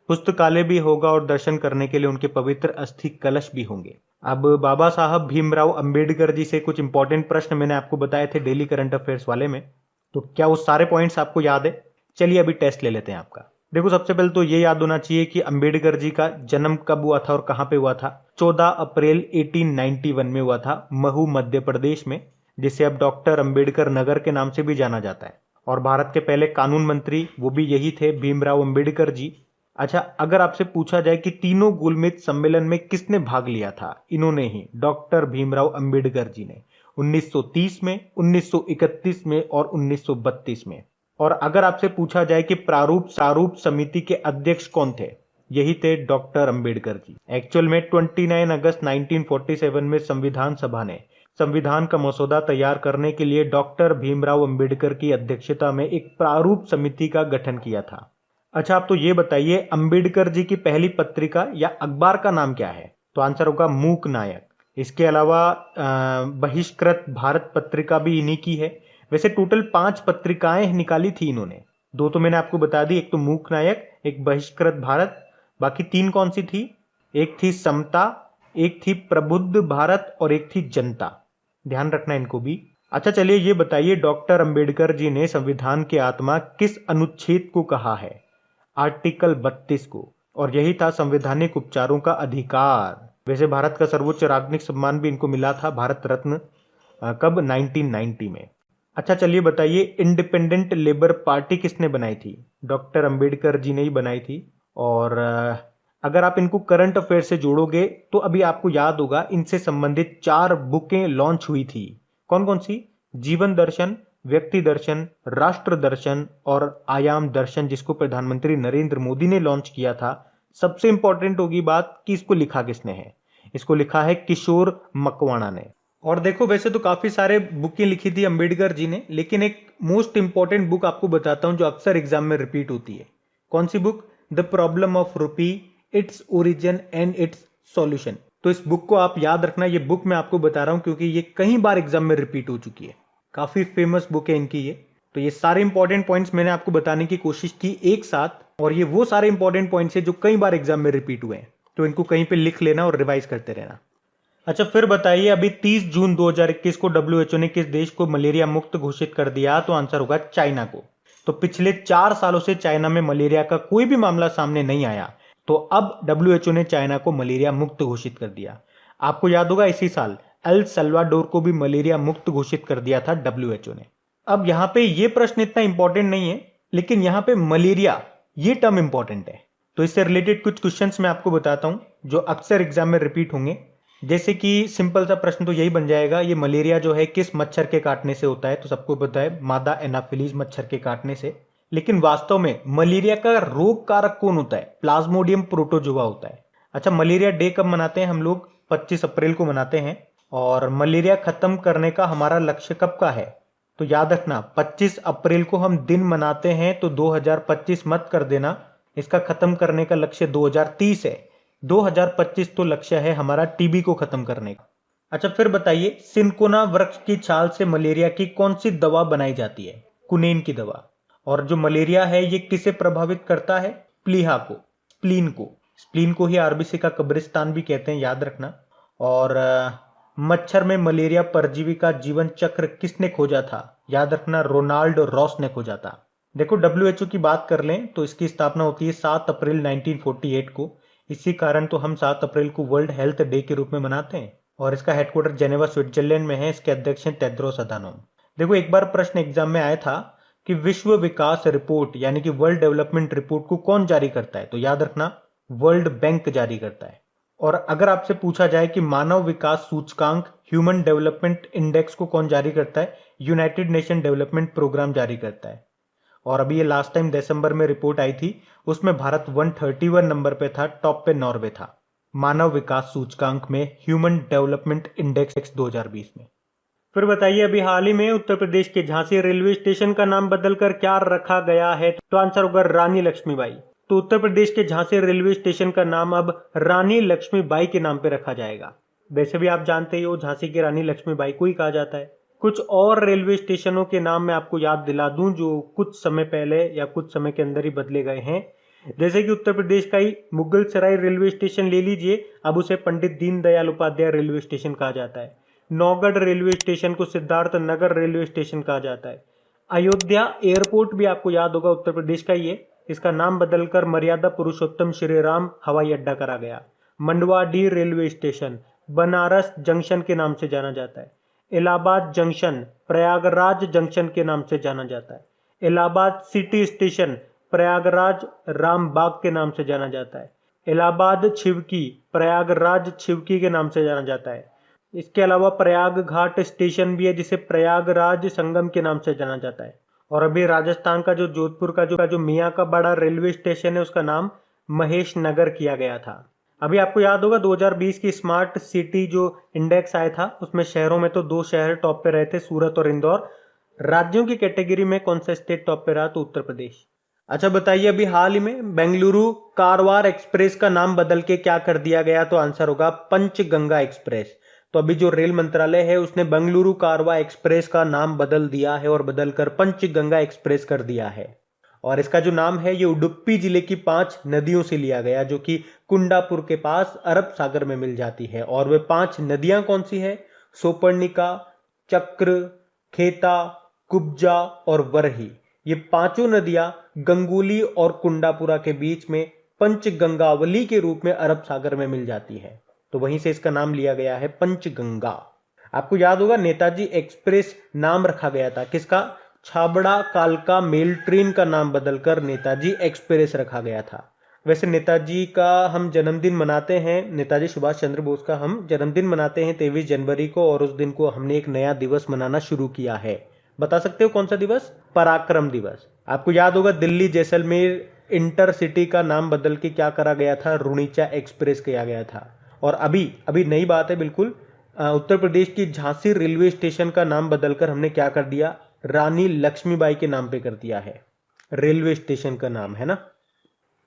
पुस्तकालय भी होगा, और दर्शन करने के लिए उनके पवित्र अस्थि कलश भी होंगे। अब बाबा साहब भीमराव अंबेडकर जी से कुछ इंपॉर्टेंट प्रश्न मैंने आपको बताए थे डेली करंट अफेयर्स वाले में, तो क्या वो सारे पॉइंट्स आपको याद है? चलिए अभी टेस्ट ले लेते हैं आपका। देखो सबसे पहले तो ये याद होना चाहिए कि अंबेडकर जी का जन्म कब हुआ था और कहां पे हुआ था। 14 अप्रैल 1891 में हुआ था, महू मध्य प्रदेश में, जिसे अब डॉक्टर अंबेडकर नगर के नाम से भी जाना जाता है। और भारत के पहले कानून मंत्री वो भी यही थे, भीमराव अंबेडकर जी। अच्छा, अगर आपसे पूछा जाए कि तीनों गोलमेज सम्मेलन में किसने भाग लिया था, इन्होंने ही, डॉक्टर भीमराव अंबेडकर जी ने, 1930 में, 1931 में और 1932 में। और अगर आपसे पूछा जाए कि प्रारूप समिति के अध्यक्ष कौन थे, यही थे डॉक्टर अंबेडकर जी। एक्चुअल में 29 अगस्त 1947 में संविधान सभा ने संविधान का मसौदा तैयार करने के लिए डॉक्टर भीमराव अंबेडकर की अध्यक्षता में एक प्रारूप समिति का गठन किया था। अच्छा, आप तो ये बताइए, अंबेडकर जी की पहली पत्रिका या अखबार का नाम क्या है? तो आंसर होगा मूक नायक। इसके अलावा बहिष्कृत भारत पत्रिका भी इन्हीं की है। वैसे टोटल 5 पत्रिकाएं निकाली थी इन्होंने। 2 तो मैंने आपको बता दी, एक तो मूक नायक, एक बहिष्कृत भारत, बाकी 3 कौन सी थी? एक थी समता, एक थी प्रबुद्ध भारत और एक थी जनता। ध्यान रखना इनको भी। अच्छा चलिए, ये बताइए, डॉक्टर अंबेडकर जी ने संविधान की आत्मा किस अनुच्छेद को कहा है? आर्टिकल 32 को, और यही था संवैधानिक उपचारों का अधिकार। वैसे भारत का सर्वोच्च राजनीतिक सम्मान भी इनको मिला था, भारत रत्न, कब? 1990 में। अच्छा चलिए बताइए, इंडिपेंडेंट लेबर पार्टी किसने बनाई थी? डॉक्टर अंबेडकर जी ने ही बनाई थी। और अगर आप इनको करंट अफेयर से जोड़ोगे तो अभी आपको याद होगा, इनसे संबंधित 4 बुकें लॉन्च हुई थी। कौन कौन सी? जीवन दर्शन, व्यक्ति दर्शन, राष्ट्र दर्शन और आयाम दर्शन, जिसको प्रधानमंत्री नरेंद्र मोदी ने लॉन्च किया था। सबसे इंपॉर्टेंट होगी बात कि इसको लिखा किसने है? इसको लिखा है किशोर मकवाणा ने। और देखो, वैसे तो काफी सारे बुकें लिखी थी अंबेडकर जी ने, लेकिन एक मोस्ट इंपॉर्टेंट बुक आपको बताता हूं जो अक्सर एग्जाम में रिपीट होती है। कौन सी book? The problem of rupee, its origin and its solution. तो इस बुक को आप याद रखना। ये बुक मैं आपको बता रहा हूं क्योंकि ये कई बार एग्जाम में रिपीट हो चुकी है। काफी फेमस बुक है इनकी ये। तो ये सारे इंपॉर्टेंट पॉइंट्स मैंने आपको बताने की कोशिश की एक साथ, और ये वो सारे इंपॉर्टेंट पॉइंट्स है जो कई बार एग्जाम में रिपीट हुए हैं। तो इनको कहीं पे लिख लेना और रिवाइज करते रहना। अच्छा, फिर बताइए, अभी 30 जून 2021 को डब्ल्यूएचओ ने किस देश को मलेरिया मुक्त घोषित कर दिया? तो आंसर होगा चाइना को। तो पिछले 4 सालों से चाइना में मलेरिया का कोई भी मामला सामने नहीं आया, तो अब डब्ल्यूएचओ ने चाइना को मलेरिया मुक्त घोषित कर दिया। आपको याद होगा, इसी साल एल सल्वाडोर को भी मलेरिया मुक्त घोषित कर दिया था डब्ल्यूएचओ ने। अब यहां पे ये प्रश्न इतना इंपॉर्टेंट नहीं है, लेकिन यहां पे मलेरिया ये टर्म इंपॉर्टेंट है। तो इससे रिलेटेड कुछ क्वेश्चंस मैं आपको बताता हूं जो अक्सर एग्जाम में रिपीट होंगे। जैसे कि सिंपल सा प्रश्न तो यही बन जाएगा, ये मलेरिया जो है किस मच्छर के काटने से होता है? तो सबको पता है, मादा एनाफिलीज मच्छर के काटने से। लेकिन वास्तव में मलेरिया का रोग कारक कौन होता है? प्लाज्मोडियम प्रोटोजोआ होता है। अच्छा, मलेरिया डे कब मनाते हैं हम लोग? 25 अप्रैल को मनाते हैं। और मलेरिया खत्म करने का हमारा लक्ष्य कब का है? तो याद रखना, 25 अप्रैल को हम दिन मनाते हैं, तो 2025 मत कर देना। इसका खत्म करने का लक्ष्य 2030 है। 2025 तो लक्ष्य है हमारा टीबी को खत्म करने का। अच्छा, फिर बताइए, सिनकोना वृक्ष की छाल से मलेरिया की कौन सी दवा बनाई जाती है? कुनेन की दवा। और जो मलेरिया है ये किसे प्रभावित करता है? प्लीहा को, स्प्लीन को। स्प्लीन को ही आरबीसी का कब्रिस्तान भी कहते हैं, याद रखना। और मच्छर में मलेरिया परजीवी का जीवन चक्र किसने खोजा था? याद रखना, रोनाल्ड रॉस ने खोजा था। देखो, डब्ल्यूएचओ की बात कर लें तो इसकी स्थापना होती है 7 अप्रैल 1948 को। इसी कारण तो हम 7 अप्रैल को वर्ल्ड हेल्थ डे के रूप में मनाते हैं। और इसका हेडक्वार्टर जेनेवा स्विट्जरलैंड में है। इसके अध्यक्ष हैं टेड्रोस अधानोम। देखो, एक बार प्रश्न एग्जाम में आया था कि विश्व विकास रिपोर्ट यानी कि वर्ल्ड डेवलपमेंट रिपोर्ट को कौन जारी करता है? तो याद रखना, वर्ल्ड बैंक जारी करता है। और अगर आपसे पूछा जाए कि मानव विकास सूचकांक ह्यूमन डेवलपमेंट इंडेक्स को कौन जारी करता है? यूनाइटेड नेशन डेवलपमेंट प्रोग्राम जारी करता है। और अभी ये लास्ट टाइम दिसंबर में रिपोर्ट आई थी, उसमें भारत 131 नंबर पे था, टॉप पे नॉर्वे था मानव विकास सूचकांक में, ह्यूमन डेवलपमेंट इंडेक्स 2020 में। फिर बताइए, अभी हाल ही में उत्तर प्रदेश के झांसी रेलवे स्टेशन का नाम बदलकर क्या रखा गया है? तो आंसर होगा रानी लक्ष्मीबाई। तो उत्तर प्रदेश के झांसी रेलवे स्टेशन का नाम अब रानी लक्ष्मीबाई के नाम पे रखा जाएगा। वैसे भी आप जानते ही हो, झांसी की रानी लक्ष्मीबाई को ही कहा जाता है। कुछ और रेलवे स्टेशनों के नाम मैं आपको याद दिला दूं जो कुछ समय पहले या कुछ समय के अंदर ही बदले गए हैं। जैसे कि उत्तर प्रदेश का ही मुगल सराय रेलवे स्टेशन ले लीजिए, अब उसे पंडित दीनदयाल उपाध्याय रेलवे स्टेशन कहा जाता है। नौगढ़ रेलवे स्टेशन को सिद्धार्थ नगर रेलवे स्टेशन कहा जाता है। अयोध्या एयरपोर्ट भी आपको याद होगा उत्तर प्रदेश का ही है, इसका नाम बदलकर मर्यादा पुरुषोत्तम श्री राम हवाई अड्डा करा गया। मंडवाडीह रेलवे स्टेशन बनारस जंक्शन के नाम से जाना जाता है। इलाहाबाद जंक्शन प्रयागराज जंक्शन के नाम से जाना जाता है। इलाहाबाद सिटी स्टेशन प्रयागराज रामबाग के नाम से जाना जाता है। इलाहाबाद छिवकी प्रयागराज छिवकी के नाम से जाना जाता है। इसके अलावा प्रयाग घाट स्टेशन भी है जिसे प्रयागराज संगम के नाम से जाना जाता है। और अभी राजस्थान का जो जोधपुर का जो मियाँ का बड़ा रेलवे स्टेशन है उसका नाम महेश नगर किया गया था। अभी आपको याद होगा 2020 की स्मार्ट सिटी जो इंडेक्स आया था उसमें शहरों में तो 2 शहर टॉप पे रहे थे, सूरत और इंदौर। राज्यों की कैटेगरी में कौन सा स्टेट टॉप पे रहा? तो उत्तर प्रदेश। अच्छा बताइए, अभी हाल ही में बेंगलुरु कारवार एक्सप्रेस का नाम बदल के क्या कर दिया गया? तो आंसर होगा पंचगंगा एक्सप्रेस। तो अभी जो रेल मंत्रालय है उसने बेंगलुरु कारवा एक्सप्रेस का नाम बदल दिया है और बदलकर पंचगंगा एक्सप्रेस कर दिया है। और इसका जो नाम है ये उडुपी जिले की 5 नदियों से लिया गया जो कि कुंडापुर के पास अरब सागर में मिल जाती है। और वे 5 नदियां कौन सी है? सोपर्णिका, चक्र, खेता, कुब्जा और वरही। ये 5 नदियां गंगुली और कुंडापुरा के बीच में पंचगंगावली के रूप में अरब सागर में मिल जाती है, तो वहीं से इसका नाम लिया गया है पंचगंगा। आपको याद होगा नेताजी एक्सप्रेस नाम रखा गया था किसका? छाबड़ा कालका मेल ट्रेन का नाम बदलकर नेताजी एक्सप्रेस रखा गया था। वैसे नेताजी का हम जन्मदिन मनाते हैं, नेताजी सुभाष चंद्र बोस का हम जन्मदिन मनाते हैं 23 जनवरी को, और उस दिन को हमने एक नया दिवस मनाना शुरू किया है। बता सकते हो कौन सा दिवस? पराक्रम दिवस। आपको याद होगा दिल्ली जैसलमेर इंटरसिटी का नाम बदल के क्या करा गया था? रुणीचा एक्सप्रेस किया गया था। और अभी नई बात है बिल्कुल, उत्तर प्रदेश की झांसी रेलवे स्टेशन का नाम बदलकर हमने क्या कर दिया? रानी लक्ष्मीबाई के नाम पे कर दिया है। रेलवे स्टेशन का नाम है ना।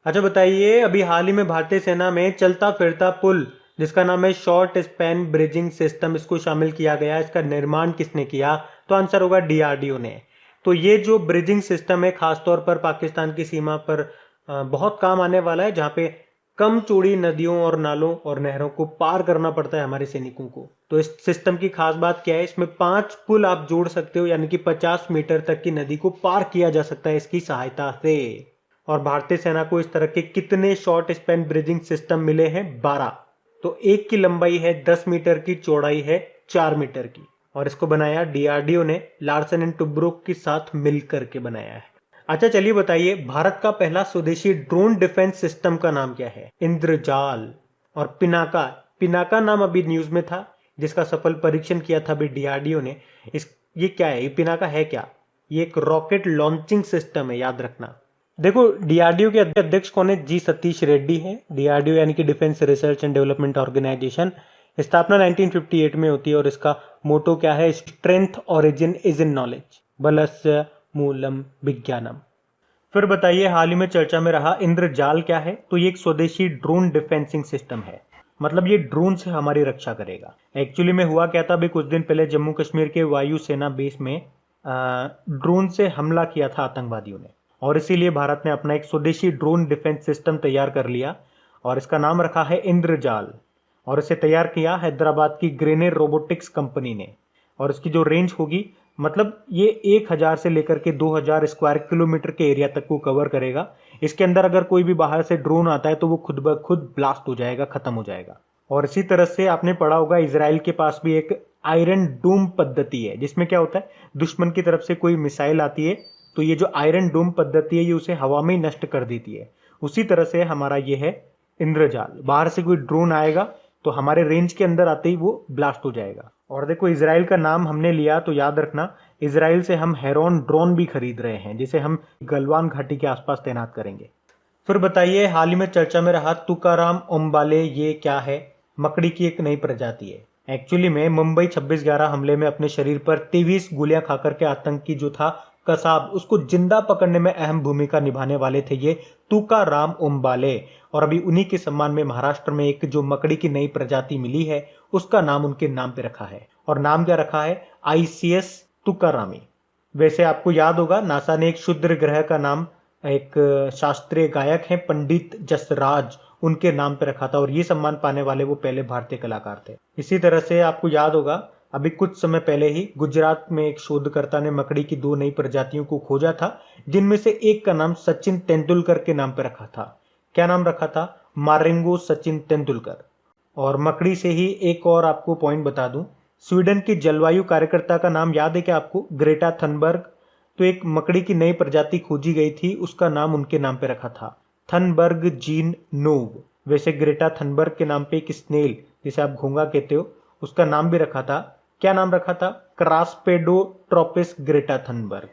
अच्छा बताइए, अभी हाल ही में भारतीय सेना में चलता फिरता पुल जिसका नाम है शॉर्ट स्पैन ब्रिजिंग सिस्टम, इसको शामिल किया गया। इसका निर्माण किसने किया? तो आंसर होगा डीआरडीओ ने। तो ये जो ब्रिजिंग सिस्टम है खासतौर पर पाकिस्तान की सीमा पर बहुत काम आने वाला है, जहाँ पे कम चौड़ी नदियों और नालों और नहरों को पार करना पड़ता है हमारे सैनिकों को। तो इस सिस्टम की खास बात क्या है? इसमें 5 पुल आप जोड़ सकते हो, यानी कि 50 मीटर तक की नदी को पार किया जा सकता है इसकी सहायता से। और भारतीय सेना को इस तरह के कितने शॉर्ट स्पैन ब्रिजिंग सिस्टम मिले हैं? 12। तो एक की लंबाई है 10 मीटर की, चौड़ाई है 4 मीटर की, और इसको बनाया डीआरडीओ ने लार्सन एंड टुब्रो के साथ मिलकर के बनाया है। अच्छा चलिए बताइए, भारत का पहला स्वदेशी ड्रोन डिफेंस सिस्टम का नाम क्या है? इंद्रजाल। और पिनाका नाम अभी न्यूज में था जिसका सफल परीक्षण किया था अभी डीआरडीओ ने। ये क्या है? ये पिनाका है क्या? ये एक रॉकेट लॉन्चिंग सिस्टम है, याद रखना। देखो डीआरडीओ के अध्यक्ष कौन है? जी सतीश रेड्डी है। डीआरडीओ यानी कि defence research and development organisation, स्थापना 1958 में होती है और इसका मोटो क्या है? Strength origin is in knowledge, बलस्य मूलम विज्ञानम। फिर बताइए, हाल ही में चर्चा में रहा इंद्रजाल क्या है? तो ये एक स्वदेशी ड्रोन डिफेंसिंग सिस्टम है, मतलब ये ड्रोन से हमारी रक्षा करेगा। एक्चुअली में हुआ क्या था, अभी कुछ दिन पहले जम्मू कश्मीर के वायु सेना बेस में ड्रोन से हमला किया था आतंकवादियों ने, और इसीलिए भारत ने अपना एक स्वदेशी ड्रोन डिफेंस सिस्टम तैयार कर लिया और इसका नाम रखा है इंद्रजाल। और इसे तैयार किया हैदराबाद की ग्रेनेड रोबोटिक्स कंपनी ने। और इसकी जो रेंज होगी, मतलब ये 1000 से लेकर के 2000 स्क्वायर किलोमीटर के एरिया तक को कवर करेगा। इसके अंदर अगर कोई भी बाहर से ड्रोन आता है तो वो खुद ब खुद ब्लास्ट हो जाएगा, खत्म हो जाएगा। और इसी तरह से आपने पढ़ा होगा इजराइल के पास भी एक आयरन डोम पद्धति है, जिसमें क्या होता है, दुश्मन की तरफ से कोई मिसाइल आती है तो ये जो आयरन डोम पद्धति है ये उसे हवा में ही नष्ट कर देती है। उसी तरह से हमारा ये है इंद्रजाल, बाहर से कोई ड्रोन आएगा तो हमारे रेंज के अंदर आते ही वो ब्लास्ट हो जाएगा। और देखो इजराइल का नाम हमने लिया तो याद रखना, इजराइल से हम हेरोन ड्रोन भी खरीद रहे हैं जिसे हम गलवान घाटी के आसपास तैनात करेंगे। फिर बताइए, हाल ही में चर्चा में रहा तुकाराम ओम्बाले, ये क्या है? मकड़ी की एक नई प्रजाति है। एक्चुअली में मुंबई 26/11 हमले में अपने शरीर पर 23 गोलियां खाकर के आतंकी जो था कसाब, उसको जिंदा पकड़ने में अहम भूमिका निभाने वाले थे ये तुकाराम ओम्बाले। और अभी उन्हीं के सम्मान में महाराष्ट्र में एक जो मकड़ी की नई प्रजाति मिली है उसका नाम उनके नाम पे रखा है। और नाम क्या रखा है? ICS तुकारामी। वैसे आपको याद होगा नासा ने एक क्षुद्र ग्रह का नाम एक शास्त्रीय गायक हैं पंडित जसराज, उनके नाम पे रखा था, और ये सम्मान पाने वाले वो पहले भारतीय कलाकार थे। इसी तरह से आपको याद होगा अभी कुछ समय पहले ही गुजरात में एक शोधकर्ता ने मकड़ी की 2 नई प्रजातियों को खोजा था, जिनमें से एक का नाम सचिन तेंदुलकर के नाम पे रखा था। क्या नाम रखा था? मारेंगो सचिन तेंदुलकर। और मकड़ी से ही एक और आपको पॉइंट बता दूं, स्वीडन की जलवायु कार्यकर्ता का नाम याद है क्या आपको? Greta Thunberg. तो एक मकड़ी की नई प्रजाति खोजी गई थी, उसका नाम उनके नाम पे रखा था, थनबर्ग जीन नोव। वैसे ग्रेटा थनबर्ग के नाम पे एक स्नेल, जिसे आप घोंगा कहते हो, उसका नाम भी रखा था। क्या नाम रखा था? क्रास्पेडोट्रोपिस ग्रेटा थनबर्ग।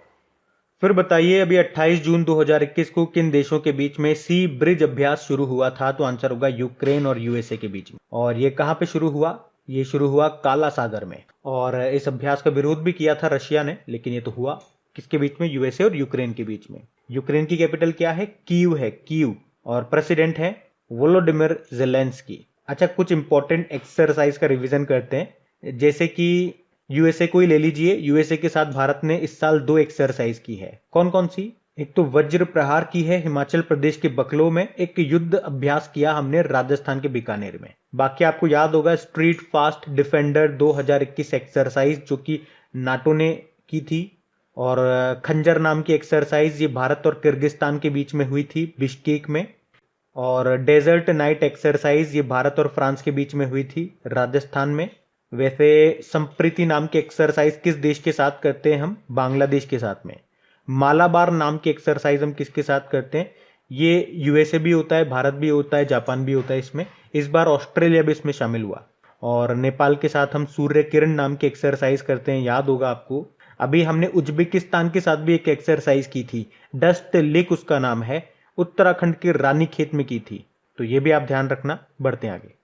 फिर बताइए, अभी 28 जून 2021 को किन देशों के बीच में सी ब्रिज अभ्यास शुरू हुआ था? तो आंसर होगा यूक्रेन और यूएसए के बीच में। और ये कहां पे शुरू हुआ? ये शुरू हुआ काला सागर में। और इस अभ्यास का विरोध भी किया था रशिया ने, लेकिन ये तो हुआ किसके बीच में? यूएसए और यूक्रेन के बीच में। यूक्रेन की कैपिटल क्या है? कीव है, कीव। और प्रेसिडेंट है वोलोडिमिर जेलेंस्की। अच्छा, कुछ इंपॉर्टेंट एक्सरसाइज का रिवीजन करते हैं। जैसे कि यूएसए को ही ले लीजिए, यूएसए के साथ भारत ने इस साल 2 एक्सरसाइज की है। कौन कौन सी? एक तो वज्र प्रहार की है हिमाचल प्रदेश के बकलो में, एक युद्ध अभ्यास किया हमने राजस्थान के बीकानेर में। बाकी आपको याद होगा स्ट्रीट फास्ट डिफेंडर 2021 एक्सरसाइज, जो कि नाटो ने की थी। और खंजर नाम की एक्सरसाइज, ये भारत और किर्गिस्तान के बीच में हुई थी बिश्केक में। और डेजर्ट नाइट एक्सरसाइज, ये भारत और फ्रांस के बीच में हुई थी राजस्थान में। वैसे संप्रीति नाम की एक्सरसाइज किस देश के साथ करते हैं हम? बांग्लादेश के साथ में। मालाबार नाम की एक्सरसाइज हम किसके साथ करते हैं? ये यूएसए भी होता है, भारत भी होता है, जापान भी होता है इसमें। इस बार ऑस्ट्रेलिया भी इसमें शामिल हुआ। और नेपाल के साथ हम सूर्य किरण नाम की एक्सरसाइज करते हैं, याद होगा आपको। अभी हमने उज्बेकिस्तान के साथ भी एक एक्सरसाइज की थी, डस्ट लिक उसका नाम है, उत्तराखंड के रानीखेत में की थी। तो ये भी आप ध्यान रखना। बढ़ते हैं आगे।